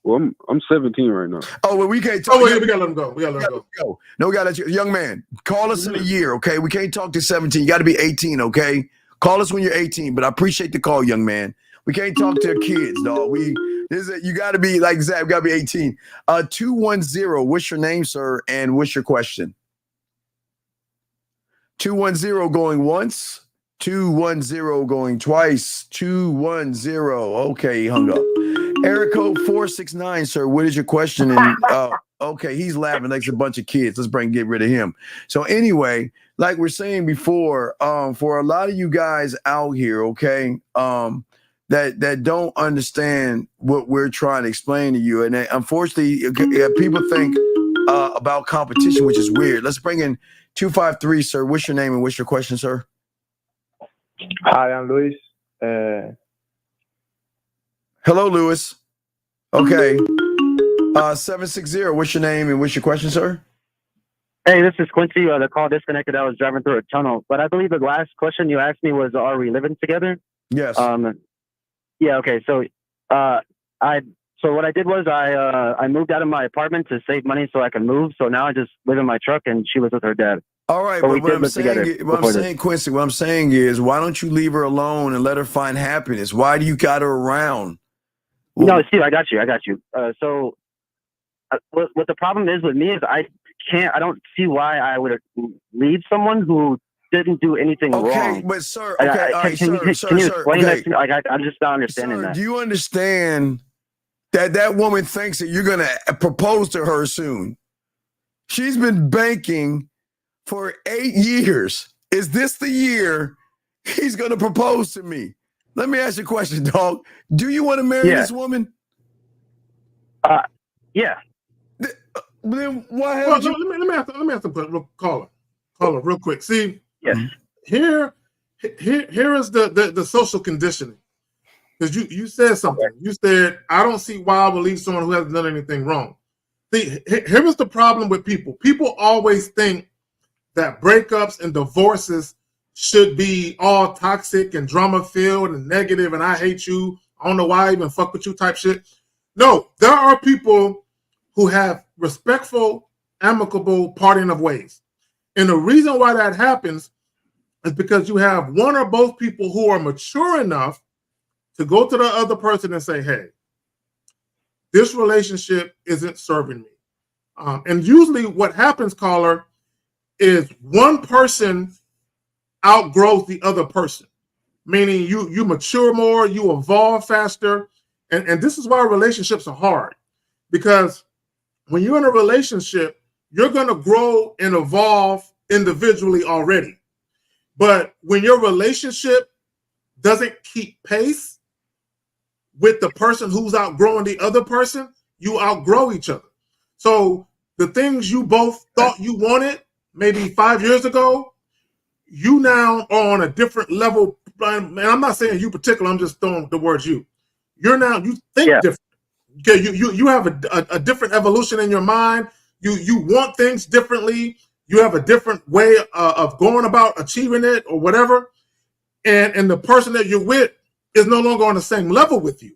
Well, I'm 17 right now. Oh, well, we can't talk. Oh, yeah, we gotta let him go. No, we gotta let you. Young man, call us in a year, okay? We can't talk to 17. You got to be 18, okay? Call us when you're 18. But I appreciate the call, young man. We can't talk to kids, dog. You got to be like Zach. We got to be 18. 210. What's your name, sir? And what's your question? 210 going once. 210 going twice. 210. Okay, he hung up. Eric code 469, sir. What is your question? And okay, he's laughing like a bunch of kids. Let's get rid of him. So anyway, like we're saying before, for a lot of you guys out here, okay, that don't understand what we're trying to explain to you, and unfortunately, people think about competition, which is weird. Let's bring in 253, sir. What's your name and what's your question, sir? Hi, I'm Luis. Hello, Lewis. Okay. 760. What's your name and what's your question, sir? Hey, this is Quincy. The call disconnected. I was driving through a tunnel, but I believe the last question you asked me was, "Are we living together?" Yes. Yeah. Okay. So, so what I did was I moved out of my apartment to save money so I could move. So now I just live in my truck, and she was with her dad. All right, but what I'm saying, Quincy, what I'm saying is, why don't you leave her alone and let her find happiness? Why do you got her around? No, Steve, I got you. So what the problem is with me is I don't see why I would leave someone who didn't do anything wrong. Okay, but sir, Can you explain that to me? Like, I'm just not understanding that. Do you understand that woman thinks that you're going to propose to her soon? She's been banking for 8 years. Is this the year he's going to propose to me? Let me ask you a question, dog. Do you want to marry this woman? Yeah. Then why haven't you? Let me ask the caller real quick. See, yes. Here is the social conditioning. Because you said something. You said, I don't see why I would leave someone who hasn't done anything wrong. See, here is the problem with people. People always think that breakups and divorces should be all toxic and drama filled and negative and I hate you. I don't know why I even fuck with you type shit. No, there are people who have respectful, amicable parting of ways. And the reason why that happens is because you have one or both people who are mature enough to go to the other person and say, hey, this relationship isn't serving me. And usually what happens, caller, is one person outgrows the other person, meaning you mature more, you evolve faster. And this is why relationships are hard, because when you're in a relationship, you're going to grow and evolve individually already. But when your relationship doesn't keep pace with the person who's outgrowing the other person, you outgrow each other. So the things you both thought you wanted maybe 5 years ago, you now are on a different level. And I'm not saying you particular, I'm just throwing the words you. You think different. Okay, you have a different evolution in your mind. You want things differently. You have a different way of going about achieving it or whatever. And the person that you're with is no longer on the same level with you.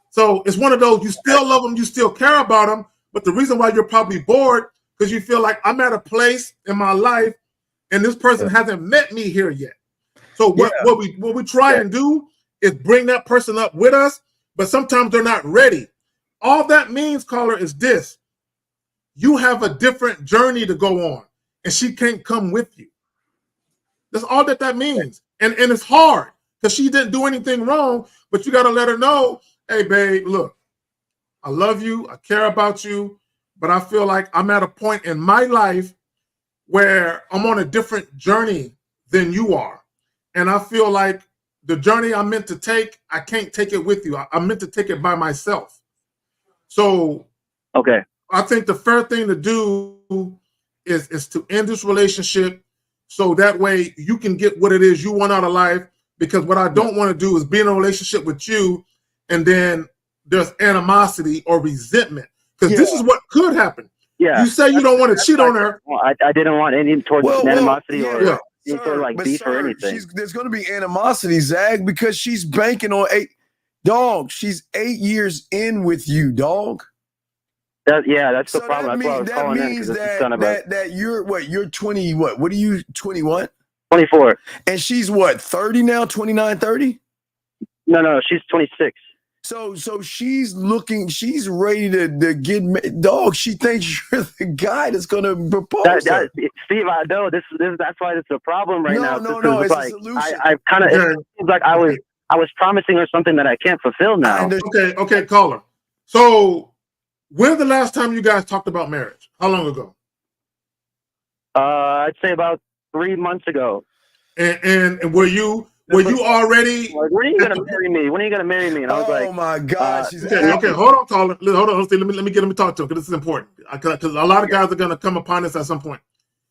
So it's one of those, you still love them, you still care about them, but the reason why you're probably bored because you feel like I'm at a place in my life and this person hasn't met me here yet. So what we try and do is bring that person up with us, but sometimes they're not ready. All that means, caller, is this. You have a different journey to go on, and she can't come with you. That's all that means. And it's hard because she didn't do anything wrong, but you got to let her know, hey, babe, look, I love you. I care about you, but I feel like I'm at a point in my life where I'm on a different journey than you are. And I feel like the journey I'm meant to take, I can't take it with you. I'm meant to take it by myself. So okay, I think the fair thing to do is to end this relationship so that way you can get what it is you want out of life because what I don't want to do is be in a relationship with you and then there's animosity or resentment. Because this is what could happen. Yeah. You say you don't want to cheat on her. I didn't want any towards animosity or any sort of like beef or anything. There's going to be animosity, Zag, because she's banking on she's 8 years in with you, dog. That's the problem. That's why I was calling in. That means that you're 20, what are you, 21? 24. And she's what, 30 now, 29, 30? No, she's 26. So she's ready to get dog. She thinks you're the guy that's going to propose. Steve, I know that's why it's a problem right now. No, it's like, a solution. I kind of it seems like I was promising her something that I can't fulfill now. Okay, caller. So when's the last time you guys talked about marriage? How long ago? I'd say about 3 months ago. And were you already? Like, when are you gonna marry me? When are you gonna marry me? And I was like, oh my God. Okay, hold on, caller. Hold on. Let me get him to talk to him because this is important. Because a lot of guys are gonna come upon this at some point.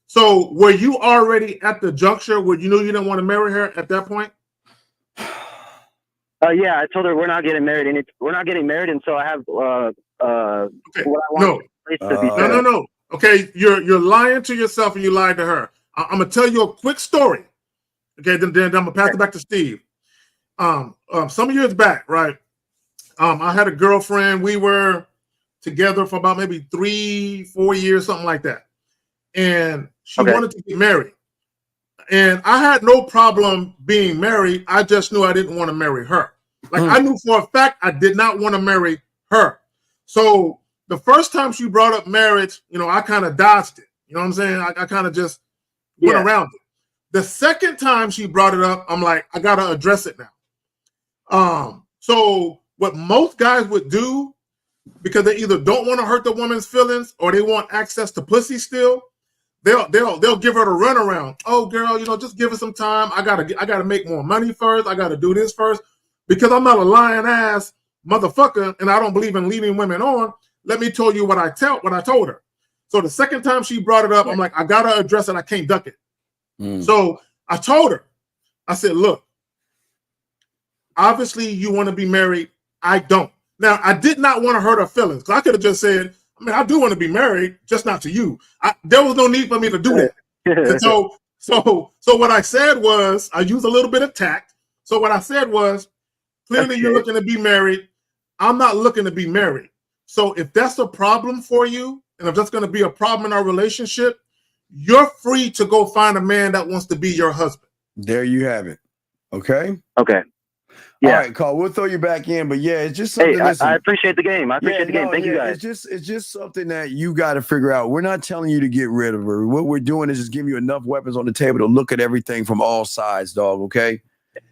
So were you already at the juncture where you knew you didn't want to marry her at that point? Yeah, I told her we're not getting married, and we're not getting married until I have what I want to be said. No. Okay, you're lying to yourself and you lied to her. I'm gonna tell you a quick story. Okay, then I'm gonna pass it back to Steve. Some years back, right? I had a girlfriend. We were together for about maybe 3-4 years, something like that. And she wanted to get married. And I had no problem being married. I just knew I didn't want to marry her. Like I knew for a fact I did not want to marry her. So the first time she brought up marriage, I kind of dodged it. You know what I'm saying? I kind of just went around it. The second time she brought it up, I'm like, I gotta address it now. So what most guys would do, because they either don't want to hurt the woman's feelings or they want access to pussy still, they'll give her the runaround. Oh, girl, just give her some time. I gotta make more money first. I gotta do this first because I'm not a lying ass motherfucker, and I don't believe in leading women on. Let me tell you what I told her. So the second time she brought it up, I'm like, I gotta address it. I can't duck it. So I told her, I said, look, obviously you want to be married. I don't. Now, I did not want to hurt her feelings because I could have just said, I do want to be married, just not to you. There was no need for me to do that. And so what I said was, I used a little bit of tact. So what I said was, clearly you're looking to be married. I'm not looking to be married. So if that's a problem for you, and if that's going to be a problem in our relationship, you're free to go find a man that wants to be your husband. There you have it. Okay? Okay. Yeah. All right, Carl, we'll throw you back in, but yeah, it's just something. Hey, I appreciate the game. I appreciate the game. Thank you guys. It's just something that you got to figure out. We're not telling you to get rid of her. What we're doing is just giving you enough weapons on the table to look at everything from all sides, dog. Okay?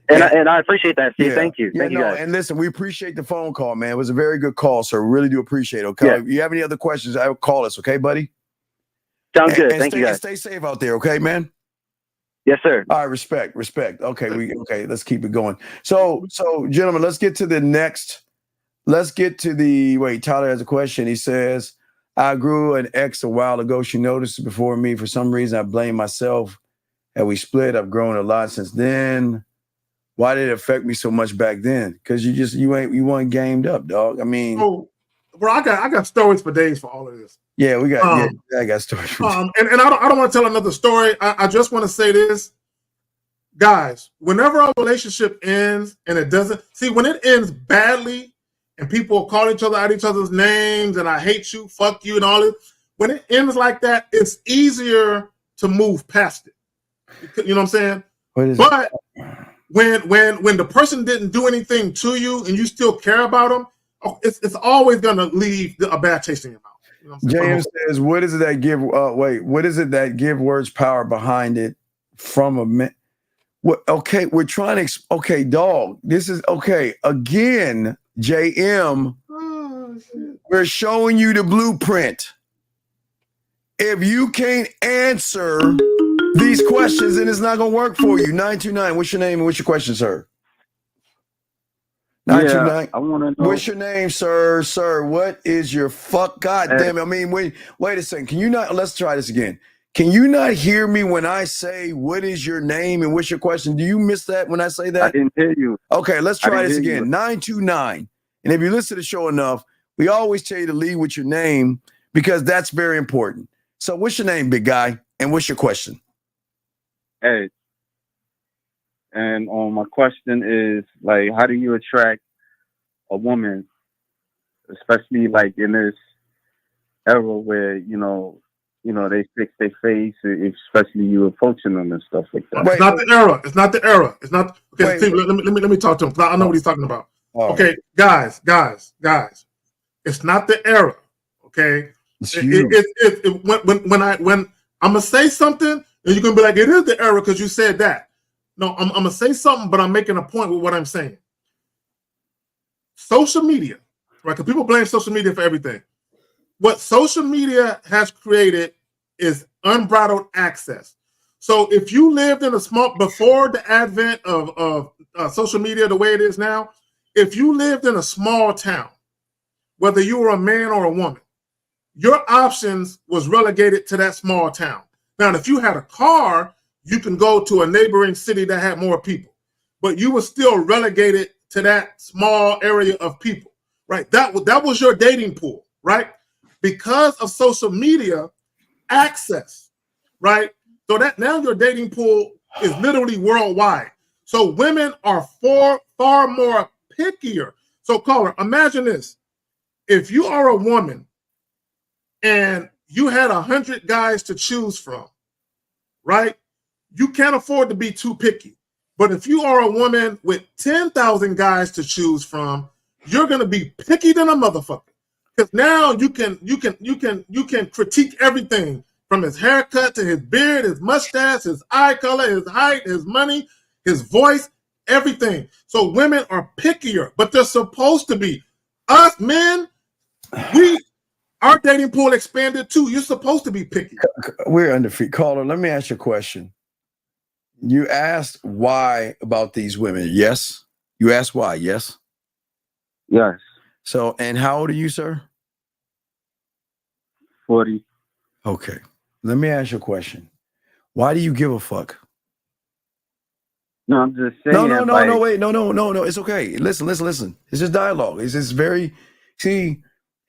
And I appreciate that, Steve. Thank you. Thank you guys. And listen, we appreciate the phone call, man. It was a very good call, sir. Really do appreciate it. Okay. If you have any other questions, I will call us, okay, buddy? Sounds good. Thank you guys. Stay safe out there, okay, man? Yes, sir. All right, respect. Okay, let's keep it going. So gentlemen, let's get to the next. Tyler has a question. He says, I grew an ex a while ago. She noticed it before me. For some reason, I blame myself. And we split. I've grown a lot since then. Why did it affect me so much back then? Because you weren't gamed up, dog. I mean, bro, I got stories for days for all of this. Yeah, we got. I got stories for and I don't want to tell another story. I just want to say this, guys. Whenever a relationship ends and it doesn't when it ends badly, and people call each other out each other's names and I hate you, fuck you, and all this. When it ends like that, it's easier to move past it. You know what I'm saying? But when the person didn't do anything to you and you still care about them, it's always gonna leave a bad taste in your mouth. You know James says, "What is it that give? What is it that give words power behind it from a man?" What? Okay, we're trying to. Okay, dog. This is okay. Again, JM. We're showing you the blueprint. If you can't answer these questions, then it's not gonna work for you. 929. What's your name and what's your question, sir? 929. I want to know. What's your name, sir? Sir, what is your fuck? God damn it. I mean, wait a second. Can you not? Let's try this again. Can you not hear me when I say, what is your name and what's your question? Do you miss that when I say that? I didn't hear you. Okay, let's I try didn't this hear you. again. 929. And if you listen to the show enough, we always tell you to lead with your name because that's very important. So what's your name, big guy? And what's your question? Hey. And my question is, like, how do you attract a woman, especially like in this era where, they fix their face, especially you approaching them and stuff like that. It's not the era. It's not the era. It's not. Okay, Steve, let me talk to him. I know what he's talking about. Okay, guys. It's not the era. Okay. When I'm gonna say something, and you're gonna be like, it is the era because you said that. No, I'm gonna say something, but I'm making a point with what I'm saying. Social media, right? Because people blame social media for everything. What social media has created is unbridled access. So if you lived in a small, before the advent of social media the way it is now, if you lived in a small town, whether you were a man or a woman, your options was relegated to that small town. Now, if you had a car, you can go to a neighboring city that had more people, but you were still relegated to that small area of people, right? That was your dating pool, right? Because of social media access, right? So that now your dating pool is literally worldwide. So women are far more pickier. So caller, imagine this. If you are a woman and you had 100 guys to choose from, right? You can't afford to be too picky. But if you are a woman with 10,000 guys to choose from, you're going to be picky than a motherfucker. Because now you can critique everything from his haircut to his beard, his mustache, his eye color, his height, his money, his voice, everything. So women are pickier, but they're supposed to be. Us men, our dating pool expanded too. You're supposed to be picky. We're undefeated. Caller, let me ask you a question. You asked why about these women. Yes? You asked why, yes? Yes. So, and how old are you, sir? 40. Okay. Let me ask you a question. Why do you give a fuck? No, I'm just saying. No. It's okay. Listen. It's just dialogue. It's just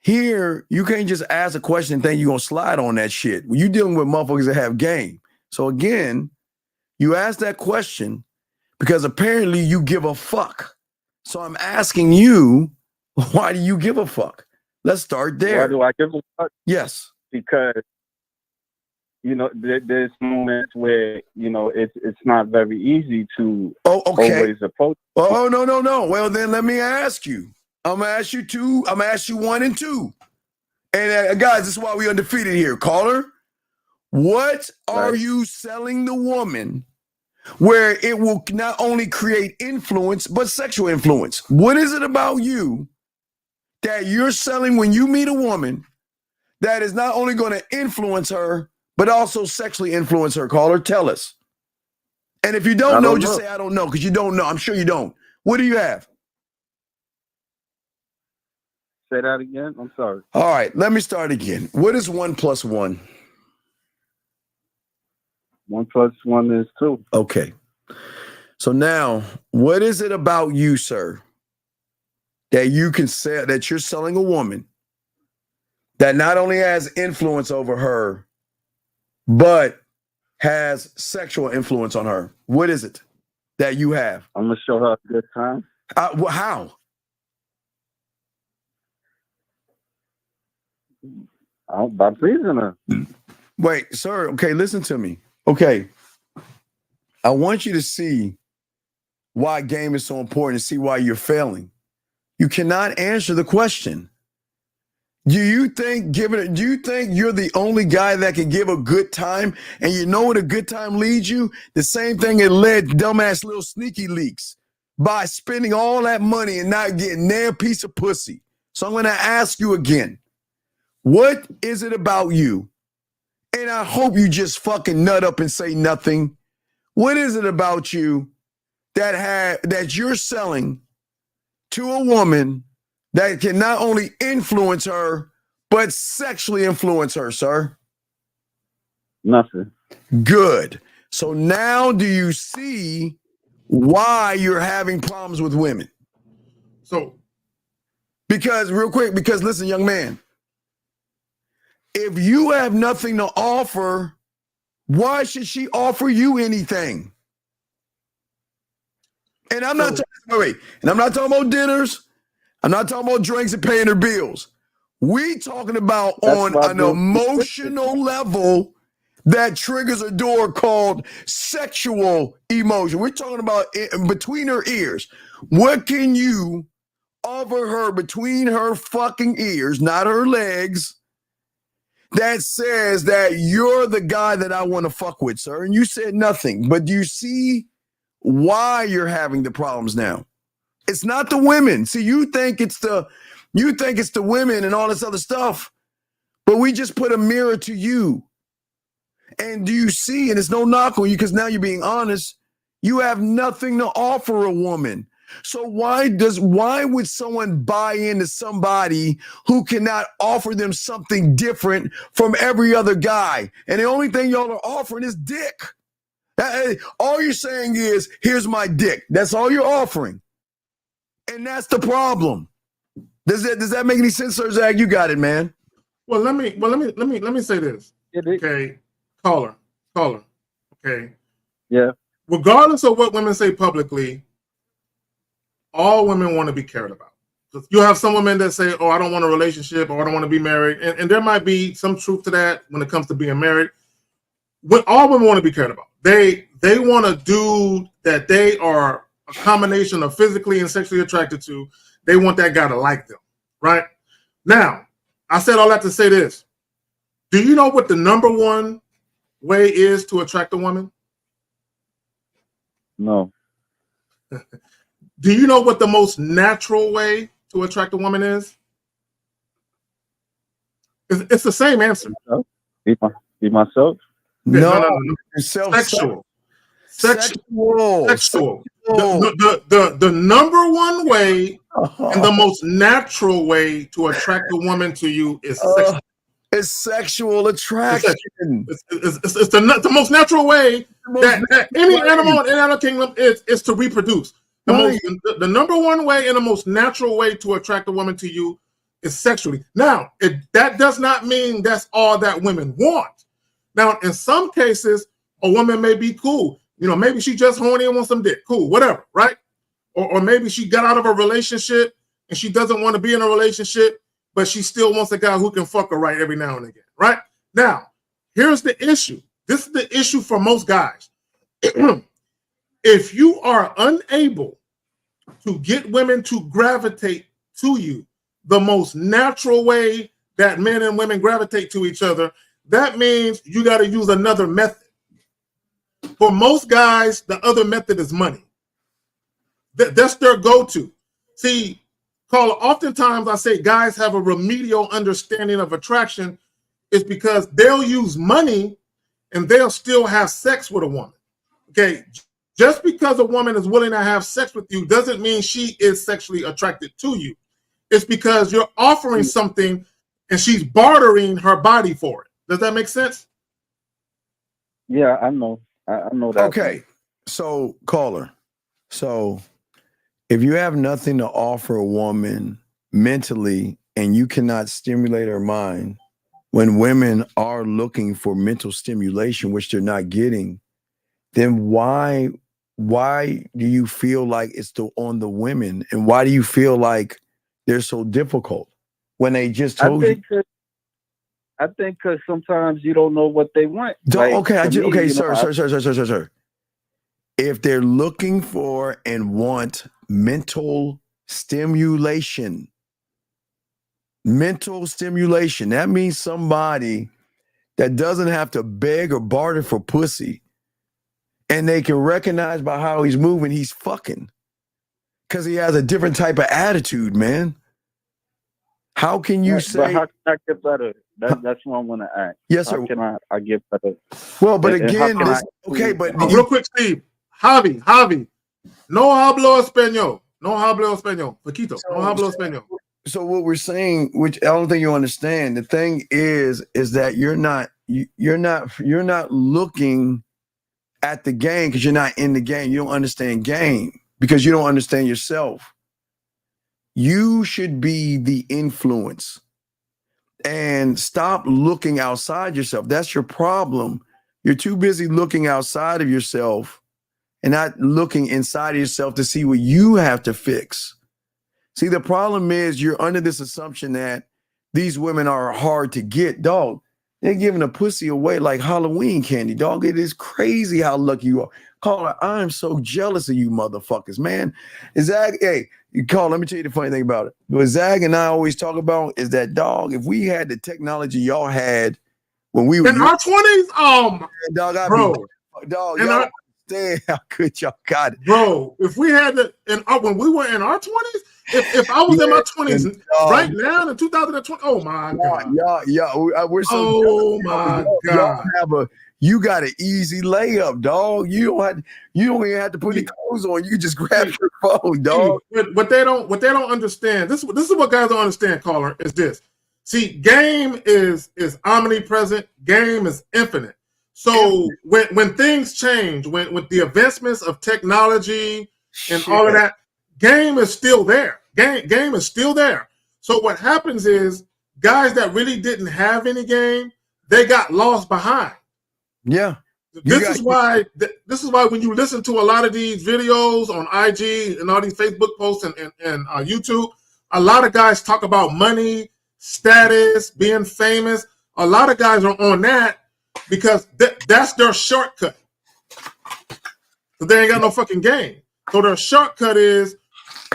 here, you can't just ask a question and think you're going to slide on that shit. You're dealing with motherfuckers that have game. So again, you ask that question because apparently you give a fuck. So I'm asking you, why do you give a fuck? Let's start there. Why do I give a fuck? Yes. Because, there's moments where, it's not very easy to always approach. Oh, no. Well, then let me ask you. I'm going to ask you two. I'm going to ask you 1 and 2. And guys, this is why we undefeated here. Caller, what are you selling the woman where it will not only create influence, but sexual influence? What is it about you that you're selling when you meet a woman that is not only going to influence her, but also sexually influence her? Caller, tell us. And if you don't know, just say, I don't know, because you don't know. I'm sure you don't. What do you have? Say that again. I'm sorry. All right, let me start again. What is 1 + 1? 1 + 1 is 2. Okay. So now, what is it about you, sir, that you can say that you're selling a woman that not only has influence over her, but has sexual influence on her? What is it that you have? I'm going to show her a good time. How? By pleasing her. Wait, sir. Okay, listen to me. Okay. I want you to see why game is so important and see why you're failing. You cannot answer the question. Do you think you're the only guy that can give a good time? And you know what a good time leads you? The same thing that led dumbass little sneaky leaks by spending all that money and not getting their piece of pussy. So I'm going to ask you again. What is it about you? And I hope you just fucking nut up and say nothing. What is it about you that you're selling to a woman that can not only influence her, but sexually influence her, sir? Nothing. Good. So now do you see why you're having problems with women? So, because listen, young man, if you have nothing to offer, why should she offer you anything? And I'm not talking about dinners. I'm not talking about drinks and paying her bills. We talking about on an emotional level that triggers a door called sexual emotion. We're talking about between her ears. What can you offer her between her fucking ears, not her legs, that says that you're the guy that I want to fuck with, sir? And you said nothing. But do you see why you're having the problems now? It's not the women. See, you think it's the women and all this other stuff, but we just put a mirror to you. And do you see, and it's no knock on you because now you're being honest, you have nothing to offer a woman. So why would someone buy into somebody who cannot offer them something different from every other guy? And the only thing y'all are offering is dick. All you're saying is, here's my dick. That's all you're offering. And that's the problem. Does that make any sense, Sir Zach? You got it, man. Well, let me say this. Okay, caller. Okay. Yeah. Regardless of what women say publicly, all women want to be cared about. You have some women that say, "Oh, I don't want a relationship," or "I don't want to be married," and there might be some truth to that when it comes to being married. All women want to be cared about. They want a dude that they are a combination of physically and sexually attracted to. They want that guy to like them, right? Now, I said all that to say this. Do you know what the number one way is to attract a woman? No. Do you know what the most natural way to attract a woman is? It's the same answer. Be myself? No. Sexual. The number one way and the most natural way to attract a woman to you is sexual. It's sexual attraction. It's the most natural way that any animal in the animal kingdom is to reproduce. The number one way and the most natural way to attract a woman to you is sexually. Now, that does not mean that's all that women want. Now, in some cases, a woman may be cool. You know, maybe she just horny and wants some dick. Cool, whatever, right? Or maybe she got out of a relationship and she doesn't want to be in a relationship, but she still wants a guy who can fuck her right every now and again, right? Now, here's the issue. This is the issue for most guys. If you are unable to get women to gravitate to you the most natural way that men and women gravitate to each other, that means you got to use another method. For most guys, the other method is money. That's their go-to. See, Carla, oftentimes I say guys have a remedial understanding of attraction is because they'll use money and they'll still have sex with a woman. Okay, just because a woman is willing to have sex with you doesn't mean she is sexually attracted to you. It's because you're offering something and she's bartering her body for it. Does that make sense? Yeah, I know. I know that. Okay, so caller. So if you have nothing to offer a woman mentally and you cannot stimulate her mind, when women are looking for mental stimulation, which they're not getting, then why do you feel like it's on the women? And why do you feel like they're so difficult when they just told you? I think because sometimes you don't know what they want. Sir. If they're looking for and want mental stimulation, that means somebody that doesn't have to beg or barter for pussy, and they can recognize by how he's moving, he's fucking, because he has a different type of attitude, man. How can you say? But how can I get better? That's what I want to ask. Yes, sir. How can I get better? Well, but again, but real quick, Steve. Javi, no hablo español. No hablo español. Paquito, no hablo español. So what we're saying, which I don't think you understand, the thing is that you're not looking at the game because you're not in the game. You don't understand game because you don't understand yourself. You should be the influence and stop looking outside yourself. That's your problem. You're too busy looking outside of yourself and not looking inside of yourself to see what you have to fix. See, the problem is you're under this assumption that these women are hard to get. Dog, they're giving a pussy away like Halloween candy. Dog, it is crazy how lucky you are. Caller, I'm so jealous of you motherfuckers, man. Zag, hey, Carl, let me tell you the funny thing about it. What Zag and I always talk about is that, dog, if we had the technology y'all had when we were in our 20s, dog, bro, dog, y'all understand how good y'all got it. Bro, if we had the when we were in our 20s, if I was in my 20s right now in 2020, oh my God. We're so oh my God. You got an easy layup, dog. You don't even have to put any clothes on. You just grab your phone, dog. What they don't understand, this is what guys don't understand, caller, is this. See, game is omnipresent, game is infinite. So when things change, when with the advancements of technology and all of that, game is still there. Game is still there. So what happens is guys that really didn't have any game, they got lost behind. Yeah. This is why when you listen to a lot of these videos on IG and all these Facebook posts and YouTube, a lot of guys talk about money, status, being famous. A lot of guys are on that because that's their shortcut. So they ain't got no fucking game. So their shortcut is,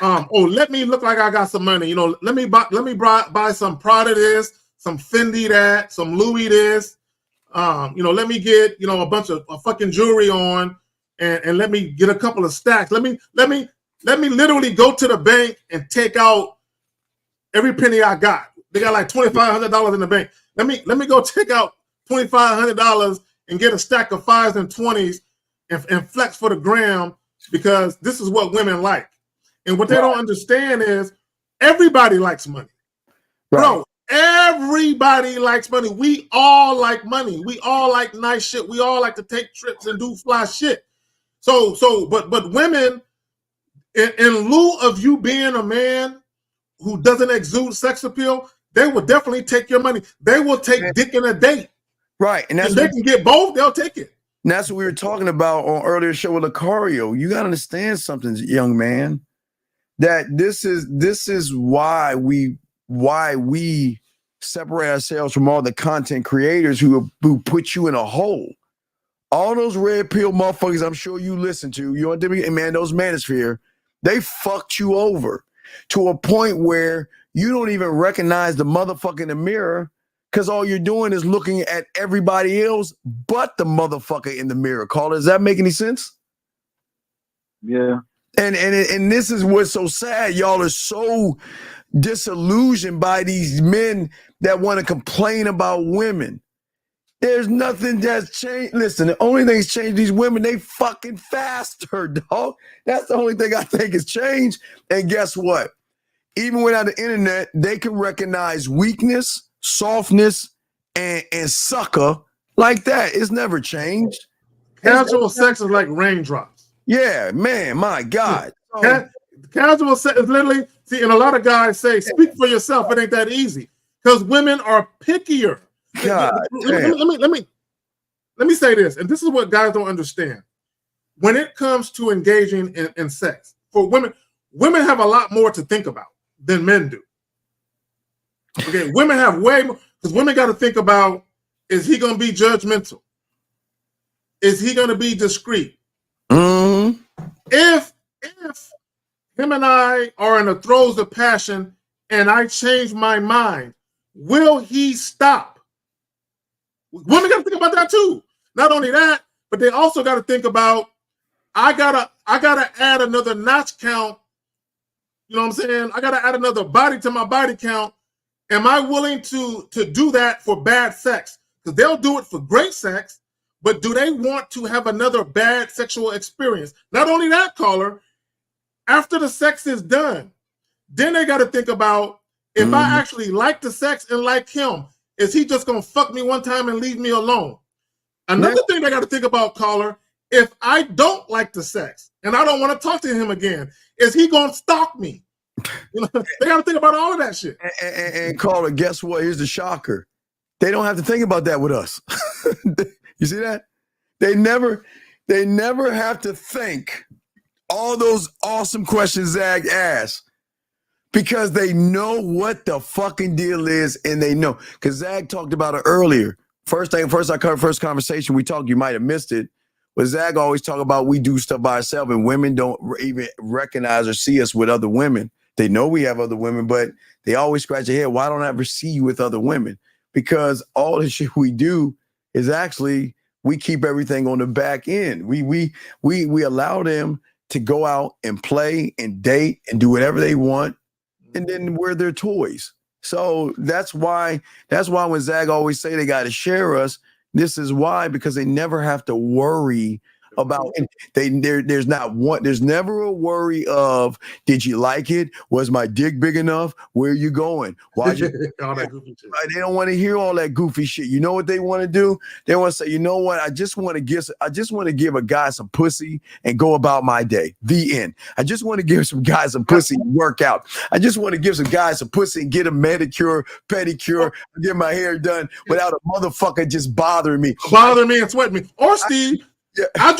let me look like I got some money. Let me buy some Prada this, some Fendi that, some Louis this. Let me get a bunch of fucking jewelry on, and let me get a couple of stacks. Let me literally go to the bank and take out every penny I got. They got like $2,500 in the bank. Let me go take out $2,500 and get a stack of 5s and 20s and flex for the gram because this is what women like. And what they don't understand is everybody likes money. Bro, everybody likes money. We all like money. We all like nice shit. We all like to take trips and do fly shit. But women, in lieu of you being a man who doesn't exude sex appeal, they will definitely take your money. They will take dick in a date. Right. And that's if they can get both, they'll take it. And that's what we were talking about on earlier show with Lucario. You got to understand something, young man, that this is why we separate ourselves from all the content creators who put you in a hole. All those red pill motherfuckers I'm sure you listen to, you know, man, those manosphere, they fucked you over to a point where you don't even recognize the motherfucker in the mirror because all you're doing is looking at everybody else but the motherfucker in the mirror. Caller, does that make any sense? Yeah. And this is what's so sad. Y'all are so disillusioned by these men that want to complain about women. There's nothing that's changed. Listen, the only thing that's changed these women, they fucking faster, dog. That's the only thing I think has changed. And guess what? Even without the internet, they can recognize weakness, softness, and sucker like that. It's never changed. Casual sex is like raindrops. Yeah, man, my God. Casual sex is literally, see, and a lot of guys say, speak for yourself. It ain't that easy. Because women are pickier. God, let me say this, and this is what guys don't understand. When it comes to engaging in sex, for women have a lot more to think about than men do. Okay, women have way more, because women got to think about, is he going to be judgmental? Is he going to be discreet? Mm-hmm. If him and I are in the throes of passion and I change my mind, will he stop? Women got to think about that too. Not only that, but they also got to think about, I gotta add another notch count. You know what I'm saying? I gotta add another body to my body count. Am I willing to do that for bad sex? Because they'll do it for great sex, but do they want to have another bad sexual experience? Not only that, caller, after the sex is done, then they got to think about, If I actually like the sex and like him, is he just gonna fuck me one time and leave me alone? Another thing they got to think about, caller, if I don't like the sex and I don't want to talk to him again, is he gonna stalk me? You know, they got to think about all of that shit. And caller, guess what? Here's the shocker. They don't have to think about that with us. You see that? They never have to think all those awesome questions Zag asked because they know what the fucking deal is, and they know. Because Zag talked about it earlier. First conversation we talked, you might have missed it, but Zag always talk about we do stuff by ourselves, and women don't even recognize or see us with other women. They know we have other women, but they always scratch their head. Why don't I ever see you with other women? Because all the shit we do is actually we keep everything on the back end. We allow them to go out and play and date and do whatever they want, and then we're their toys. So that's why when Zag always say they got to share us, this is why, because they never have to worry about there's never a worry of, did you like it? Was my dick big enough? Where are you going? Why you all that goofy shit. They don't want to hear all that goofy shit. You know what they want to do? They want to say, you know what? I just want to give a guy some pussy and go about my day. The end. I just want to give some guys some pussy and work out. I just want to give some guys some pussy and get a manicure, pedicure, get my hair done without a motherfucker just bothering me. And sweating me. Or Steve, I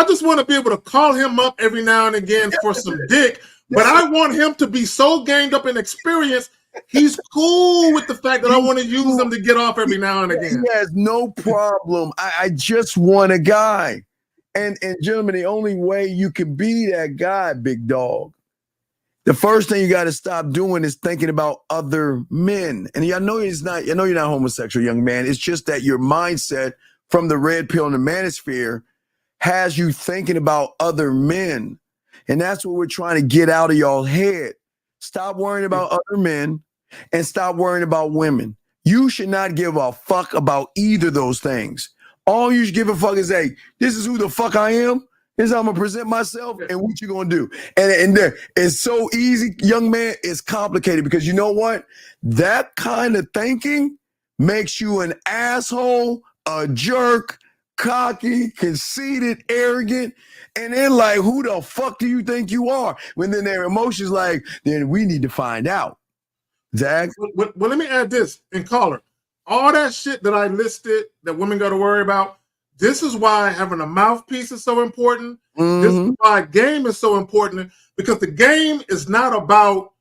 just want to be able to call him up every now and again for some dick, but I want him to be so gained up in experience, he's cool with the fact that I want to use him to get off every now and again. He has no problem. I just want a guy. And gentlemen, the only way you can be that guy, big dog, the first thing you got to stop doing is thinking about other men. And I know you're not homosexual, young man. It's just that your mindset from the red pill and the manosphere has you thinking about other men. And that's what we're trying to get out of y'all head. Stop worrying about other men and stop worrying about women. You should not give a fuck about either of those things. All you should give a fuck is, hey, this is who the fuck I am. This is how I'm gonna present myself and what you gonna do. And there, it's so easy, young man, it's complicated because you know what? That kind of thinking makes you an asshole, a jerk, cocky, conceited, arrogant, and then like, who the fuck do you think you are? When then their emotions like, then we need to find out. Zag? Well, let me add this in caller. All that shit that I listed that women got to worry about, this is why having a mouthpiece is so important. This is why game is so important, because the game is not about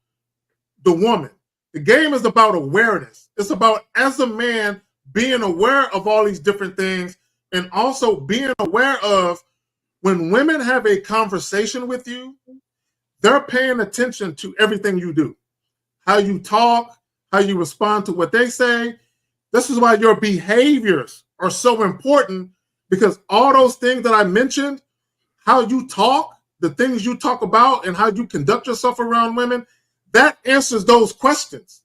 the woman. The game is about awareness. It's about, as a man, being aware of all these different things and also being aware of when women have a conversation with you, they're paying attention to everything you do, how you talk, how you respond to what they say. This is why your behaviors are so important, because all those things that I mentioned, how you talk, the things you talk about, and how you conduct yourself around women, that answers those questions.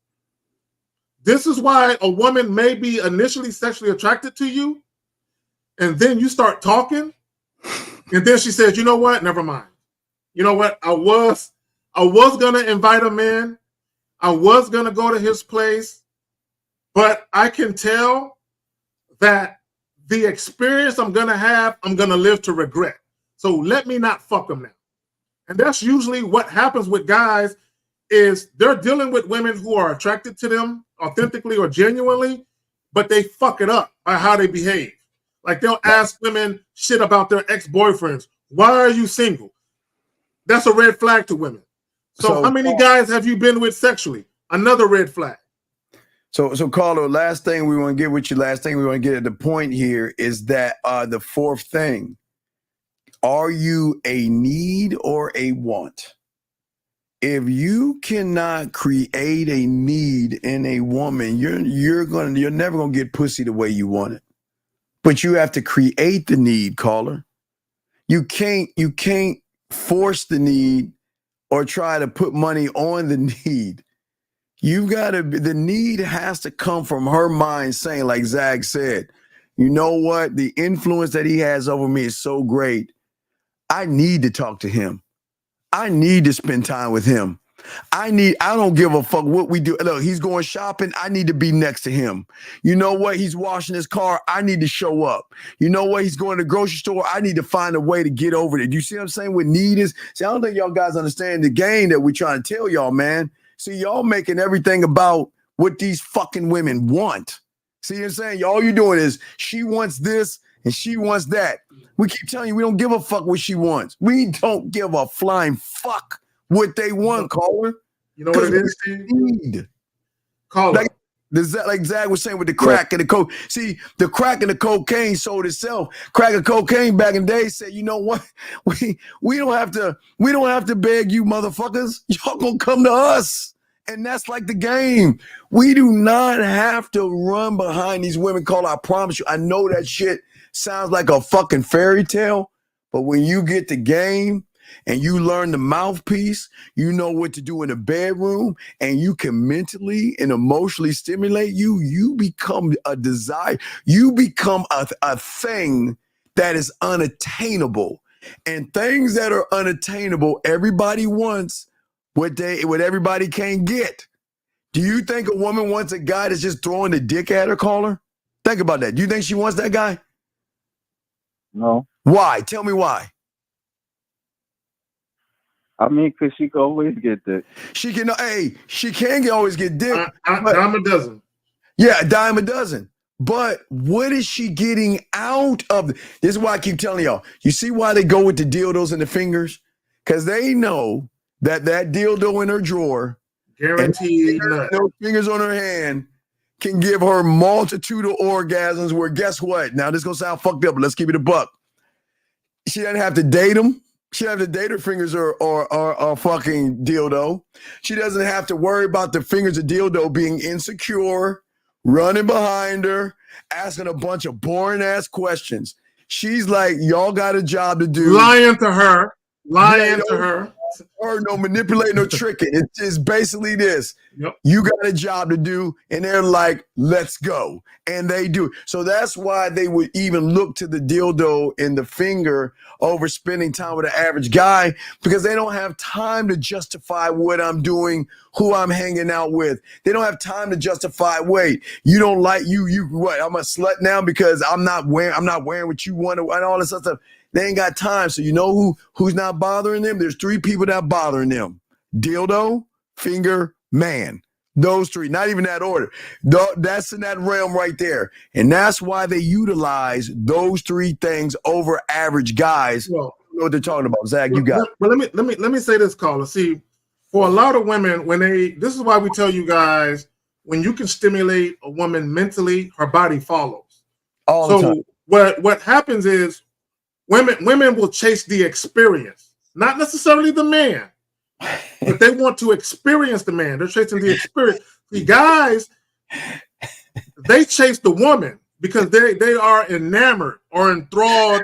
This is why a woman may be initially sexually attracted to you, and then you start talking, and then she says, you know what? Never mind. You know what? I was gonna invite him in. I was gonna go to his place, but I can tell that the experience I'm gonna have, I'm gonna live to regret. So let me not fuck him now. And that's usually what happens with guys, is they're dealing with women who are attracted to them authentically or genuinely, but they fuck it up by how they behave. Like they'll ask women shit about their ex-boyfriends. Why are you single? That's a red flag to women. So how many guys have you been with sexually? Another red flag. So Carlo, last thing we want to get with you, last thing we want to get at the point here is that the fourth thing, are you a need or a want? If you cannot create a need in a woman, you're never gonna get pussy the way you want it. But you have to create the need, caller. You can't force the need or try to put money on the need. The need has to come from her mind saying, like Zag said, you know what? The influence that he has over me is so great. I need to talk to him. I need to spend time with him. I don't give a fuck what we do. Look, he's going shopping. I need to be next to him. You know what? He's washing his car. I need to show up. You know what? He's going to the grocery store. I need to find a way to get over there. Do you see what I'm saying? What need is? See, I don't think y'all guys understand the game that we're trying to tell y'all, man. See, y'all making everything about what these fucking women want. See what I'm saying? All you're doing is she wants this and she wants that. We keep telling you we don't give a fuck what she wants. We don't give a flying fuck what they want, caller. You know what it is, Steve? Caller. Like Zach was saying with the crack and the coke. See, the crack and the cocaine sold itself. Crack and cocaine back in the day said, you know what? We don't have to beg you motherfuckers. Y'all gonna come to us. And that's like the game. We do not have to run behind these women. Caller, I promise you. I know that shit sounds like a fucking fairy tale, but when you get the game and you learn the mouthpiece, you know what to do in the bedroom, and you can mentally and emotionally stimulate you become a desire. You become a thing that is unattainable. And things that are unattainable, everybody wants what everybody can't get. Do you think a woman wants a guy that's just throwing the dick at her, caller? Think about that. Do you think she wants that guy? No. Why? Tell me why. I mean, because she can always get dick. She can always get dick. Dime a dozen. Yeah, a dime a dozen. But what is she getting out of it? This is why I keep telling y'all. You see why they go with the dildos and the fingers? Because they know that dildo in her drawer, guaranteed, no fingers on her hand, can give her multitude of orgasms where guess what? Now, this is going to sound fucked up, but let's keep it a buck. She doesn't have to date them. She doesn't have to date her fingers or fucking dildo. She doesn't have to worry about the fingers of dildo being insecure, running behind her, asking a bunch of boring ass questions. She's like, y'all got a job to do. Lying to her. No manipulating, no tricking. It's basically this. Yep. You got a job to do, and they're like, let's go. And they do. So that's why they would even look to the dildo and the finger over spending time with an average guy, because they don't have time to justify what I'm doing, who I'm hanging out with. They don't have time to justify, wait, you don't like you what? I'm a slut now because I'm not wearing what you want and all this other stuff. They ain't got time. So you know who's not bothering them? There's 3 people that bothering them. Dildo, finger, man. Those 3, not even that order. That's in that realm right there. And that's why they utilize those 3 things over average guys. Well, you know what they're talking about. Zach, you got it. But let me say this, caller. See, for a lot of women, this is why we tell you guys, when you can stimulate a woman mentally, her body follows. All the time. What happens is women will chase the experience, not necessarily the man, but they want to experience the man. They're chasing the experience. The guys, they chase the woman because they are enamored or enthralled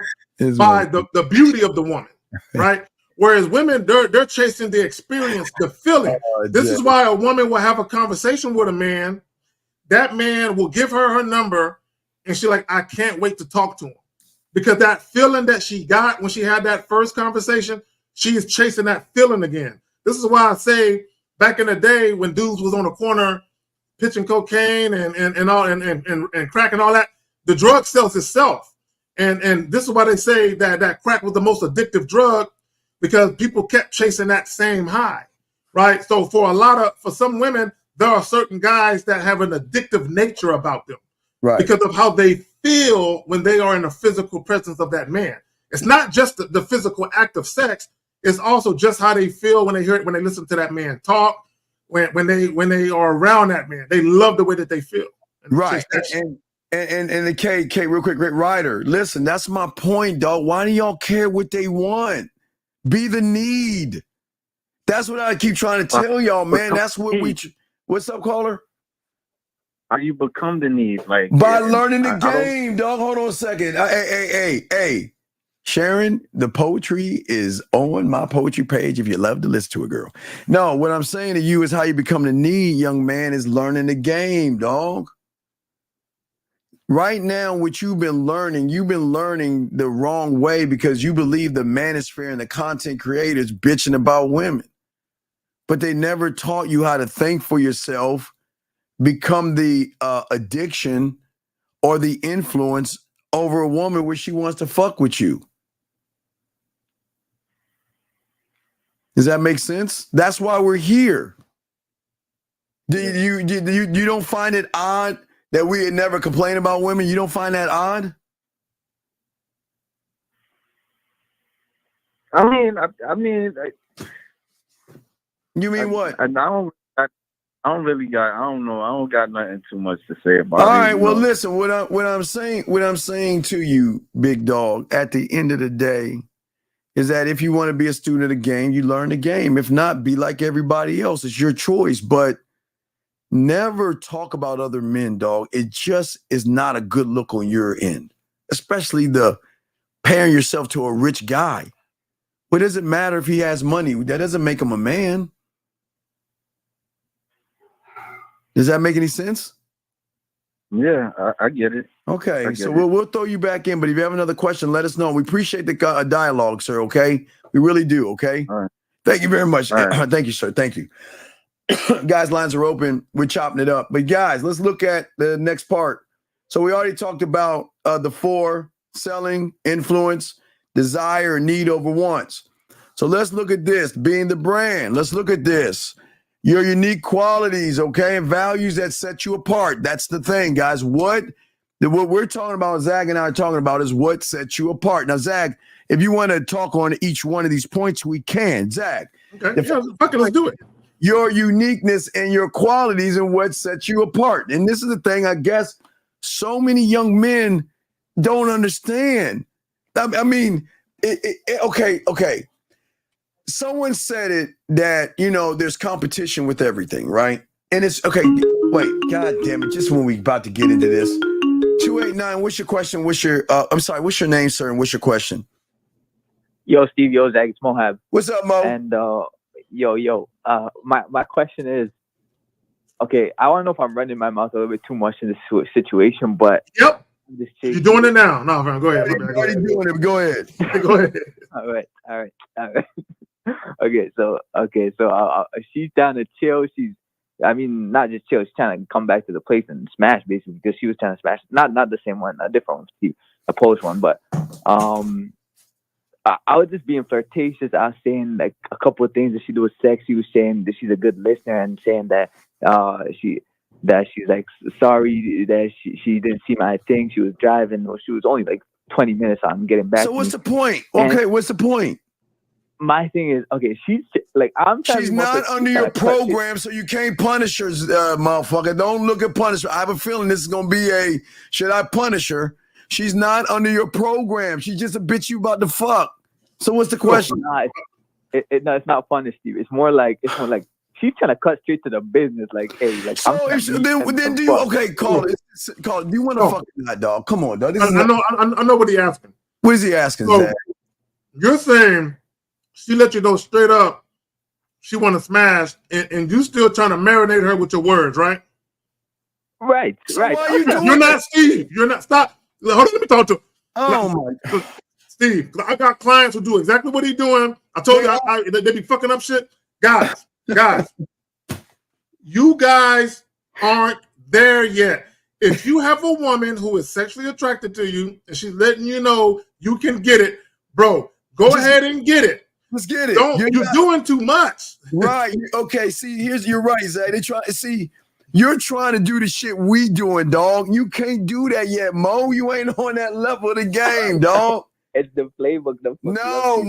by the beauty of the woman, right? Whereas women, they're chasing the experience, the feeling. This is why a woman will have a conversation with a man. That man will give her number, and she's like, I can't wait to talk to him. Because that feeling that she got when she had that first conversation, she is chasing that feeling again. This is why I say back in the day when dudes was on the corner pitching cocaine and crack and all that, the drug sells itself. And this is why they say that crack was the most addictive drug, because people kept chasing that same high, right? So for some women, there are certain guys that have an addictive nature about them, right? Because of how they feel when they are in the physical presence of that man. It's not just the physical act of sex. It's also just how they feel when they listen to that man talk, when they are around that man. They love the way that they feel. Right. And the K, real quick, great writer. Listen, that's my point, dog. Why do y'all care what they want? Be the need. That's what I keep trying to tell y'all, man. That's what what's up, caller? How you become the need? Like by learning the game, dog. Hold on a second. Hey. Sharon, the poetry is on my poetry page if you love to listen to it, girl. No, what I'm saying to you is how you become the need, young man, is learning the game, dog. Right now, what you've been learning the wrong way because you believe the manosphere and the content creators bitching about women. but they never taught you how to think for yourself, become the addiction or the influence over a woman where she wants to fuck with you. Does that make sense? That's why we're here. You don't find it odd that we had never complained about women? You don't find that odd? I mean, you mean what? I don't really got. I don't know. I don't got nothing too much to say about it. All right. Well, listen. What I'm saying to you, big dog, at the end of the day, is that if you want to be a student of the game, you learn the game. If not, be like everybody else. It's your choice. But never talk about other men, dog. It just is not a good look on your end, especially the pairing yourself to a rich guy. What does it matter if he has money? That doesn't make him a man. Does that make any sense? Yeah, I get it. Okay, so we'll throw you back in, but if you have another question, let us know. We appreciate the dialogue, sir, okay? We really do, okay? All right. Thank you very much. Right. Thank you, sir. Thank you. Guys, lines are open. We're chopping it up. But guys, let's look at the next part. So we already talked about the 4: selling, influence, desire, and need over wants. So let's look at this, being the brand. Let's look at this. Your unique qualities, okay, and values that set you apart. That's the thing, guys. What we're talking about, Zach and I are talking about, is what sets you apart. Now, Zach, if you want to talk on each one of these points, we can. Zach. Okay, let's do it. Your uniqueness and your qualities and what sets you apart. And this is the thing, I guess, so many young men don't understand. I mean, okay. Someone said it that, there's competition with everything, right? And it's, okay, wait, God damn it, just when we about to get into this. 289, what's your question? What's your name, sir, and what's your question? Yo, Steve, yo, Zach, it's Mohab. What's up, Mo? And, my question is, okay, I want to know if I'm running my mouth a little bit too much in this situation, but... Yep. You're doing it now. No, man, go ahead. Doing it. Go ahead. Go ahead. All right. Okay, so she's down to chill. Not just chill. She's trying to come back to the place and smash, basically, because she was trying to smash. Not the same one, a different one, Steve, a Polish one. But I was just being flirtatious. I was saying like a couple of things that she do with sex. She was saying that she's a good listener and saying that she's like sorry that she didn't see my thing. She was driving, or she was only like 20 minutes on getting back. So what's the point? Okay, what's the point? My thing is, okay, she's like, she's not under your program, so you can't punish her, motherfucker. Don't look at punishment. I have a feeling this is gonna be should I punish her? She's not under your program. She's just a bitch you about to fuck. So what's the question? No, it's not funny, Steve. It's more like she's trying to cut straight to the business. Like, hey, like. So then do you call it? Do you want to fuck that dog? Come on, dog. I know what he's asking. What is he asking, so, Zach? You're saying she let you know straight up she want to smash, and you still trying to marinate her with your words, right? Right, so right. Why are you doing You're not Steve. You're not. Stop. Hold on, let me talk to him. Oh my God. Steve, I got clients who do exactly what he's doing. I told you they be fucking up shit. Guys, you guys aren't there yet. If you have a woman who is sexually attracted to you and she's letting you know you can get it, bro, go ahead and get it. Let's get it. You're doing too much. Right. Okay. See, you're right, Zach. You're trying to do the shit we doing, dog. You can't do that yet, Mo. You ain't on that level of the game, dog. It's the playbook. No,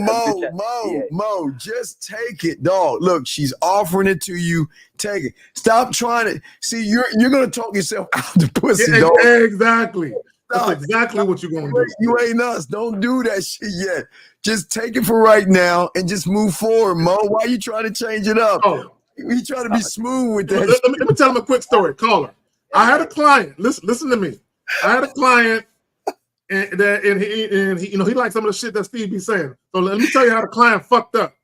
Mo, just take it, dog. Look, she's offering it to you. Take it. Stop trying to see. You're gonna talk yourself out the pussy, dog. Exactly. That's exactly what you're gonna do. You ain't us. Don't do that shit yet. Just take it for right now and just move forward, Mo. Why are you trying to change it up? Oh, you trying to be smooth with that. Let me tell him a quick story. Caller. I had a client. Listen to me. I had a client. And he he likes some of the shit that Steve be saying. So let me tell you how the client fucked up.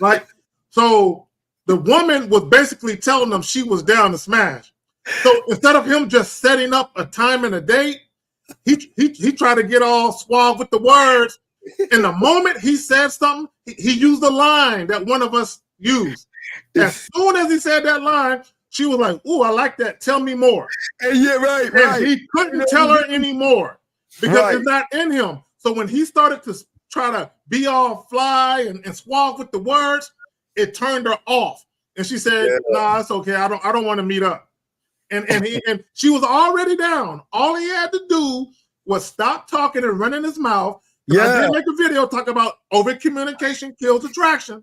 Like, so the woman was basically telling them she was down to smash. So instead of him just setting up a time and a date, he tried to get all suave with the words. And the moment he said something, he used a line that one of us used. As soon as he said that line, she was like, "Ooh, I like that. Tell me more." And yeah, right, and right. He couldn't tell her anymore because it's not in him. So when he started to try to be all fly and suave with the words, it turned her off. And she said, "Nah, it's okay. I don't want to meet up." And she was already down. All he had to do was stop talking and running his mouth. I did make a video talk about over communication kills attraction.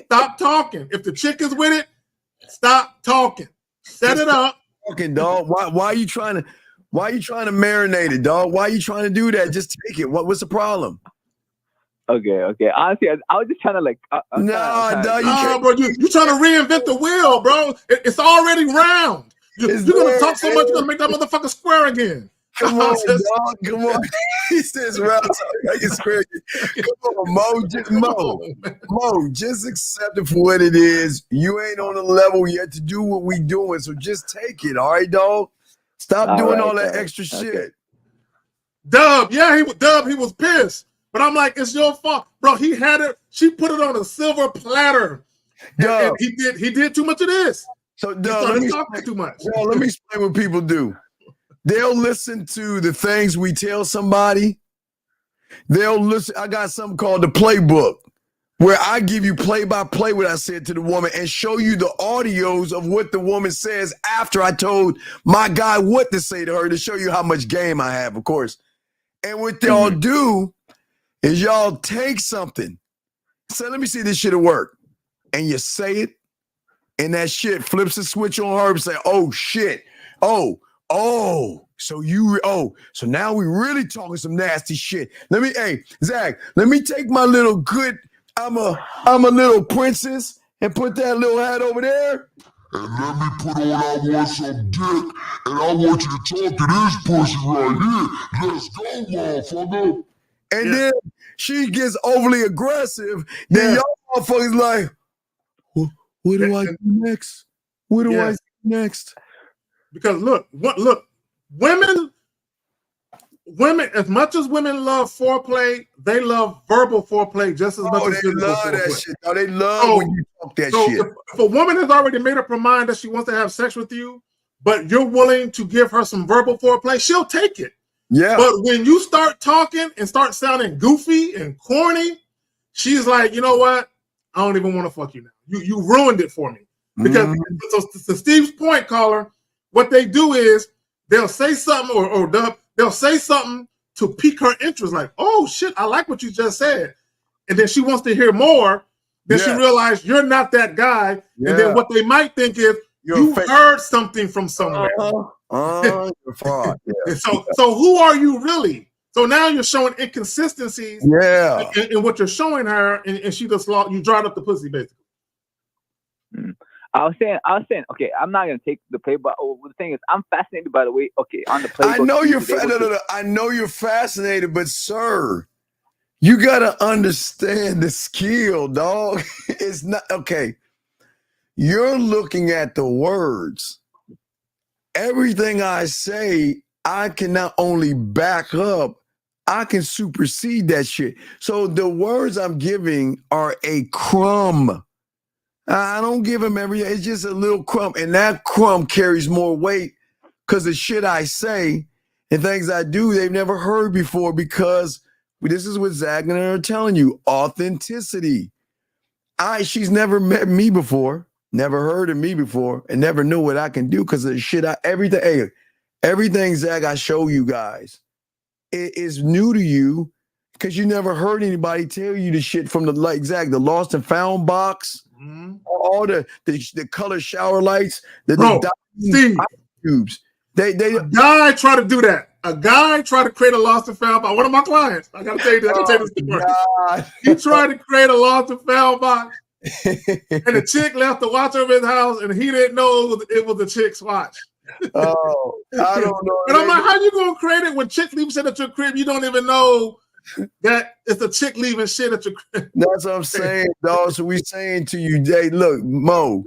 Stop talking. If the chick is with it, stop talking. Set it up. Talking, dog. Why are you trying to marinate it, dog? Why are you trying to do that? Just take it. What's the problem? Okay. Honestly, I was just trying to like. Bro, you trying to reinvent the wheel, bro. It's already round. You're gonna talk so much, you're gonna make that motherfucker square again. Come on, dog. Come on. He says round like it's square. Come on, Mo. Just accept it for what it is. You ain't on the level yet to do what we doing, so just take it. All right, dog. Stop doing all that extra shit. Dub, he was pissed. But I'm like, it's your fault. Bro, he had it, she put it on a silver platter. And he did too much of this. So let me talking too much. Let me explain what people do. They'll listen to the things we tell somebody. They'll listen. I got something called the playbook, where I give you play-by-play what I said to the woman and show you the audios of what the woman says after I told my guy what to say to her to show you how much game I have, of course. And what y'all do is y'all take something. So let me see this shit'll work. And you say it, and that shit flips a switch on her and say, "Oh shit. Oh, so now we really talking some nasty shit." Hey, Zach, let me take my little good, I'm a little princess, and put that little hat over there. And let me put on, I want some dick, and I want you to talk to this pussy right here. Let's go, motherfucker. And then she gets overly aggressive. Then y'all motherfuckers like, what do I do next? What do I do next? Because look, women, as much as women love foreplay, they love verbal foreplay just as much as physical love foreplay. that shit. They love when you talk that shit. If a woman has already made up her mind that she wants to have sex with you, but you're willing to give her some verbal foreplay, she'll take it. Yeah. But when you start talking and start sounding goofy and corny, she's like, you know what? I don't even want to fuck you now. You ruined it for me. Because to Steve's point, caller, what they do is they'll say something or they'll say something to pique her interest, like, "Oh shit, I like what you just said," and then she wants to hear more. Then she realizes you're not that guy, and then what they might think is you heard something from somewhere. You're fraud. Yeah. So who are you really? So now you're showing inconsistencies. Yeah. In what you're showing her, and she just you dried up the pussy basically. I was saying, okay, I'm not gonna take the play, but the thing is, I'm fascinated by the way. Okay, on the play. I know you're I know you're fascinated, but sir, you gotta understand the skill, dog. It's not okay. You're looking at the words. Everything I say, I can not only back up, I can supersede that shit. So the words I'm giving are a crumb. I don't give them it's just a little crumb. And that crumb carries more weight because the shit I say and things I do, they've never heard before, because this is what Zach and I are telling you, authenticity. She's never met me before, never heard of me before, and never knew what I can do because of the shit everything, Zach, I show you guys, it is new to you because you never heard anybody tell you the shit from the the lost and found box. All the color shower lights, Steve, tubes. A guy tried to do that. A guy tried to create a lost and found box. One of my clients. I gotta tell you this story. He tried to create a lost and found box, and the chick left the watch over his house, and he didn't know it was the chick's watch. Oh, I don't know. And I'm like, how you gonna create it when chick leaves shit at your crib? You don't even know that it's a chick leaving shit at your crib. That's what I'm saying, dog. So we saying to you, Jay, look, Mo,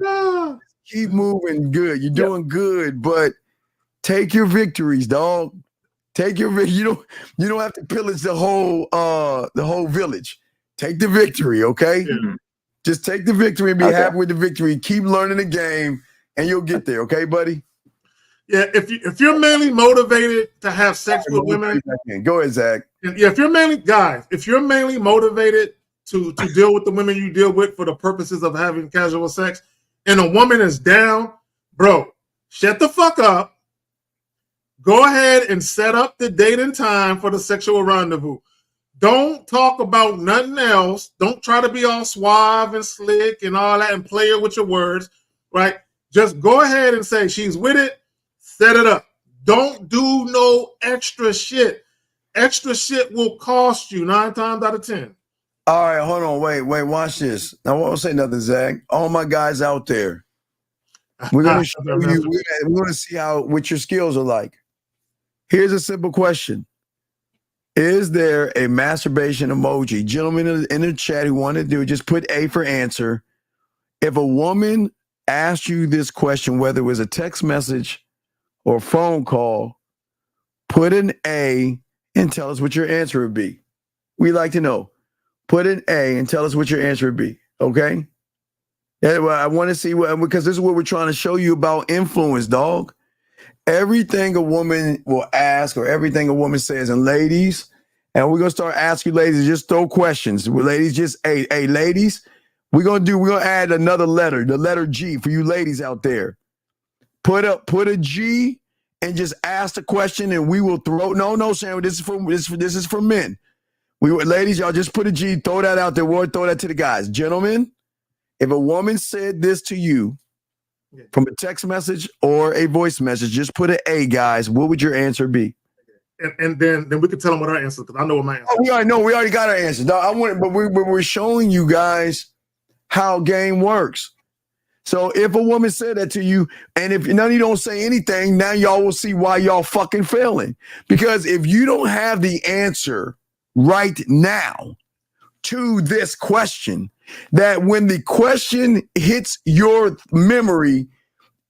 keep moving good. You're doing good, but take your victories, dog. Take your you don't have to pillage the whole village. Take the victory, okay? Just take the victory and be happy with the victory. Keep learning the game, and you'll get there. Okay, buddy? Yeah, if you're mainly motivated to have sex with women, go ahead, Zach. Yeah, if you're mainly motivated to deal with the women you deal with for the purposes of having casual sex, and a woman is down, bro, shut the fuck up. Go ahead and set up the date and time for the sexual rendezvous. Don't talk about nothing else. Don't try to be all suave and slick and all that and play it with your words, right? Just go ahead and say she's with it, set it up. Don't do no extra shit. Extra shit will cost you 9 times out of 10. All right, hold on. Wait, watch this. I won't say nothing, Zach. All my guys out there, we're going to show you, we're going to see what your skills are like. Here's a simple question. Is there a masturbation emoji? Gentlemen in the chat who want to do it, just put A for answer. If a woman asked you this question, whether it was a text message or a phone call, put an A and tell us what your answer would be. We'd like to know. Put an A and tell us what your answer would be. Okay? I want to see because this is what we're trying to show you about influence, dog. Everything a woman will ask or everything a woman says, and ladies, and we're gonna start asking you ladies, just throw questions. Ladies, just hey, ladies, we're gonna add another letter, the letter G for you ladies out there. Put a G and just ask the question, and we will throw. No, Sharon, this is for men. Ladies, y'all just put a G, throw that out there. We'll throw that to the guys. Gentlemen, if a woman said this to you from a text message or a voice message, just put an A, guys. What would your answer be? And then we can tell them what our answer is, because I know what my answer is. We already got our answer. No, but we're showing you guys how game works. So if a woman said that to you, and if none of you don't say anything, now y'all will see why y'all fucking failing. Because if you don't have the answer right now to this question, that when the question hits your memory,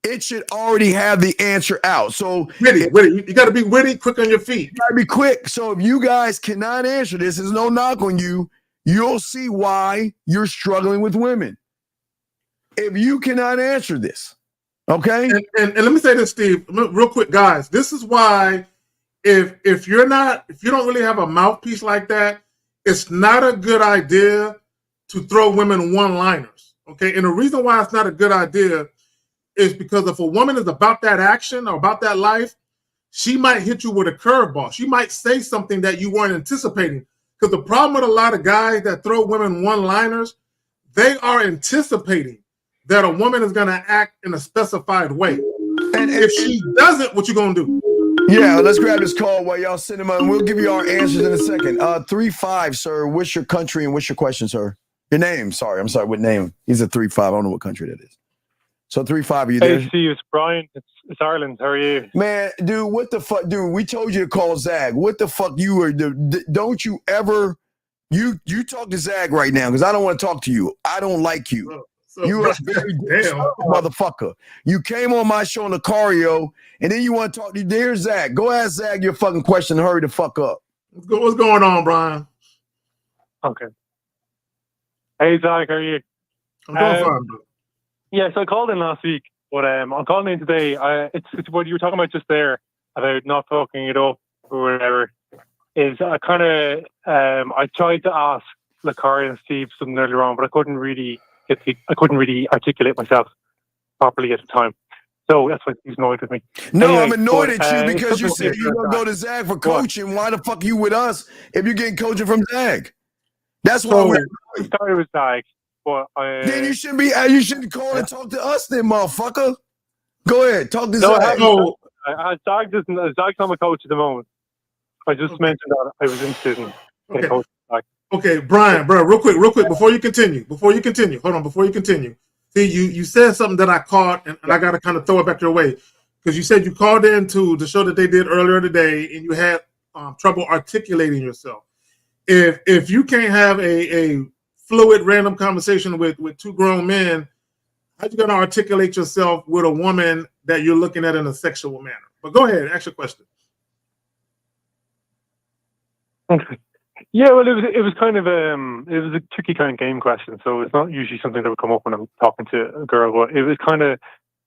it should already have the answer out. So witty. You got to be witty, quick on your feet. You got to be quick. So if you guys cannot answer this, there's no knock on you. You'll see why you're struggling with women. If you cannot answer this, okay? And let me say this, Steve, real quick, guys. This is why if you don't really have a mouthpiece like that, it's not a good idea to throw women one-liners, okay? And the reason why it's not a good idea is because if a woman is about that action or about that life, she might hit you with a curveball. She might say something that you weren't anticipating. Because the problem with a lot of guys that throw women one-liners, they are anticipating that a woman is going to act in a specified way. And if she doesn't, what you going to do? Yeah, let's grab this call while y'all send them on. We'll give you our answers in a second. 3-5, sir. What's your country and what's your question, sir? Your name. Sorry, I'm sorry. What name? He's a 3-5. I don't know what country that is. So 3-5, are you there? Hey, Steve, it's Brian. It's Ireland. How are you? Man, dude, what the fuck? Dude, we told you to call Zag. What the fuck you were? Don't you ever? You talk to Zag right now because I don't want to talk to you. I don't like you. You are a very motherfucker. You came on my show on the Cario, and then you want to talk to dear Zag. Go ask Zag your fucking question. Hurry the fuck up. What's going on, Brian? Okay. Hey, Zag, how are you? I'm doing fine, bro. Yeah, so I called in last week, but I'm calling in today. It's what you were talking about just there about not fucking it up or whatever. Is I kind of I tried to ask Lakari and Steve something earlier on, but I couldn't really articulate myself properly at the time. So that's why he's annoyed with me. No, anyway, I'm annoyed at you because you said you're gonna go to Zag for coaching. Why the fuck are you with us if you're getting coaching from Zag? That's why I started with Zag. But then you should be. You should call and talk to us, then, motherfucker. Go ahead, talk to Zag. Zag's not my coach at the moment. I just mentioned that I was interested in getting coached. Okay, Brian, bro, real quick, before you continue, hold on, before you continue. See, you said something that I caught, and I got to kind of throw it back your way, because you said you called in to the show that they did earlier today, and you had trouble articulating yourself. If you can't have a fluid, random conversation with two grown men, how you going to articulate yourself with a woman that you're looking at in a sexual manner? But go ahead, ask your question. Okay. Yeah, well, it was kind of it was a tricky kind of game question, so it's not usually something that would come up when I'm talking to a girl. But it was kind of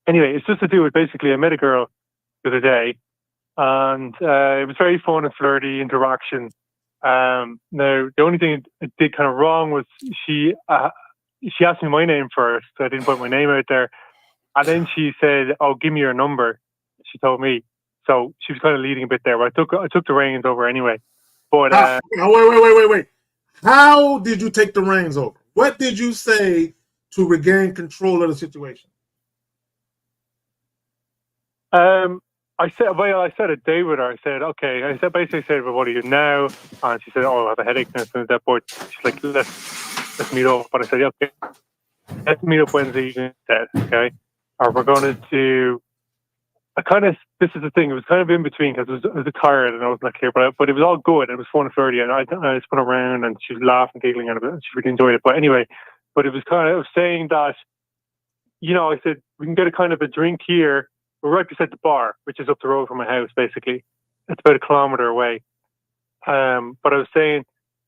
anyway. It's just to do with basically I met a girl the other day, and it was very fun and flirty interaction. Now the only thing it did kind of wrong was she asked me my name first, so I didn't put my name out there, and then she said, "Oh, give me your number." She told me, so she was kind of leading a bit there. But I took the reins over anyway. But wait. How did you take the reins over? What did you say to regain control of the situation? I said a day with her. I said, okay. I basically said, well, what are you now? And she said, oh, I have a headache and stuff like that. But she's like, let's meet up. But I said, okay, let's meet up Wednesday evening instead, okay? Or we're going to do. This is the thing. It was kind of in between because I was tired and I was not clear, but it was all good. It was fun and flirty, and I spun around and she was laughing, giggling, and she really enjoyed it. But anyway, it was kind of saying that, I said we can get a kind of a drink here. We're right beside the bar, which is up the road from my house. Basically, it's about 1 kilometer away. But I was saying,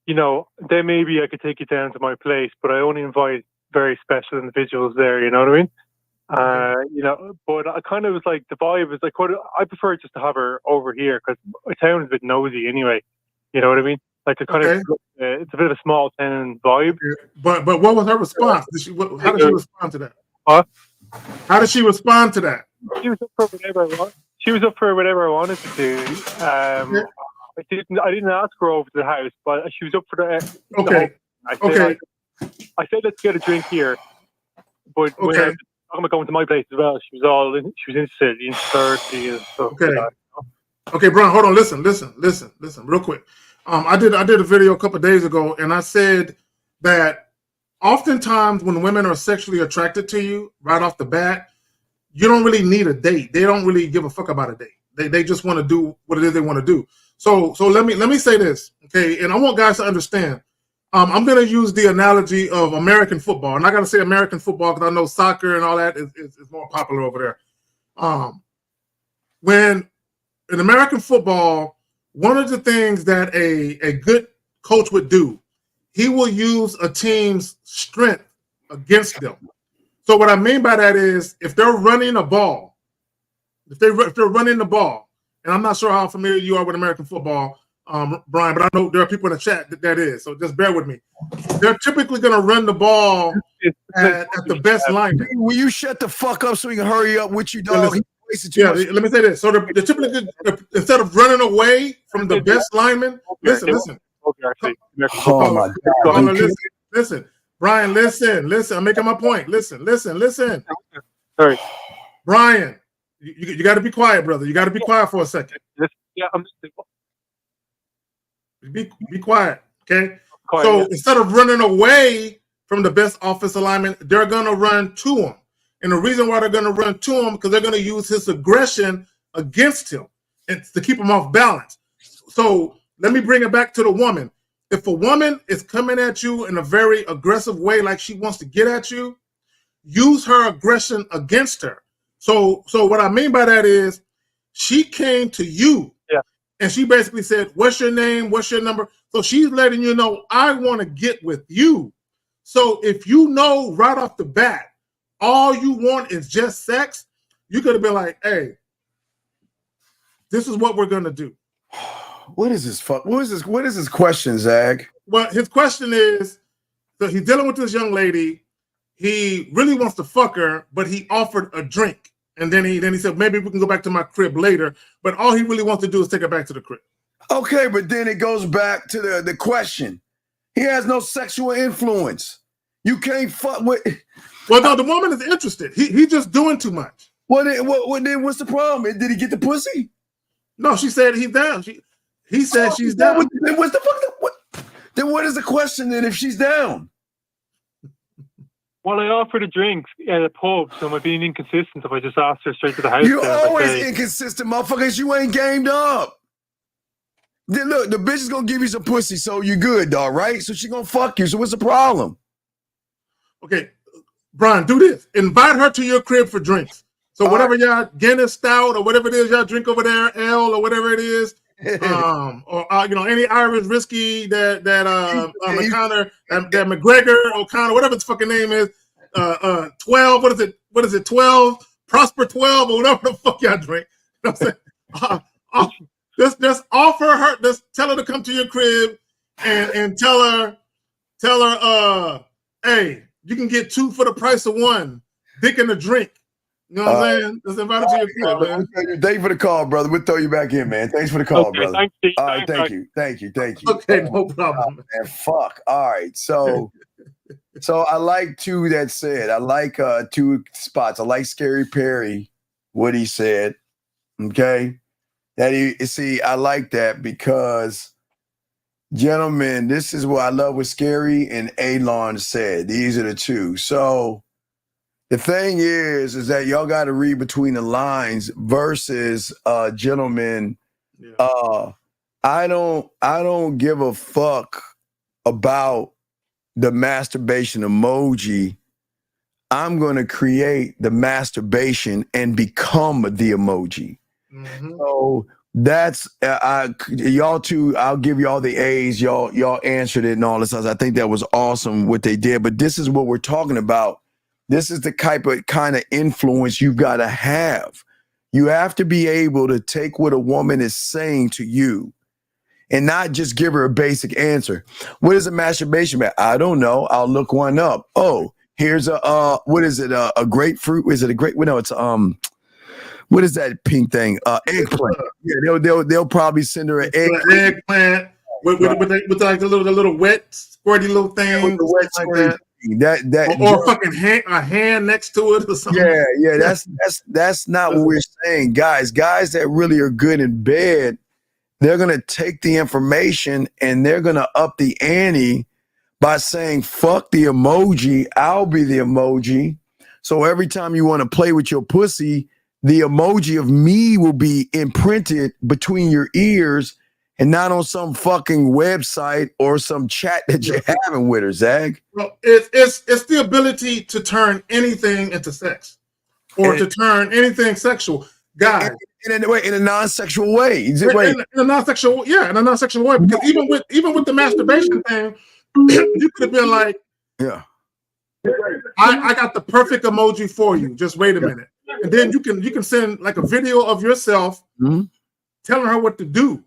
then maybe I could take you down to my place, but I only invite very special individuals there. You know what I mean? But I kind of was like, the vibe was like, I prefer just to have her over here because my town is a bit nosy anyway. You know what I mean? Like it's a bit of a small town vibe. But what was her response? How did she respond to that? What? How did she respond to that? She was up for whatever I want. She was up for whatever I wanted to do. I didn't ask her over to the house, but she was up for the. Okay. I said let's get a drink here, but when I was talking about going to my place as well, she was interested in thirsty and stuff. Okay. Okay, Brian, hold on. Listen, real quick. I did a video a couple of days ago, and I said that oftentimes when women are sexually attracted to you right off the bat, you don't really need a date. They don't really give a fuck about a date. They just want to do what it is they want to do. So let me say this, okay? And I want guys to understand. I'm going to use the analogy of American football, and I got to say American football because I know soccer and all that is more popular over there. When in American football, one of the things that a good coach would do, he will use a team's strength against them. So what I mean by that is if they're running a ball, if they're running the ball, and I'm not sure how familiar you are with American football, Brian, but I know there are people in the chat that is, so just bear with me. They're typically going to run the ball at the best lineman. Will you shut the fuck up so we can hurry up with you, dog? Let me say this. So they're typically, instead of running away from the best lineman, listen. Oh my God. Listen. Brian, listen. I'm making my point. Listen. Sorry. Brian, you got to be quiet, brother. You got to be quiet for a second. Yeah, I'm just. Be quiet, okay? So instead of running away from the best offensive lineman, they're going to run to him. And the reason why they're going to run to him because they're going to use his aggression against him and to keep him off balance. So let me bring it back to the woman. If a woman is coming at you in a very aggressive way, like she wants to get at you, use her aggression against her. So what I mean by that is she came to you and she basically said, what's your name? What's your number? So she's letting you know, I want to get with you. So if you know right off the bat, all you want is just sex, you could have been like, hey, this is what we're going to do. What is this? What is his question, Zag? Well, his question is, so he's dealing with this young lady. He really wants to fuck her, but he offered a drink. And then he said, maybe we can go back to my crib later. But all he really wants to do is take her back to the crib. Okay, but then it goes back to the question. He has no sexual influence. You can't fuck with. Well, no, the woman is interested. He's just doing too much. Well, then what's the problem? Did he get the pussy? No, she said he's down. He said she's down. Then what's the fuck? Then what is the question then if she's down? Well, I offered a drink at a pub, so am I being inconsistent if I just asked her straight to the house? You're always inconsistent, motherfuckers. You ain't gamed up. Then look, the bitch is gonna give you some pussy, so you good, dog, right? So she gonna fuck you. So what's the problem? Okay, Brian, do this. Invite her to your crib for drinks. So whatever y'all Guinness stout or whatever it is y'all drink over there, ale or whatever it is, or any Irish whiskey that on the counter, that McGregor O'Connor, whatever its fucking name is, 12. What is it? 12 Prosper 12 or whatever the fuck y'all drink. You know what I'm saying? Just offer her. Just tell her to come to your crib and tell her, hey, you can get 2 for the price of 1. Dick and a drink. You know what I'm saying? Just invite her to your crib, man. Thank you for the call, brother. We'll throw you back in, man. Thanks for the call, brother. Thank you. All right, thank you. Okay, no problem. Man, fuck. All right, so I like 2 that said. I like 2 spots. I like Scary Perry, what he said. Okay, I like that because, gentlemen, this is what I love what Scary and Alon said. These are the 2. So the thing is that y'all got to read between the lines versus gentlemen. Yeah. I don't give a fuck about the masturbation emoji. I'm going to create the masturbation and become the emoji. Mm-hmm. So that's y'all 2. I'll give y'all the A's. Y'all answered it and all this. I think that was awesome what they did. But this is what we're talking about. This is the kind of influence you've got to have. You have to be able to take what a woman is saying to you and not just give her a basic answer. What is a masturbation mat? I don't know. I'll look one up. Oh, here's what is it? A grapefruit? Is it a grape? No, it's what is that pink thing? Eggplant. Yeah, they'll probably send her an eggplant with like the little wet squirty little thing. With the wet like that. Or fucking a hand next to it or something. Yeah. That's not what we're saying, guys. Guys that really are good in bed, they're gonna take the information and they're gonna up the ante by saying, "Fuck the emoji, I'll be the emoji." So every time you want to play with your pussy, the emoji of me will be imprinted between your ears and not on some fucking website or some chat that you're having with her, Zag. Well, it's the ability to turn anything into sex or to turn anything sexual. Guys. In a non-sexual way. In a non-sexual way. Because even with the masturbation thing, you could have been like, yeah, I got the perfect emoji for you. Just wait a minute. And then you can send like a video of yourself telling her what to do.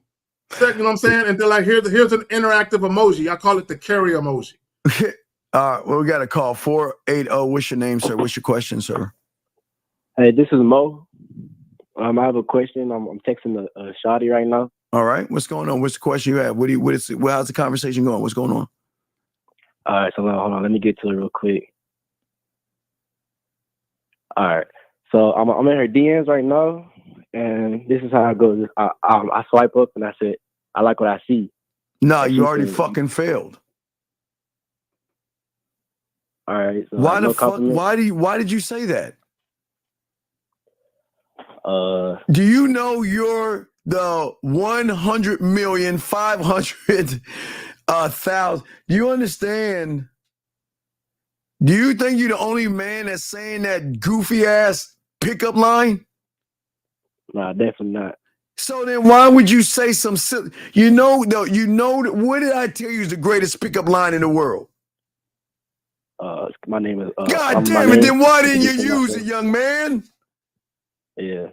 You know what I'm saying? And they're like, here's an interactive emoji. I call it the carry emoji. All right, well, we got a call 480. What's your name, sir? What's your question, sir? Hey, this is Mo. I have a question. I'm texting a shawty right now. All right, what's going on? What's the question you have? How's the conversation going? What's going on? All right, so hold on. Let me get to it real quick. All right, so I'm in her DMs right now, and this is how it goes. I swipe up and I said, I like what I see. No, you already fucking failed. All right. So why the fuck? Why did you say that? Do you know you're the 100,500,000? Do you understand? Do you think you're the only man that's saying that goofy ass pickup line? Nah, definitely not. So then why would you say some silly, what did I tell you is the greatest pickup line in the world? My name is God damn it, then why didn't you use it, young man? Yeah,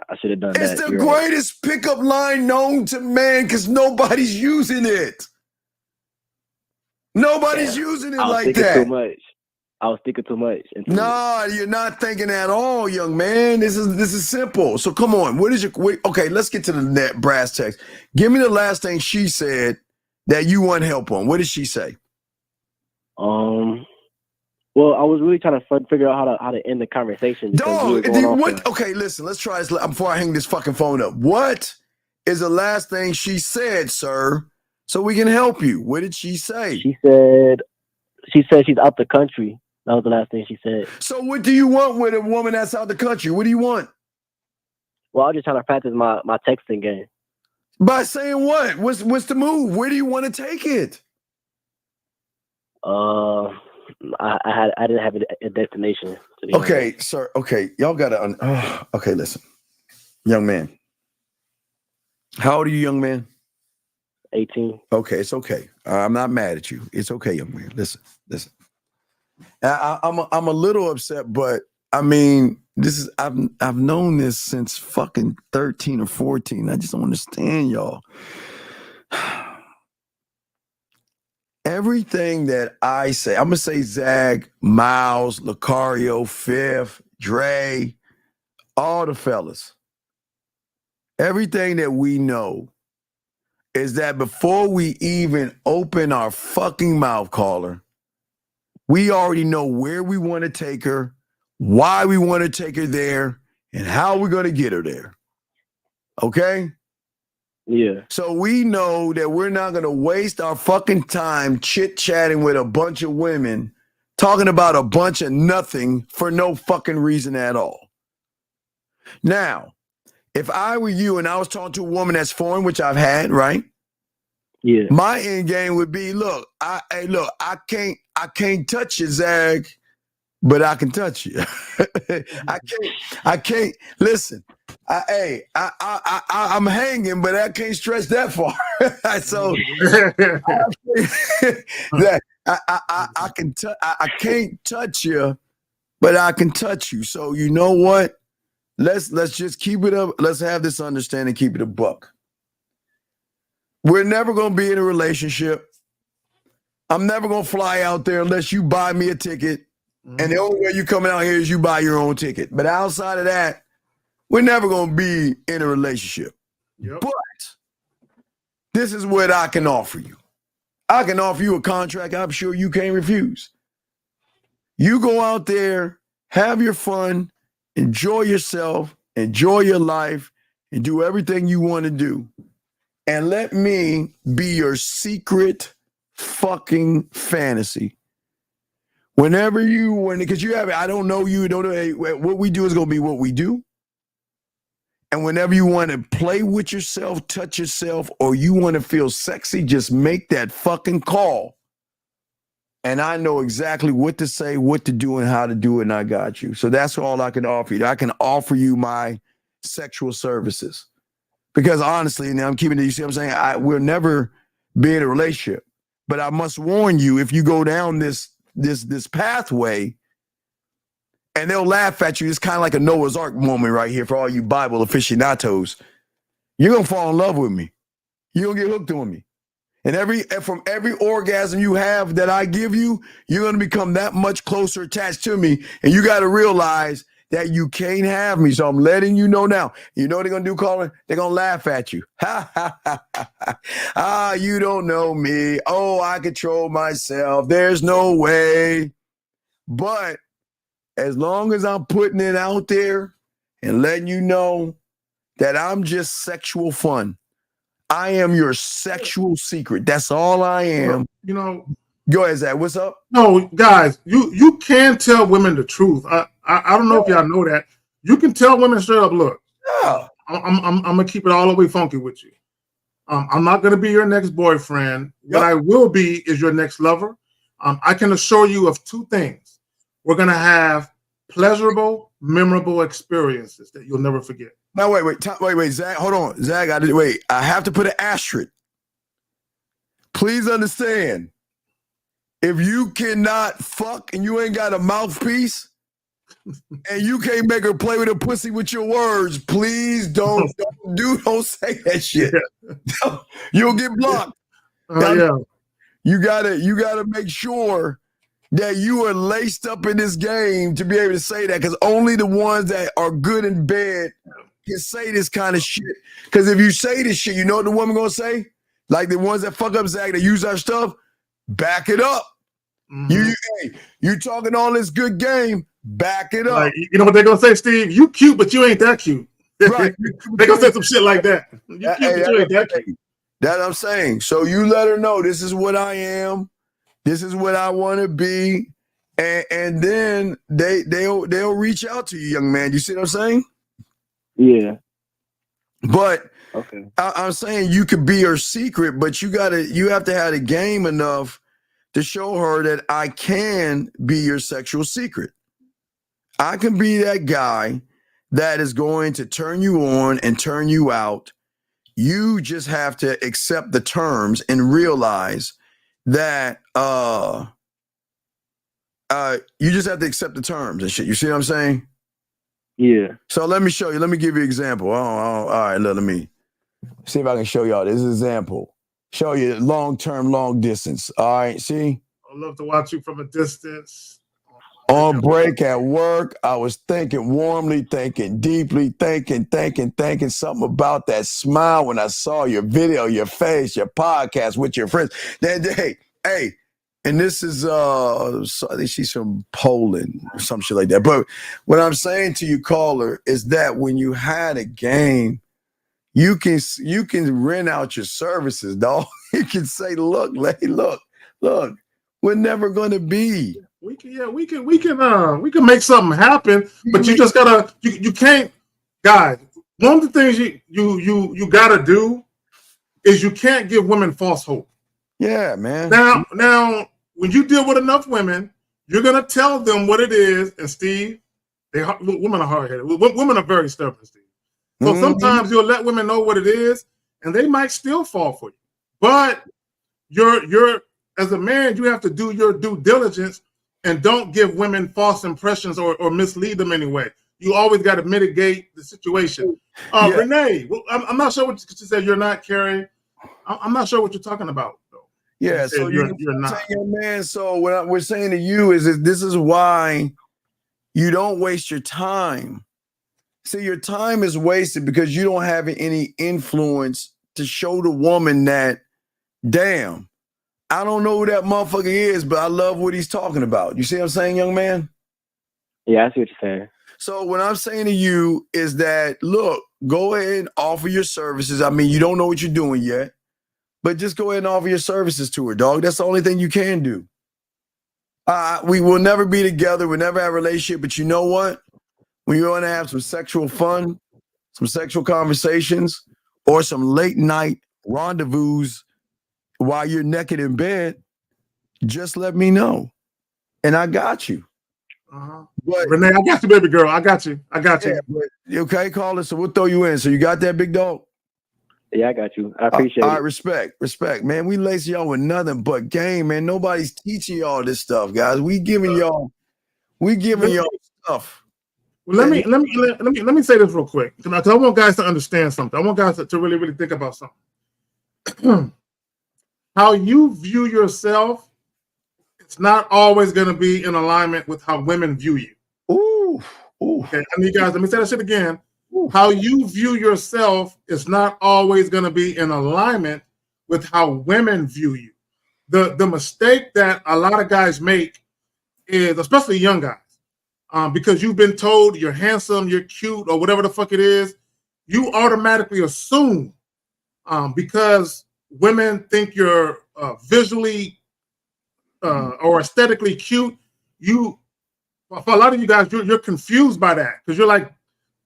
I should have done that. It's the greatest pickup line known to man because nobody's using it. Nobody's using it like that. I was thinking too much. No, you're not thinking at all, young man. This is simple. So come on. Okay, let's get to the brass tacks. Give me the last thing she said that you want help on. What did she say? Well, I was really trying to figure out how to end the conversation. Okay, listen, let's try this before I hang this fucking phone up. What is the last thing she said, sir, so we can help you? What did she say? She said she's out the country. That was the last thing she said. So what do you want with a woman that's out the country? What do you want? Well, I'm just trying to practice my texting game. By saying what? What's the move? Where do you want to take it? I didn't have a destination. Okay, sir. Okay, y'all gotta. Okay, listen, young man. How old are you, young man? 18. Okay, it's okay. I'm not mad at you. It's okay, young man. Listen. I'm a little upset, but I mean, this is I've known this since fucking 13 or 14. I just don't understand y'all. Everything that I say, I'm gonna say Zag, Miles, Lucario, Fifth, Dre, all the fellas. Everything that we know is that before we even open our fucking mouth caller, we already know where we want to take her, why we want to take her there, and how we're going to get her there. Okay? Yeah. So we know that we're not going to waste our fucking time chit-chatting with a bunch of women, talking about a bunch of nothing for no fucking reason at all. Now, if I were you and I was talking to a woman that's foreign, which I've had, right? Yeah. My end game would be, look, I can't touch you, Zag, but I can touch you. I can't listen. I'm hanging, but I can't stretch that far. So that I can't touch you, but I can touch you. So you know what? Let's just keep it up. Let's have this understanding. Keep it a buck. We're never going to be in a relationship. I'm never going to fly out there unless you buy me a ticket. And the only way you coming out here is you buy your own ticket. But outside of that, we're never going to be in a relationship. Yep. But this is what I can offer you. I can offer you a contract I'm sure you can't refuse. You go out there, have your fun, enjoy yourself, enjoy your life, and do everything you want to do. And let me be your secret fucking fantasy. Because you have it, I don't know you, don't know what we do is going to be what we do. And whenever you want to play with yourself, touch yourself, or you want to feel sexy, just make that fucking call. And I know exactly what to say, what to do, and how to do it, and I got you. So that's all I can offer you. I can offer you my sexual services. Because honestly, and I'm keeping it, you see what I'm saying? We'll never be in a relationship. But I must warn you, if you go down this pathway, and they'll laugh at you, it's kind of like a Noah's Ark moment right here for all you Bible aficionados. You're going to fall in love with me. You're going to get hooked on me. And from every orgasm you have that I give you, you're going to become that much closer attached to me. And you got to realize that you can't have me. So I'm letting you know now. You know what they're going to do, Colin? They're going to laugh at you. Ha, ha, ha, ha. Ah, you don't know me. Oh, I control myself. There's no way. But as long as I'm putting it out there and letting you know that I'm just sexual fun. I am your sexual secret. That's all I am. You know. Go ahead, Zach. What's up? No, guys, you can tell women the truth. I don't know if y'all know that. You can tell women straight up, look, I'm gonna keep it all the way funky with you. I'm not gonna be your next boyfriend. What I will be is your next lover. I can assure you of two things. We're gonna have pleasurable, memorable experiences that you'll never forget. Now, wait, Zach, hold on. Zach, I have to put an asterisk. Please understand, if you cannot fuck and you ain't got a mouthpiece and you can't make her play with a pussy with your words, please don't say that shit. Yeah. You'll get blocked. You gotta make sure that you are laced up in this game to be able to say that, because only the ones that are good in bed can say this kind of shit. Because if you say this shit, you know what the woman gonna say? Like the ones that fuck up Zach, that use our stuff, back it up. Mm-hmm. You talking all this good game, back it up. Like, you know what they're gonna say, Steve? You cute, but you ain't that cute. Right. They're gonna say some shit like that. You cute, but you ain't that cute. That I'm saying. So you let her know this is what I am, this is what I want to be, and then they'll reach out to you, young man. You see what I'm saying? Yeah. But okay. I'm saying you could be her secret, but you have to have the game enough to show her that I can be your sexual secret. I can be that guy that is going to turn you on and turn you out You just have to accept the terms and realize that you just have to accept the terms and shit. You see what I'm saying? Yeah. So let me show you. Let me give you an example. All right, let me see if I can show y'all this example. Show you long-term, long distance. All right, see? I love to watch you from a distance. On break at work, I was thinking warmly, thinking deeply, thinking something about that smile when I saw your video, your face, your podcast with your friends. Hey, and this is I think she's from Poland or some shit like that. But what I'm saying to you, caller, is that when you had a game, you can rent out your services, dog. You can say, look, we're never gonna be. We can make something happen, but you just gotta you can't, guys. One of the things you gotta do is you can't give women false hope. Yeah, man. Now when you deal with enough women, you're gonna tell them what it is. And Steve, women are hard headed. Women are very stubborn, Steve. So sometimes you'll let women know what it is, and they might still fall for you. But you're as a man, you have to do your due diligence. And don't give women false impressions or mislead them anyway. You always got to mitigate the situation. Renee, I'm not sure what you said. You're not Carrie. I'm not sure what you're talking about, though. Yeah, so you're not. Man, so what we're saying to you is that this is why you don't waste your time. See, your time is wasted because you don't have any influence to show the woman that, damn, I don't know who that motherfucker is, but I love what he's talking about. You see what I'm saying, young man? Yeah, I see what you're saying. So what I'm saying to you is that, look, go ahead and offer your services. I mean, you don't know what you're doing yet, but just go ahead and offer your services to her, dog. That's the only thing you can do. We will never be together. We'll never have a relationship. But you know what? When you want to have some sexual fun, some sexual conversations, or some late night rendezvous while you're naked in bed, just let me know. And I got you. But, Renee, I got you, baby girl. I got you. Okay, caller. So we'll throw you in. So you got that, big dog? Yeah, I got you. I appreciate it. All right, respect, man. We lace y'all with nothing but game, man. Nobody's teaching y'all this stuff, guys. We giving y'all stuff. Well, let me say this real quick, because I want guys to understand something. I want guys to really, really think about something. How you view yourself, it's not always going to be in alignment with how women view you. Ooh. Okay, I mean, guys, let me say that shit again. How you view yourself is not always going to be in alignment with how women view you. The mistake that a lot of guys make is, especially young guys, because you've been told you're handsome, you're cute, or whatever the fuck it is, you automatically assume because women think you're visually or aesthetically cute, for a lot of you guys, you're confused by that because you're like,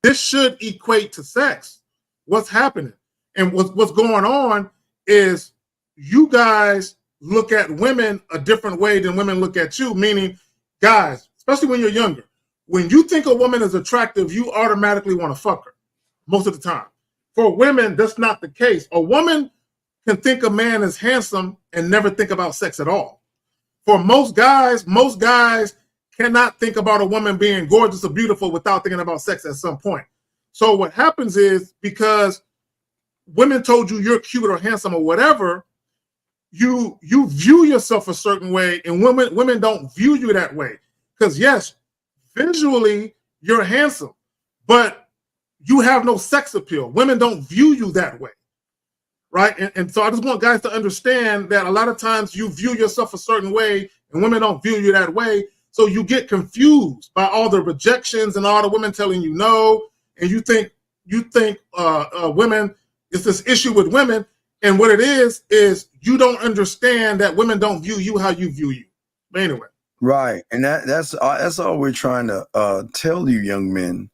this should equate to sex. What's happening? And what's going on is you guys look at women a different way than women look at you, meaning, guys, especially when you're younger, when you think a woman is attractive, you automatically want to fuck her most of the time. For women, that's not the case. A woman can think a man is handsome and never think about sex at all. For most guys cannot think about a woman being gorgeous or beautiful without thinking about sex at some point. So what happens is, because women told you you're cute or handsome or whatever, you view yourself a certain way, and women don't view you that way. Because yes, visually you're handsome, but you have no sex appeal. Women don't view you that way, right? And so I just want guys to understand that a lot of times you view yourself a certain way, and women don't view you that way. So you get confused by all the rejections and all the women telling you no, and you think women, it's this issue with women, and what it is you don't understand that women don't view you how you view you. But anyway, right, and that's all we're trying to tell you, young men.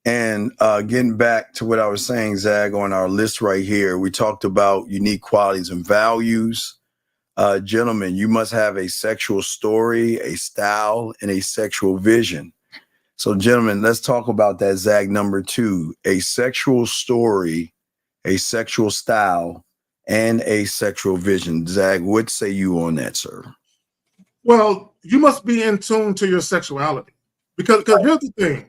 And getting back to what I was saying, Zag, on our list right here, we talked about unique qualities and values. Gentlemen, you must have a sexual story, a style, and a sexual vision. So, gentlemen, let's talk about that, Zag, number 2, a sexual story a sexual style, and a sexual vision. Zach, what say you on that, sir? Well, you must be in tune to your sexuality because here's the thing: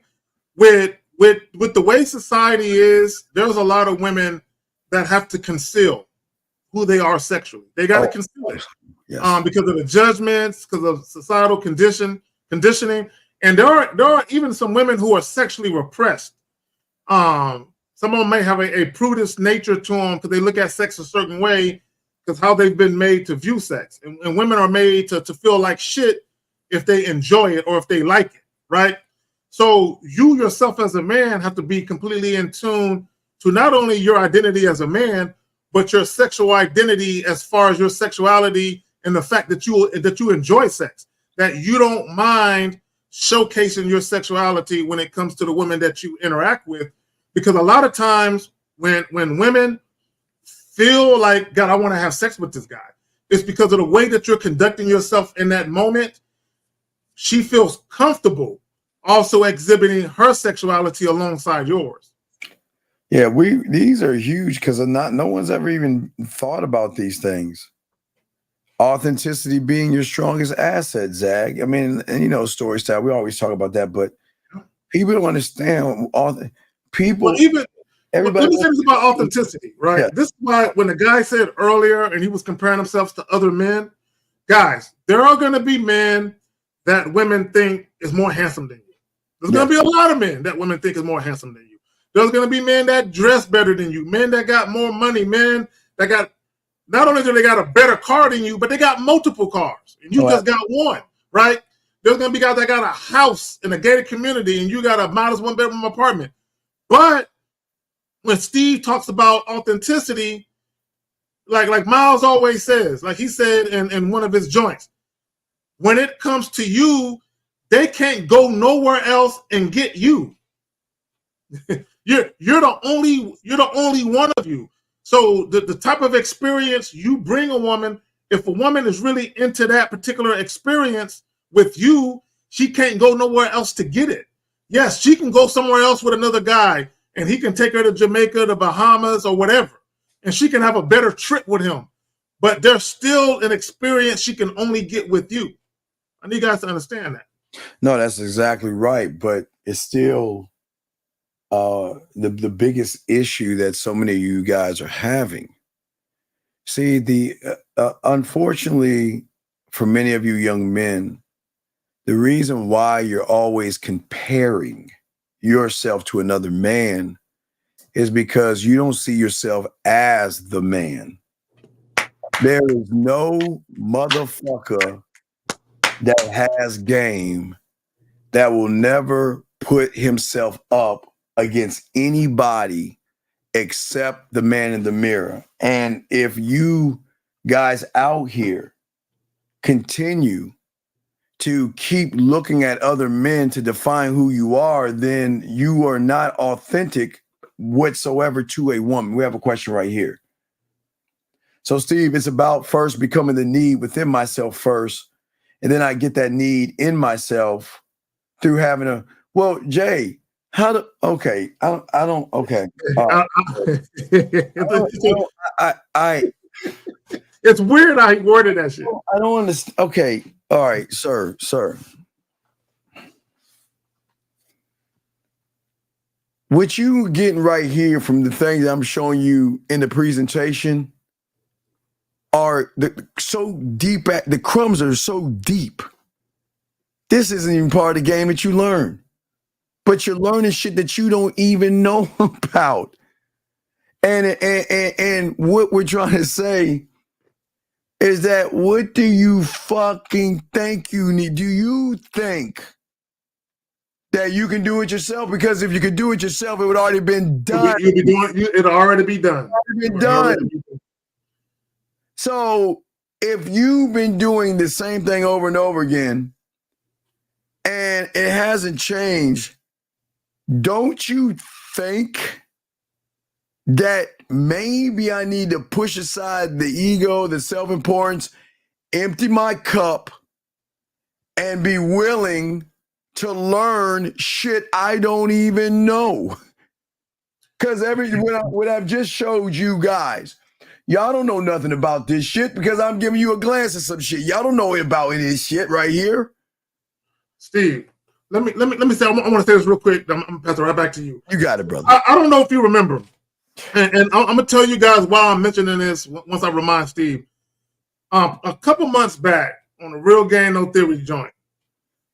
with the way society is, there's a lot of women that have to conceal who they are sexually. They got to conceal it because of the judgments, because of societal conditioning, and there are even some women who are sexually repressed. Some of them may have a prudish nature to them because they look at sex a certain way because how they've been made to view sex. And women are made to feel like shit if they enjoy it or if they like it, right? So you yourself as a man have to be completely in tune to not only your identity as a man, but your sexual identity as far as your sexuality and the fact that you enjoy sex, that you don't mind showcasing your sexuality when it comes to the women that you interact with. Because a lot of times when women feel like, God, I want to have sex with this guy, it's because of the way that you're conducting yourself in that moment. She feels comfortable also exhibiting her sexuality alongside yours. Yeah, these are huge because no one's ever even thought about these things. Authenticity being your strongest asset, Zach. I mean, and story style, we always talk about that, but people don't understand people. Well, let me say this about authenticity, right? Yeah. This is why when the guy said earlier, and he was comparing himself to other men, guys, there are going to be men that women think is more handsome than you. There's going to be a lot of men that women think is more handsome than you. There's going to be men that dress better than you, men that got more money, men that got, not only do they got a better car than you, but they got multiple cars, and you just got one, right? There's going to be guys that got a house in a gated community, and you got a modest one-bedroom apartment. But when Steve talks about authenticity, like Miles always says, like he said in one of his joints, when it comes to you, they can't go nowhere else and get you. You're the only one of you. So the type of experience you bring a woman, if a woman is really into that particular experience with you, she can't go nowhere else to get it. Yes, she can go somewhere else with another guy, and he can take her to Jamaica, the Bahamas, or whatever, and she can have a better trip with him. But there's still an experience she can only get with you. I need you guys to understand that. No, that's exactly right. But it's still the biggest issue that so many of you guys are having. See, unfortunately, for many of you young men, the reason why you're always comparing yourself to another man is because you don't see yourself as the man. There is no motherfucker that has game that will never put himself up against anybody except the man in the mirror. And if you guys out here continue to keep looking at other men to define who you are, then you are not authentic whatsoever to a woman. We have a question right here. So, Steve, it's about first becoming the need within myself first, and then I get that need in myself through having a, well, Jay, how do, okay, I don't, okay. It's weird how he worded that shit. I don't understand. Okay. All right, sir. What you getting right here from the things that I'm showing you in the presentation are so deep, the crumbs are so deep. This isn't even part of the game that you learn, but you're learning shit that you don't even know about. And what we're trying to say is that what do you fucking think you need? Do you think that you can do it yourself? Because if you could do it yourself, it would already been done. It'd already be done. So if you've been doing the same thing over and over again and it hasn't changed, don't you think that maybe I need to push aside the ego, the self-importance, empty my cup, and be willing to learn shit I don't even know? Because what I've just showed you guys, y'all don't know nothing about this shit because I'm giving you a glance at some shit. Y'all don't know about any of this shit right here. Steve, let me say. I want to say this real quick. I'm gonna pass it right back to you. You got it, brother. I don't know if you remember, and I'm gonna tell you guys why I'm mentioning this once I remind Steve. A couple months back on the Real Game No Theory joint,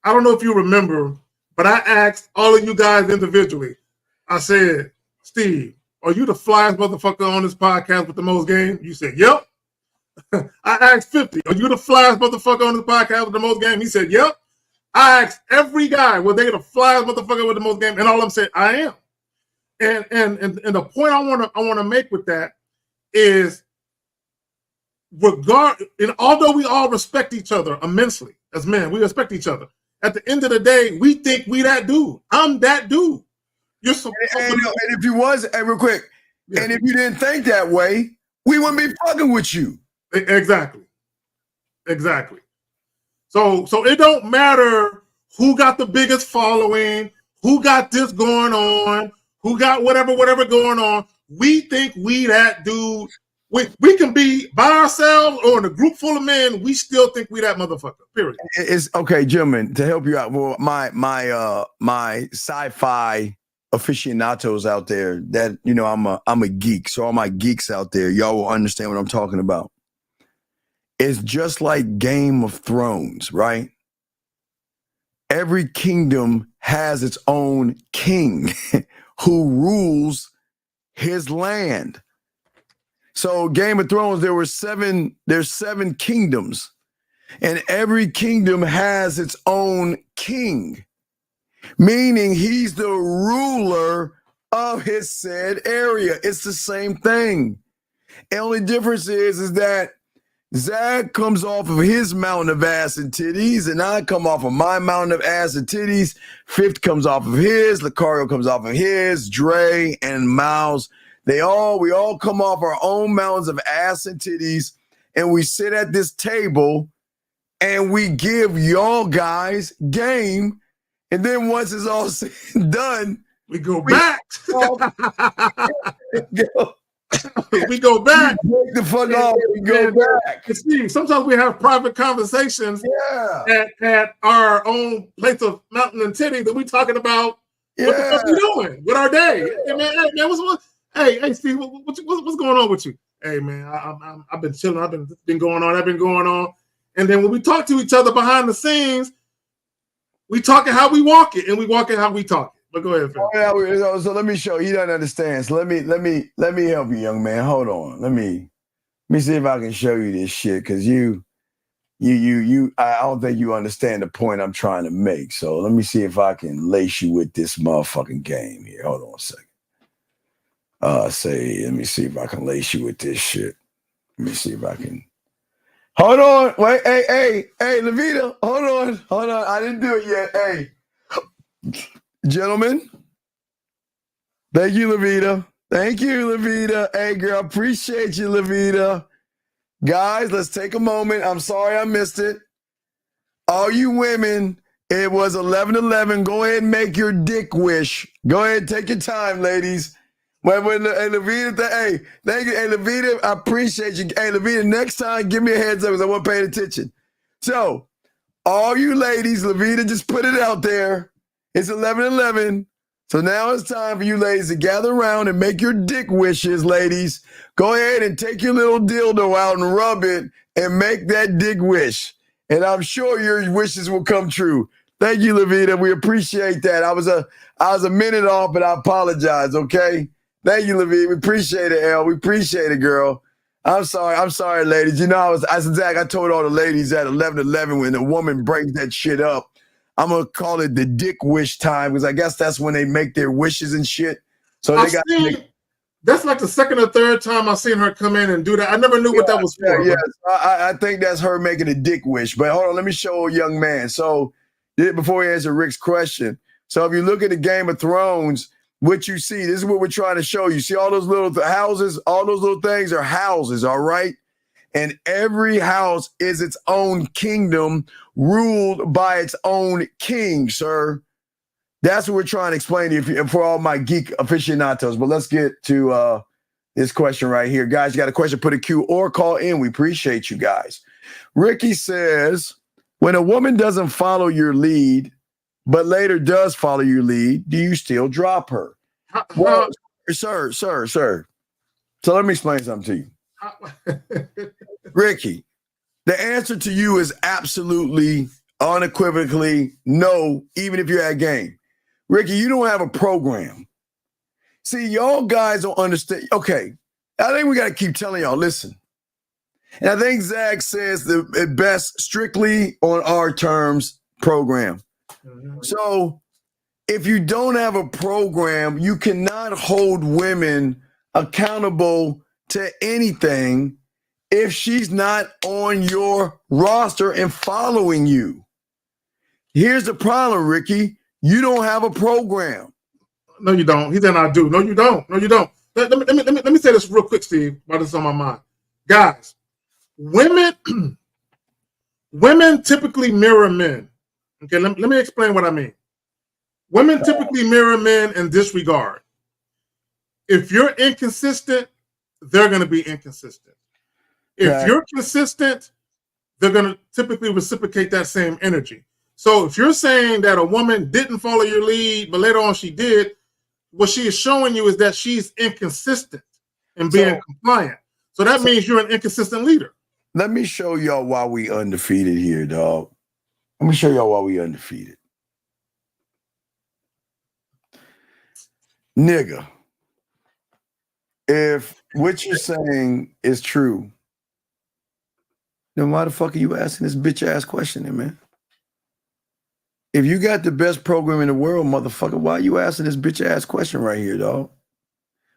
I don't know if you remember, but I asked all of you guys individually. I said, Steve, are you the flyest motherfucker on this podcast with the most game? You said, yep. I asked 50, are you the flyest motherfucker on this podcast with the most game? He said, yep. I asked every guy, were they the flyest motherfucker with the most game? And all of them said, I am. And the point I want to make with that is, although we all respect each other immensely as men, we respect each other. At the end of the day, we think we that dude. I'm that dude. You're so. And if you was, real quick, and if you didn't think that way, we wouldn't be fucking with you. Exactly. So it don't matter who got the biggest following, who got this going on, who got whatever going on. We think we that dude. We can be by ourselves or in a group full of men. We still think we that motherfucker. Period. It's okay, gentlemen. To help you out, well, my sci-fi aficionados out there, that I'm a geek. So all my geeks out there, y'all will understand what I'm talking about. It's just like Game of Thrones, right? Every kingdom has its own king who rules his land. So Game of Thrones, there's 7 kingdoms, and every kingdom has its own king, meaning he's the ruler of his said area. It's the same thing. The only difference is that Zach comes off of his mountain of ass and titties, and I come off of my mountain of ass and titties. Fifth comes off of his, Lucario comes off of his, Dre and Miles. We all come off our own mountains of ass and titties, and we sit at this table and we give y'all guys game. And then once it's all said and done, we go back. We go back. Break the fuck off. We go back. See, sometimes we have private conversations at our own place of mountain and titty that we talking about what the fuck we doing with our day. Hey, man, Hey, Steve, what's going on with you? Hey, man, I've been chilling. I've been going on. And then when we talk to each other behind the scenes, we talking how we walk it, and we walk it how we talk it. But go ahead, Phil. So let me show you. He doesn't understand. So let me help you, young man. Hold on. Let me see if I can show you this shit, because I don't think you understand the point I'm trying to make. So let me see if I can lace you with this motherfucking game here. Hold on a second. Let me see if I can lace you with this shit. Let me see if I can. Hold on. Wait. Hey, Levita. Hold on. I didn't do it yet. Hey, gentlemen. Thank you, Levita. Hey, girl. Appreciate you, Levita. Guys, let's take a moment. I'm sorry I missed it. All you women, it was 11:11. Go ahead and make your dick wish. Go ahead, take your time, ladies. When Levita, thank you. Hey, Levita, I appreciate you. Hey, Levita, next time, give me a heads up because I wasn't paying attention. So, all you ladies, Levita just put it out there. It's 11:11. So now it's time for you ladies to gather around and make your dick wishes, ladies. Go ahead and take your little dildo out and rub it and make that dick wish. And I'm sure your wishes will come true. Thank you, Levita. We appreciate that. I was a minute off, but I apologize, okay? Thank you, Levita. We appreciate it, Elle. We appreciate it, girl. I'm sorry, ladies. You know, I told all the ladies at 11:11 when a woman breaks that shit up, I'm going to call it the dick wish time, because I guess that's when they make their wishes and shit. So that's like the second or third time I've seen her come in and do that. I never knew what that was for. Yes, I think that's her making a dick wish. But hold on, let me show a young man. So before he answers Rick's question, so if you look at the Game of Thrones, what you see, this is what we're trying to show you. See all those little houses? All those little things are houses, all right? And every house is its own kingdom, ruled by its own king, sir. That's what we're trying to explain to you for all my geek aficionados. But let's get to this question right here. Guys, you got a question, put a Q or call in. We appreciate you guys. Ricky says, when a woman doesn't follow your lead, but later does follow your lead, do you still drop her? Well, sir. So let me explain something to you. Ricky, the answer to you is absolutely, unequivocally no, even if you're at game. Ricky, you don't have a program. See, y'all guys don't understand. Okay, I think we got to keep telling y'all, listen. And I think Zach says the best strictly on our terms program. So if you don't have a program, you cannot hold women accountable to anything if she's not on your roster and following you. Here's the problem, Ricky. You don't have a program. No, you don't. He said I do. No, you don't. No, you don't. Let me say this real quick, Steve, while this is on my mind. Guys, women typically mirror men. Okay, let me explain what I mean. Women typically mirror men in this regard. If you're inconsistent, they're going to be inconsistent. If you're consistent, they're going to typically reciprocate that same energy. So if you're saying that a woman didn't follow your lead, but later on she did, what she is showing you is that she's inconsistent in being compliant. So that means you're an inconsistent leader. Let me show y'all why we undefeated here, dog. Let me show y'all why we undefeated. Nigga, if what you're saying is true, then why the fuck are you asking this bitch ass question then, man? If you got the best program in the world, motherfucker, why are you asking this bitch ass question right here, dog?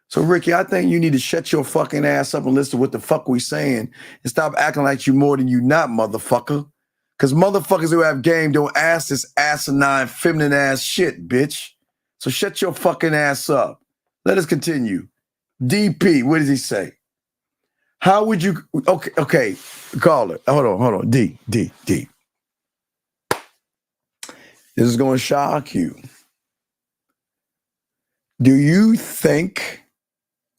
So, Ricky, I think you need to shut your fucking ass up and listen to what the fuck we saying and stop acting like you more than you not, motherfucker. Because motherfuckers who have game don't ask this asinine, feminine ass shit, bitch. So shut your fucking ass up. Let us continue. DP, what does he say? How would you, okay, call it. Hold on. D. This is going to shock you. Do you think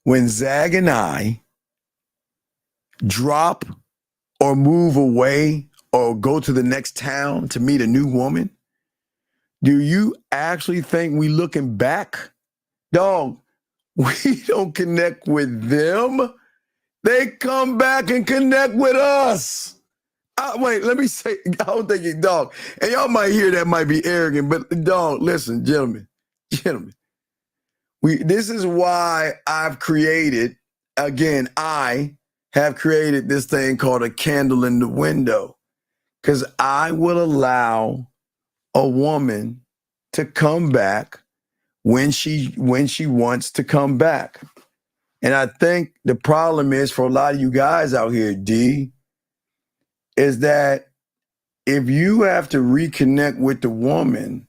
when Zag and I drop or move away or go to the next town to meet a new woman, do you actually think we looking back? Dog, we don't connect with them. They come back and connect with us. Wait, let me say, I don't think you, dog, and y'all might hear that might be arrogant, but dog, listen, gentlemen, this is why I've created, again, I have created this thing called a candle in the window, because I will allow a woman to come back when she wants to come back. And I think the problem is for a lot of you guys out here, D, is that if you have to reconnect with the woman,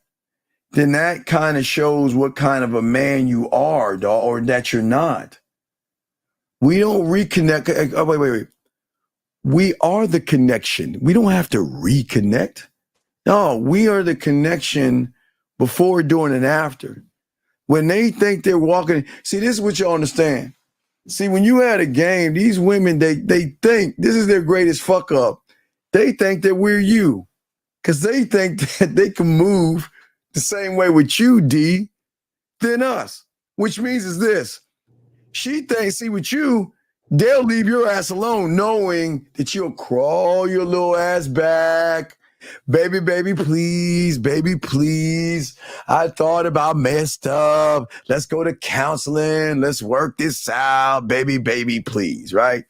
then that kind of shows what kind of a man you are, dog, or that you're not. We don't reconnect. Oh, wait. We are the connection. We don't have to reconnect. No, we are the connection before, during, and after. When they think they're walking, see, this is what you understand. See, when you had a game, these women, they think this is their greatest fuck up. They think that we're you because they think that they can move the same way with you, D, than us, which means is this. She thinks, see, with you, they'll leave your ass alone knowing that you'll crawl your little ass back. Baby, please. I thought about messed up. Let's go to counseling. Let's work this out. Baby, please, right?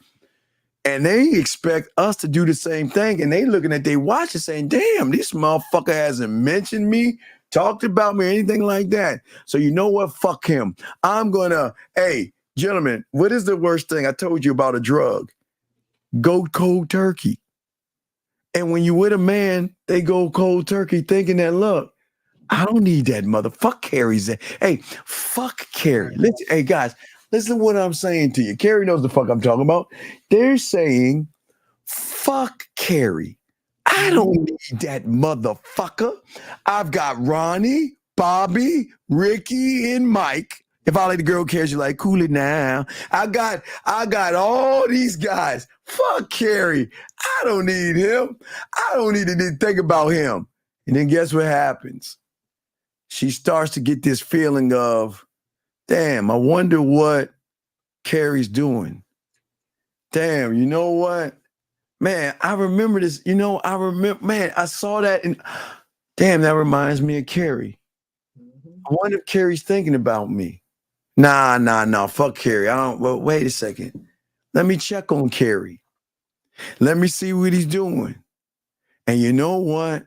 And they expect us to do the same thing. And they looking at their watch and saying, damn, this motherfucker hasn't mentioned me, talked about me, anything like that. So you know what? Fuck him. Hey, gentlemen, what is the worst thing I told you about a drug? Go cold turkey. And when you with a man, they go cold turkey thinking that, look, I don't need that motherfucker. Carrie's that. Hey, fuck Carrie. Hey, guys, listen to what I'm saying to you. Carrie knows the fuck I'm talking about. They're saying, fuck Carrie. I don't need that motherfucker. I've got Ronnie, Bobby, Ricky, and Mike. If all the girl cares, you're like, cool it now. I got all these guys. Fuck Carrie. I don't need him. I don't need to think about him. And then guess what happens? She starts to get this feeling of, damn, I wonder what Carrie's doing. Damn, you know what? Man, I remember this. I saw that and damn, that reminds me of Carrie. I wonder if Carrie's thinking about me. Nah, fuck Carrie. Well, wait a second. Let me check on Carrie. Let me see what he's doing. And you know what?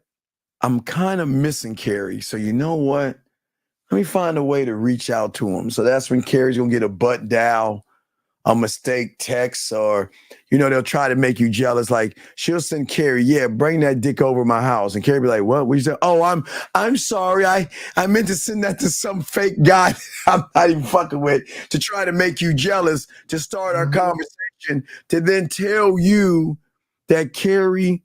I'm kind of missing Carrie. So you know what? Let me find a way to reach out to him. So that's when Carrie's gonna get a butt dial, a mistake text, or they'll try to make you jealous. Like she'll send Carrie, yeah, bring that dick over my house. And Carrie be like, what? You say? Oh, I'm sorry. I meant to send that to some fake guy I'm not even fucking with to try to make you jealous, to start our conversation, to then tell you that Carrie,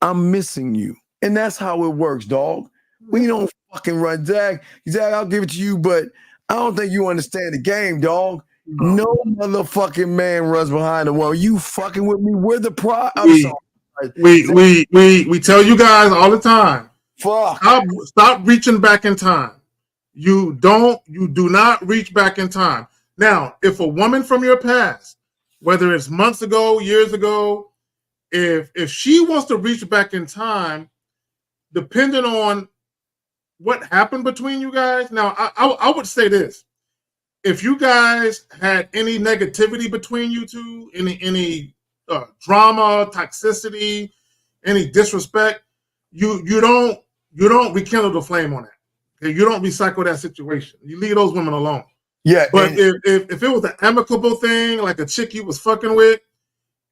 I'm missing you. And that's how it works, dog. We don't fucking run. Zach, I'll give it to you, but I don't think you understand the game, dog. No motherfucking man runs behind the wall. You fucking with me? We're the pro. I'm sorry. We tell you guys all the time. Fuck. Stop reaching back in time. You do not reach back in time. Now, if a woman from your past, whether it's months ago, years ago, if she wants to reach back in time, depending on what happened between you guys. Now, I would say this. If you guys had any negativity between you two, any drama, toxicity, any disrespect, you don't rekindle the flame on that. Okay? You don't recycle that situation. You leave those women alone. Yeah. But if it was an amicable thing, like a chick you was fucking with,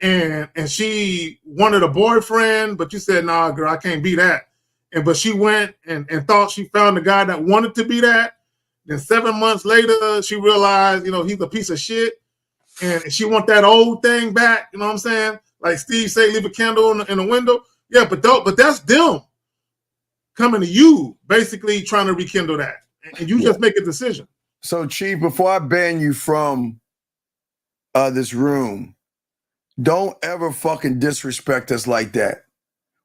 and she wanted a boyfriend, but you said, nah, girl, I can't be that. But she went and thought she found a guy that wanted to be that. Then 7 months later, she realized, he's a piece of shit. And she want that old thing back. You know what I'm saying? Like Steve say, leave a candle in the window. Yeah, but that's them coming to you, basically trying to rekindle that. And you just make a decision. So, Chief, before I ban you from this room, don't ever fucking disrespect us like that.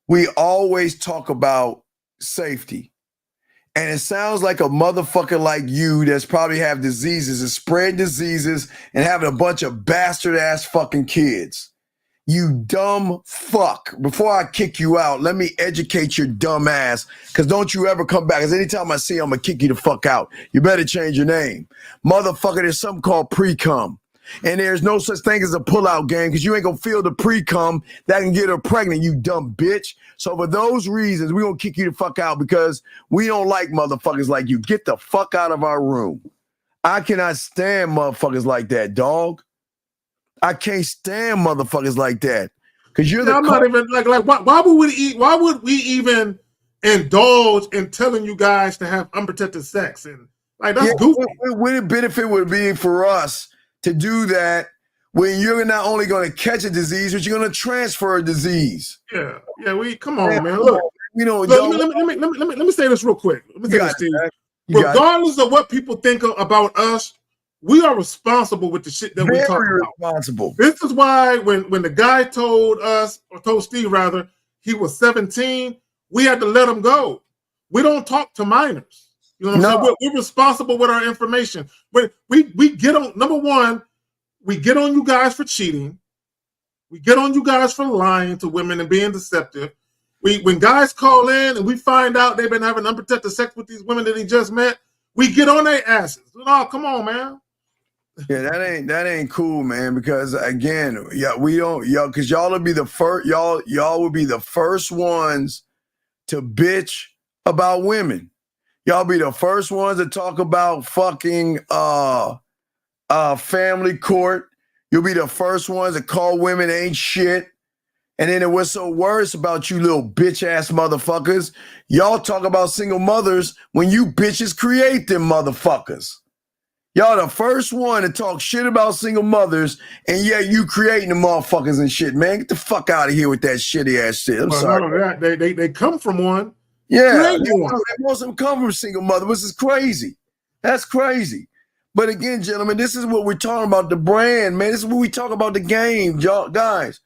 We always talk about safety. And it sounds like a motherfucker like you that's probably have diseases and spreading diseases and having a bunch of bastard ass fucking kids. You dumb fuck. Before I kick you out, let me educate your dumb ass. Because don't you ever come back. Because anytime I see you, I'm going to kick you the fuck out. You better change your name. Motherfucker, there's something called pre-cum. And there's no such thing as a pull-out game because you ain't going to feel the pre-cum that can get her pregnant, you dumb bitch. So for those reasons, we're going to kick you the fuck out because we don't like motherfuckers like you. Get the fuck out of our room. I cannot stand motherfuckers like that, dog. I can't stand motherfuckers like that. Because you're I'm not even like why would we even indulge in telling you guys to have unprotected sex? And like that's goofy. What benefit would be for us to do that when you're not only going to catch a disease, but you're going to transfer a disease? Yeah. We come on, man. Look, let me say this real quick. Let me say this, Steve. Regardless of what people think about us, we are responsible with the shit that we talk about. Responsible. This is why when the guy told us, or told Steve rather, he was 17, we had to let him go. We don't talk to minors. You know what I'm saying? We're responsible with our information. But we get on, number one, we get on you guys for cheating. We get on you guys for lying to women and being deceptive. When guys call in and we find out they've been having unprotected sex with these women that he just met, we get on their asses. Oh, come on, man. Yeah, that ain't cool, man. Because again, because y'all will be the first. Y'all will be the first ones to bitch about women. Y'all be the first ones to talk about fucking family court. You'll be the first ones to call women ain't shit. And then what's so worse about you little bitch ass motherfuckers, y'all talk about single mothers when you bitches create them motherfuckers. Y'all the first one to talk shit about single mothers, and yeah, you creating the motherfuckers and shit, man. Get the fuck out of here with that shitty ass shit. I'm sorry. No, they come from one. Yeah, Create you one. most of them come from single mother, which is crazy. That's crazy. But again, gentlemen, this is what we're talking about, the brand, man. This is what we talk about, the game, y'all guys.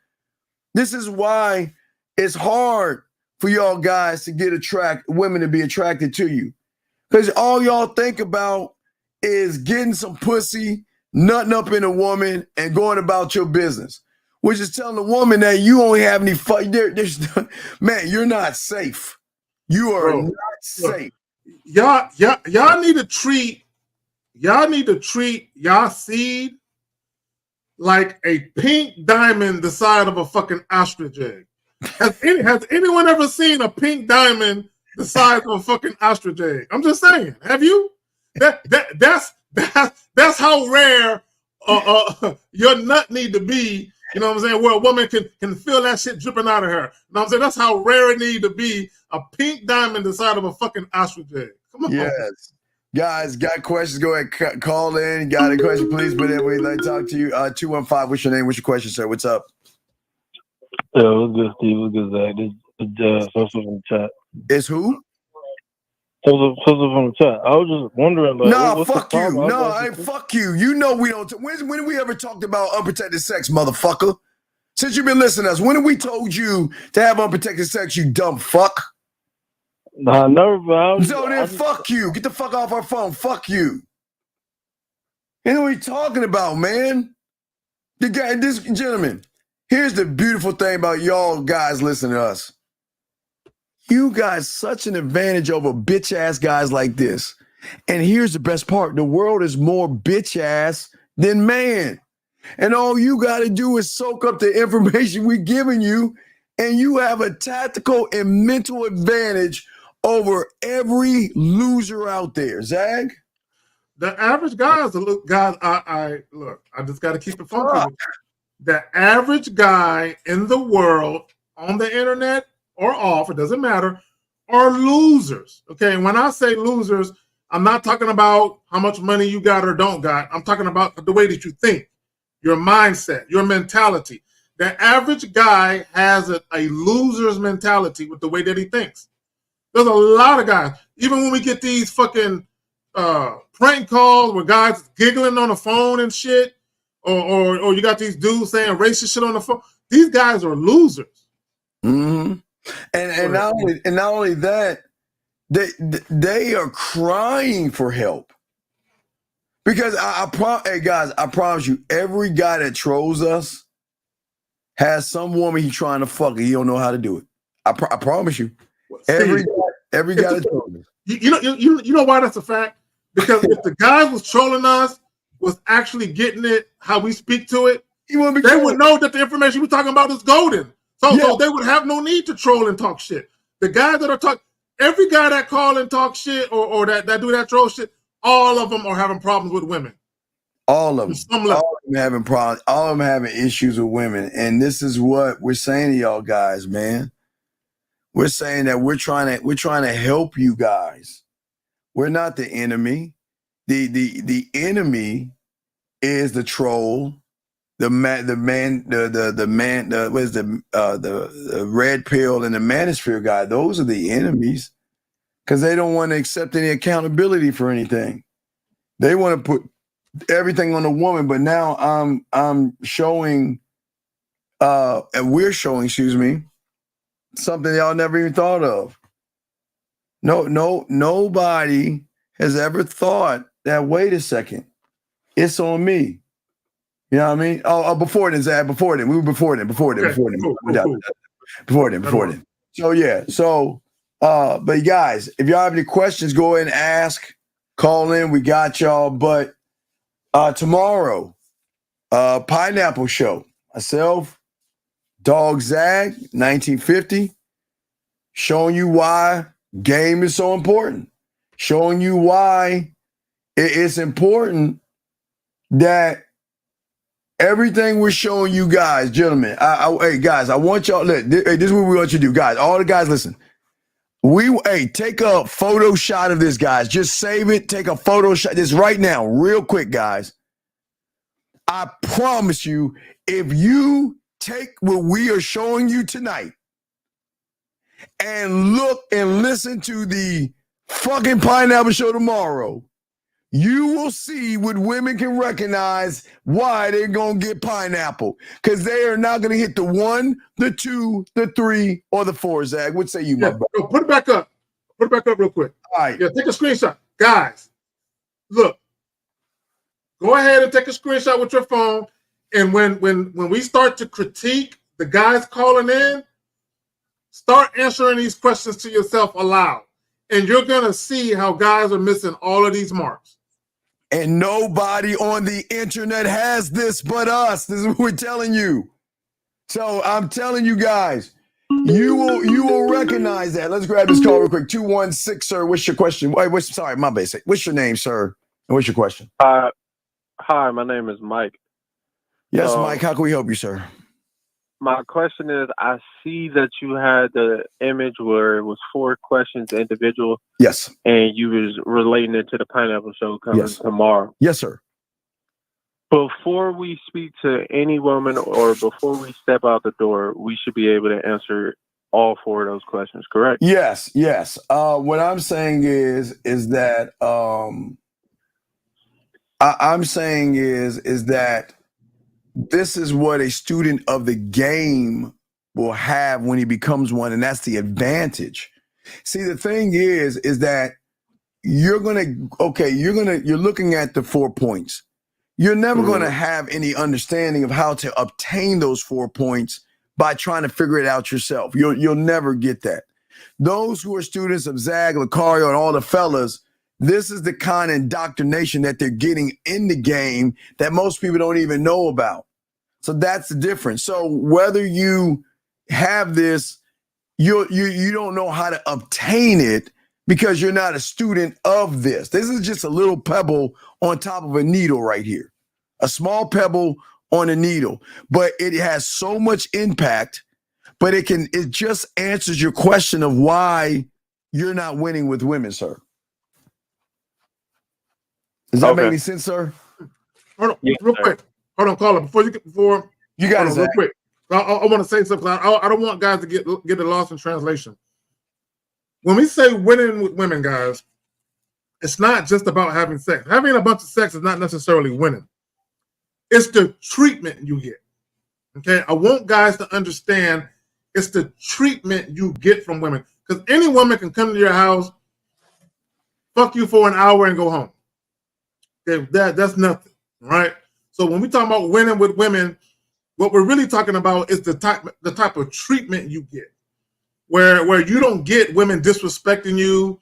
This is why it's hard for y'all guys to get women to be attracted to you. Because all y'all think about is getting some pussy, nutting up in a woman, and going about your business. Which is telling the woman that you only have any fun. Man, you're not safe. You are not safe. Y'all need to treat y'all seed like a pink diamond the size of a fucking ostrich egg. Has anyone ever seen a pink diamond the size of a fucking ostrich egg? I'm just saying. Have you? That's how rare your nut need to be. You know what I'm saying? Where a woman can feel that shit dripping out of her. You know what I'm saying? That's how rare it need to be. A pink diamond the size of a fucking ostrich egg. Come on. Yes. Guys, got questions? Go ahead, call in. Got a question, please? But then we'd like to talk to you. 215, what's your name? What's your question, sir? What's up? Yeah, what's good, Steve? What's good, Zach? This is Joseph from the chat. It's who? Joseph from the chat. I was just wondering, like, nah, fuck you. No, hey, fuck you. You know we don't. When have we ever talked about unprotected sex, motherfucker? Since you've been listening to us, when have we told you to have unprotected sex, you dumb fuck? Nah, never, bro. So then fuck you. Get the fuck off our phone. Fuck you. You know what you talking about, man? This gentleman, here's the beautiful thing about y'all guys listening to us. You guys such an advantage over bitch ass guys like this. And here's the best part. The world is more bitch ass than man. And all you got to do is soak up the information we're giving you, and you have a tactical and mental advantage over every loser out there. Zag? The average guys, I just got to keep it funky. The average guy in the world, on the internet or off, it doesn't matter, are losers. Okay, when I say losers, I'm not talking about how much money you got or don't got. I'm talking about the way that you think, your mindset, your mentality. The average guy has a loser's mentality with the way that he thinks. There's a lot of guys. Even when we get these fucking prank calls where guys giggling on the phone and shit, or you got these dudes saying racist shit on the phone. These guys are losers. Mm-hmm. And not only that, they are crying for help. Because hey guys, I promise you, every guy that trolls us has some woman he's trying to fuck and he don't know how to do it. I promise you. Every guy that trolls us. You know why that's a fact? Because if the guy was trolling us was actually getting it how we speak to it, they would know that the information we're talking about is golden. So they would have no need to troll and talk shit. The guys that are talking, every guy that call and talk shit or that do that troll shit, all of them are having problems with women. All of them. All of them having problems. All of them having issues with women. And this is what we're saying to y'all guys, man. We're saying that we're trying to help you guys. We're not the enemy. The enemy is the troll, the red pill and the manosphere guy. Those are the enemies because they don't want to accept any accountability for anything. They want to put everything on the woman. But now I'm showing, and we're showing, something y'all never even thought of. Nobody has ever thought that, wait a second, it's on me. You know what I mean? Oh, before then, Zach, before then. We were before then. So yeah. So but guys, if y'all have any questions, go ahead and ask. Call in. We got y'all. But tomorrow, Pineapple Show. Myself, Dog Zag, 1950, showing you why game is so important. Showing you why it's important that everything we're showing you guys, gentlemen. Hey guys, I want y'all. Look, this is what we want you to do, guys. All the guys, listen. Take a photo shot of this, guys. Just save it. Take a photo shot. This right now, real quick, guys. I promise you, if you take what we are showing you tonight and look and listen to the fucking Pineapple Show tomorrow, you will see what women can recognize why they're going to get pineapple. Because they are not going to hit the 1, the 2, the 3, or the 4, Zach. What say you, my brother? Put it back up. Put it back up real quick. All right. Yeah, take a screenshot. Guys, look. Go ahead and take a screenshot with your phone. And when we start to critique the guys calling in, start answering these questions to yourself aloud. And you're going to see how guys are missing all of these marks. And nobody on the internet has this but us. This is what we're telling you. So I'm telling you guys, you will recognize that. Let's grab this call real quick. 216, sir. What's your question? Wait, sorry, my basic. What's your name, sir? And what's your question? Hi, my name is Mike. Yes, Mike. How can we help you, sir? My question is, I see that you had the image where it was 4 questions individual. Yes. And you was relating it to the Pineapple Show coming tomorrow. Yes, sir. Before we speak to any woman or before we step out the door, we should be able to answer all 4 of those questions, correct? Yes. What I'm saying is that I'm saying is that this is what a student of the game will have when he becomes one, and that's the advantage. See, the thing is that you're looking at the 4 points. You're never going to have any understanding of how to obtain those 4 points by trying to figure it out yourself. You'll never get that. Those who are students of Zag, Lucario, and all the fellas, this is the kind of indoctrination that they're getting in the game that most people don't even know about. So that's the difference. So whether you have this, you don't know how to obtain it because you're not a student of this. This is just a little pebble on top of a needle right here. A small pebble on a needle. But it has so much impact, but it just answers your question of why you're not winning with women, sir. Does that make any sense, sir? Hold on, real quick. Hold on, caller. Before you got it, real quick. I want to say something. I don't want guys to get it lost in translation. When we say winning with women, guys, it's not just about having sex. Having a bunch of sex is not necessarily winning. It's the treatment you get. Okay, I want guys to understand it's the treatment you get from women. Because any woman can come to your house, fuck you for an hour, and go home. Okay, that's nothing, right? So when we talk about winning with women, what we're really talking about is the type of treatment you get, where you don't get women disrespecting you,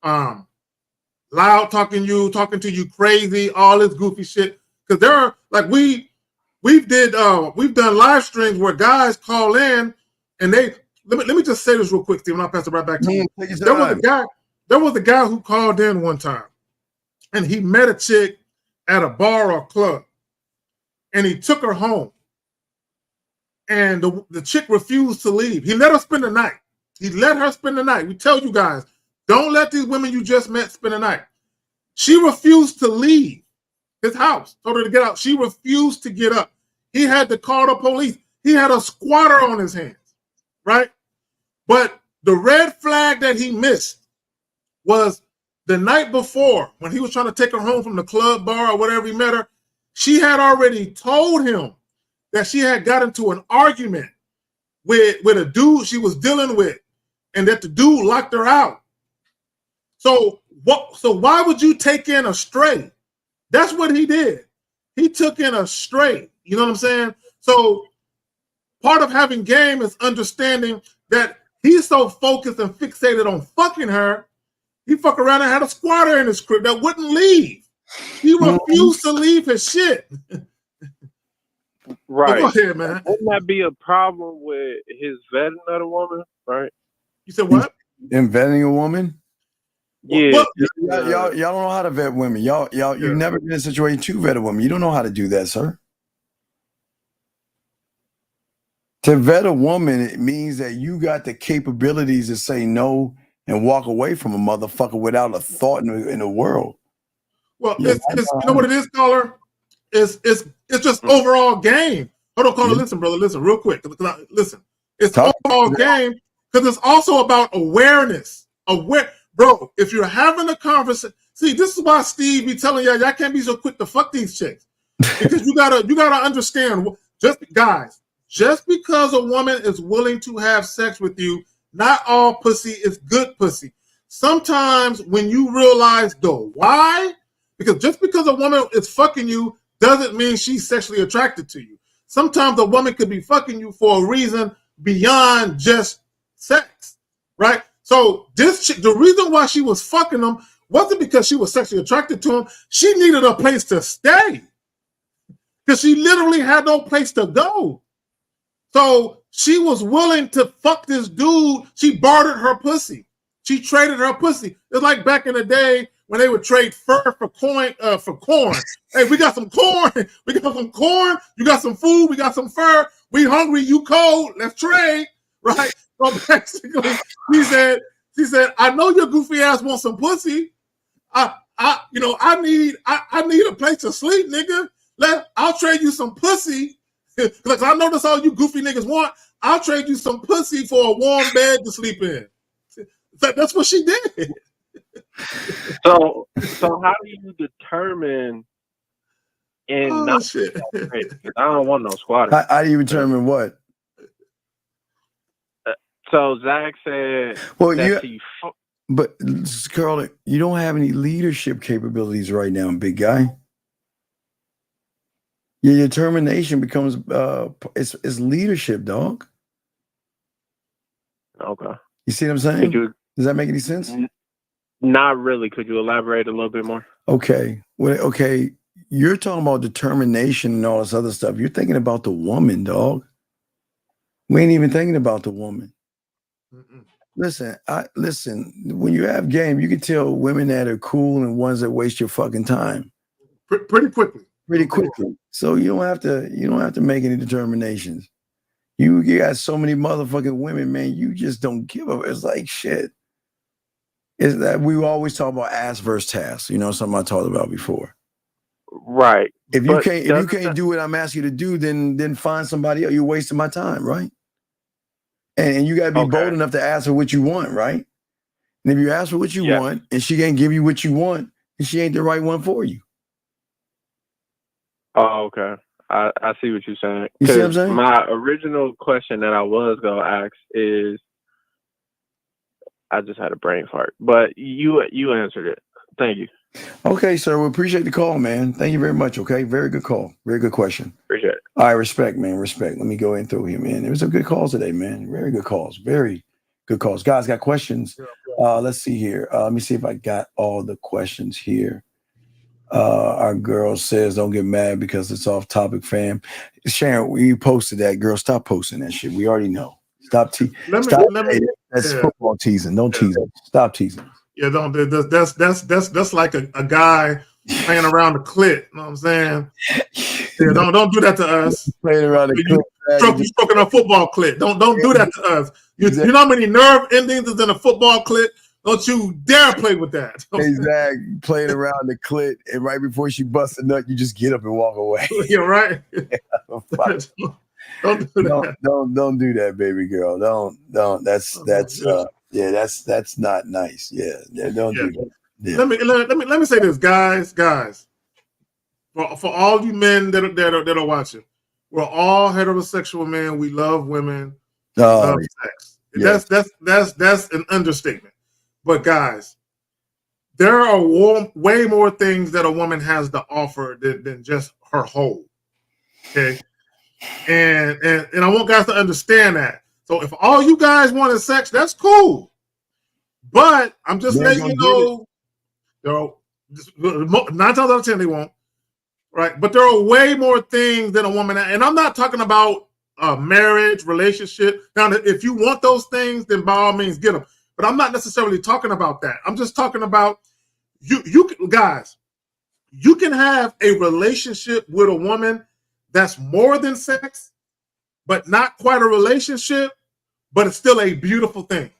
loud talking to you crazy, all this goofy shit. Because there are we've done live streams where guys call in and they let me just say this real quick, Steve, and I'll pass it right back to you. There was a guy who called in one time, and he met a chick at a bar or club, and he took her home. And the chick refused to leave. He let her spend the night. We tell you guys, don't let these women you just met spend the night. She refused to leave his house. Told her to get out. She refused to get up. He had to call the police. He had a squatter on his hands, right? But the red flag that he missed was the night before when he was trying to take her home from the club, bar, or whatever he met her. She had already told him that she had got into an argument with a dude she was dealing with, and that the dude locked her out. So why would you take in a stray? That's what he did. He took in a stray. You know what I'm saying? So part of having game is understanding that he's so focused and fixated on fucking her, he fucked around and had a squatter in his crib that wouldn't leave. He refused to leave his shit. Right. Go ahead, man. Wouldn't that be a problem with his vetting of the woman? Right. You said what? In vetting a woman? Yeah. Y'all don't know how to vet women. You've never been in a situation to vet a woman. You don't know how to do that, sir. To vet a woman, it means that you got the capabilities to say no and walk away from a motherfucker without a thought in the world. Well, you know what it is, caller? It's just overall game. Hold on, caller. Listen, brother. Listen, real quick. Listen. It's overall game Because it's also about awareness. Bro, if you're having a conversation, see, this is why Steve be telling y'all can't be so quick to fuck these chicks. Because you gotta understand, just because a woman is willing to have sex with you, not all pussy is good pussy. Sometimes when you realize the why, because just because a woman is fucking you doesn't mean she's sexually attracted to you. Sometimes a woman could be fucking you for a reason beyond just sex, right? So the reason why she was fucking him wasn't because she was sexually attracted to him. She needed a place to stay because she literally had no place to go. So she was willing to fuck this dude. She bartered her pussy. She traded her pussy. It's like back in the day when they would trade fur for corn. Hey, we got some corn. We got some corn. You got some food. We got some fur. We hungry. You cold. Let's trade, right? So basically, she said, I know your goofy ass wants some pussy. I need a place to sleep, nigga. I'll trade you some pussy. Because I know that's all you goofy niggas want. I'll trade you some pussy for a warm bed to sleep in. That's what she did. So how do you determine shit. I don't want no squatter. How do you determine what? So Zach said but Carl, you don't have any leadership capabilities right now, big guy. Your determination becomes it's leadership, dog. Okay. You see what I'm saying? Does that make any sense? Not really. Could you elaborate a little bit more? Okay. Okay. You're talking about determination and all this other stuff. You're thinking about the woman, dog. We ain't even thinking about the woman. Mm-mm. Listen. When you have game, you can tell women that are cool and ones that waste your fucking time. Pretty quickly. So you don't have to make any determinations. You got so many motherfucking women, man. You just don't give a. It's like shit. Is that we always talk about ass versus task? You know, something I talked about before. Right. If you can't do what I'm asking you to do, then find somebody else. You're wasting my time, right? And you gotta be bold enough to ask for what you want, right? And if you ask for what you want, and she can't give you what you want, then she ain't the right one for you. Oh, okay. I see what you're saying. You see what I'm saying? My original question that I was gonna ask is, I just had a brain fart, but you answered it. Thank you. Okay, sir. We appreciate the call, man. Thank you very much. Okay, very good call. Very good question. Appreciate it. All right, respect, man. Respect. Let me go in through here, man. There was some good calls today, man. Very good calls. Very good calls. Guys, got questions? Let's see here. Let me see if I got all the questions here. Our girl says, don't get mad because it's off topic, fam. Sharon, you posted that, girl. Stop posting that shit. We already know. Stop. That's football teasing. Don't tease us. Stop teasing. Yeah, don't. That's like a guy playing around the clit. You know what I'm saying? Yeah, don't do that to us. Playing around the clit. You stroking a football clit. Don't do that to us. You know how many nerve endings is in a football clit? Don't you dare play with that. Exactly. Playing around the clit, and right before she busts a nut, you just get up and walk away. You're right. Don't do that. Don't do that, baby girl. Don't. That's not nice. Yeah. Don't do that. Yeah. Let me say this, guys. For all you men that are watching, we're all heterosexual men. We love women. We love sex. Yes. That's an understatement. But guys, there are way more things that a woman has to offer than just her hole. Okay. And I want guys to understand that. So if all you guys want is sex, that's cool. But I'm just letting you know, there are 9 times out of 10 they won't. Right. But there are way more things than a woman. And I'm not talking about marriage, relationship. Now, if you want those things, then by all means get them. But I'm not necessarily talking about that. I'm just talking about you guys. You can have a relationship with a woman that's more than sex, but not quite a relationship, but it's still a beautiful thing.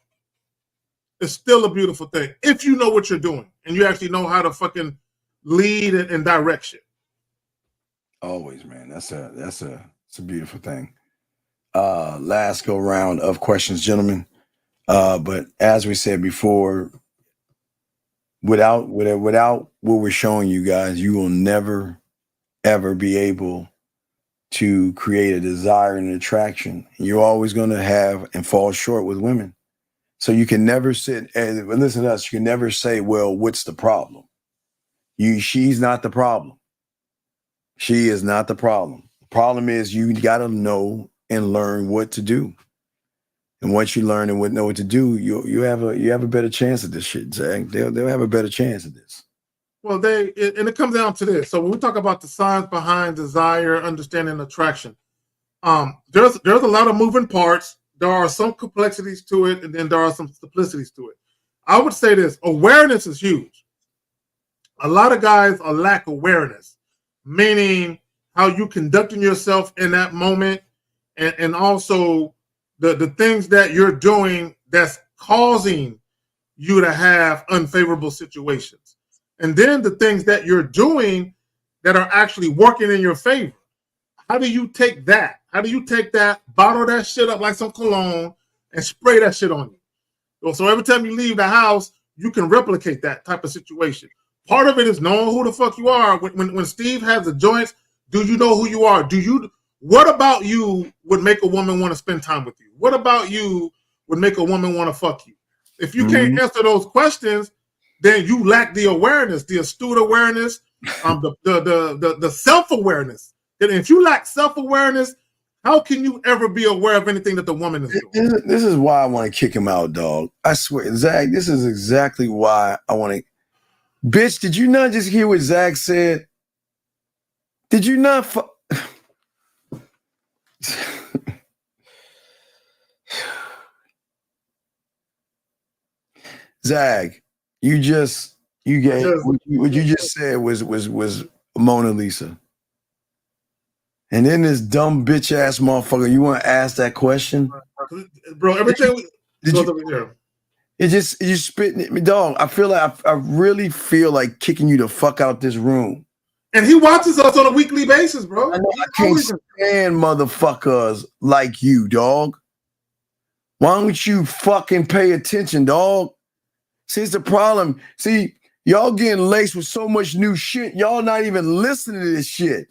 It's still a beautiful thing if you know what you're doing and you actually know how to fucking lead and direct shit. Always, man. That's a beautiful thing. Last go round of questions, gentlemen. But as we said before, without what we're showing you guys, you will never ever be able to create a desire and an attraction. You're always going to have and fall short with women. So you can never sit and listen to us. You can never say, well, what's the problem? She's not the problem. She is not the problem. The problem is you got to know and learn what to do. And once you learn and know what to do, you have a better chance at this shit, Zach. They'll have a better chance at this. Well, and it comes down to this. So when we talk about the science behind desire, understanding, attraction, there's a lot of moving parts. There are some complexities to it, and then there are some simplicities to it. I would say this: awareness is huge. A lot of guys lack awareness, meaning how you conducting yourself in that moment, and also the things that you're doing that's causing you to have unfavorable situations. And then the things that you're doing that are actually working in your favor. How do you take that? How do you take that, bottle that shit up like some cologne, and spray that shit on you? So every time you leave the house, you can replicate that type of situation. Part of it is knowing who the fuck you are. When Steve has the joints, do you know who you are? What about you would make a woman want to spend time with you? What about you would make a woman want to fuck you? If you can't answer those questions, then you lack the awareness, the astute awareness, the self-awareness. And if you lack self-awareness, how can you ever be aware of anything that the woman is doing? This is why I want to kick him out, dog. I swear, Zach, this is exactly why I want to. Bitch, did you not just hear what Zach said? Did you not? Zach, what you just said was Mona Lisa. And then this dumb bitch ass motherfucker, you want to ask that question? Bro, everything you spitting at me, dog. I feel like I really feel like kicking you the fuck out this room. And he watches us on a weekly basis, bro. I know I can't stand motherfuckers like you, dog. Why don't you fucking pay attention, dog? See, it's the problem. See, y'all getting laced with so much new shit. Y'all not even listening to this shit.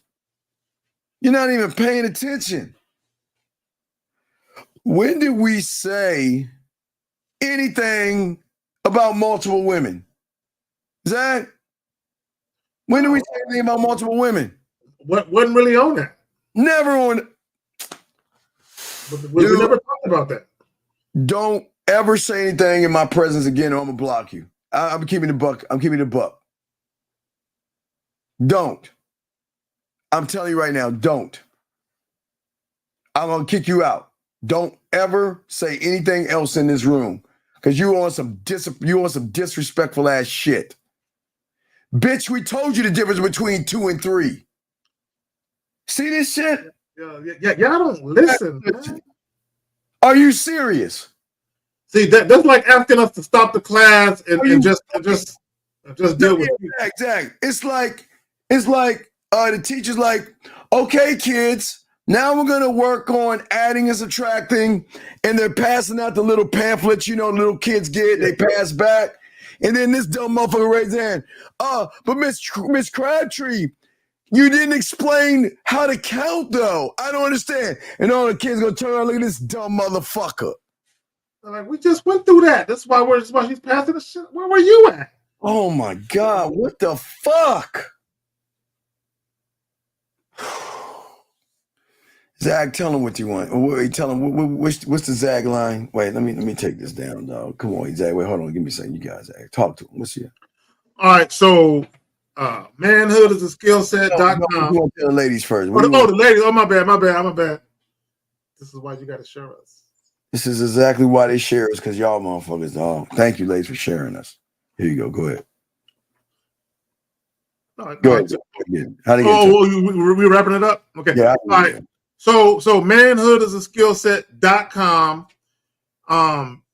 You're not even paying attention. When did we say anything about multiple women? Zach? When did we say anything about multiple women? Wasn't really on that. Never on. We never talked about that. Don't ever say anything in my presence again, or I'm gonna block you. I'm keeping the buck. I'm keeping the buck. Don't. I'm telling you right now, don't. I'm gonna kick you out. Don't ever say anything else in this room, because you on some disrespectful ass shit. Bitch, we told you the difference between 2 and 3. See this shit? Yeah, y'all don't listen. Man. Are you serious? See, that's like asking us to stop the class and just deal with it. Exactly. It's like the teacher's like, okay, kids, now we're gonna work on adding and subtracting, and they're passing out the little pamphlets, little kids get, they pass back. And then this dumb motherfucker raises his hand. But Miss Crabtree, you didn't explain how to count, though. I don't understand. And all the kids gonna turn around and look at this dumb motherfucker. Like, we just went through that. That's why she's passing the shit. Where were you at? Oh my God! What the fuck? Zag, tell him what you want. Tell him what's the Zag line? Wait, let me take this down, dog. Come on, Zag. Wait, hold on. Give me a second. You guys, Zag. Talk to him. What's here? All right, so manhood is a skill set.com. You want to tell the ladies first. The ladies. Oh, my bad. This is why you got to share us. This is exactly why they share us, because y'all motherfuckers, dog. Thank you, ladies, for sharing us. Here you go. Go ahead. Go ahead. We wrapping it up? Okay. Yeah. All right. So manhood is a skill set.com.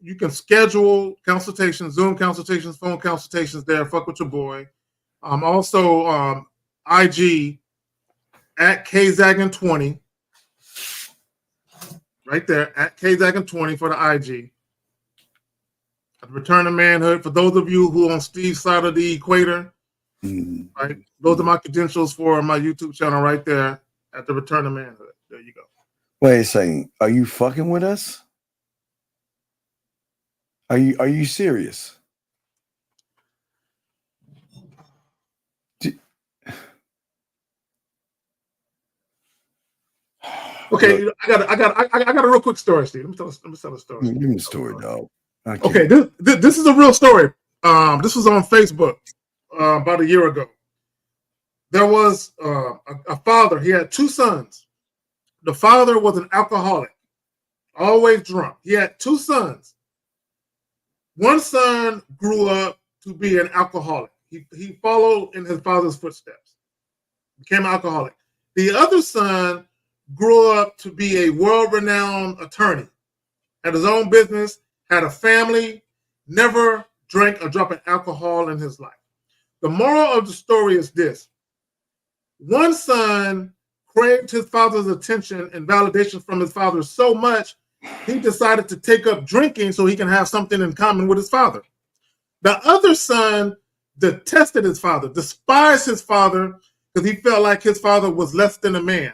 You can schedule consultations, Zoom consultations, phone consultations there. Fuck with your boy. Also IG at KZagan20. Right there at KZagan20 for the IG. Return to Manhood. For those of you who are on Steve's side of the equator, right? Those are my credentials for my YouTube channel right there at the Return to Manhood. There you go. Wait a second. Are you fucking with us? Are you serious? Okay, I got a real quick story, Steve. Let me tell a story. Give me the story, dog. Okay, this is a real story. This was on Facebook about a year ago. There was a father. He had two sons. The father was an alcoholic, always drunk. He had two sons. One son grew up to be an alcoholic. He followed in his father's footsteps, became an alcoholic. The other son grew up to be a world-renowned attorney, had his own business, had a family, never drank a drop of alcohol in his life. The moral of the story is this. One son craved his father's attention and validation from his father so much, he decided to take up drinking so he can have something in common with his father. The other son detested his father, despised his father, because he felt like his father was less than a man,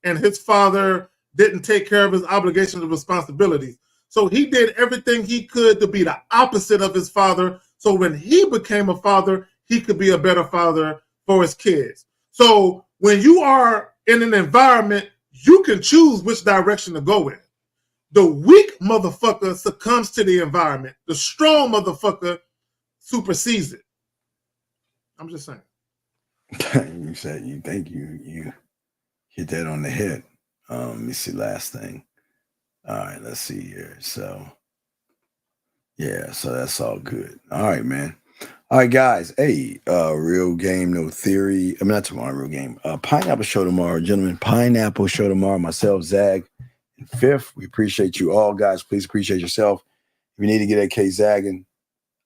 and his father didn't take care of his obligations and responsibilities. So he did everything he could to be the opposite of his father, so when he became a father, he could be a better father for his kids. So when you are in an environment, you can choose which direction to go in. The weak motherfucker succumbs to the environment. The strong motherfucker supersedes it. I'm just saying. You said you think you hit that on the head. Let me see, last thing. All right, let's see here. So yeah, so that's all good. All right, man. All right, guys. Hey, real game, no theory. I mean, not tomorrow, real game. Pineapple show tomorrow, gentlemen. Pineapple show tomorrow. Myself, Zag, and Fifth. We appreciate you all, guys. Please appreciate yourself. If you need to get at K Zagging,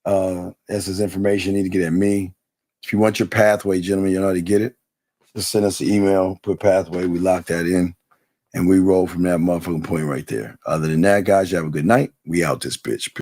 that's his information. You need to get at me. If you want your pathway, gentlemen, you know how to get it. Just send us an email, put pathway. We lock that in, and we roll from that motherfucking point right there. Other than that, guys, you have a good night. We out this bitch.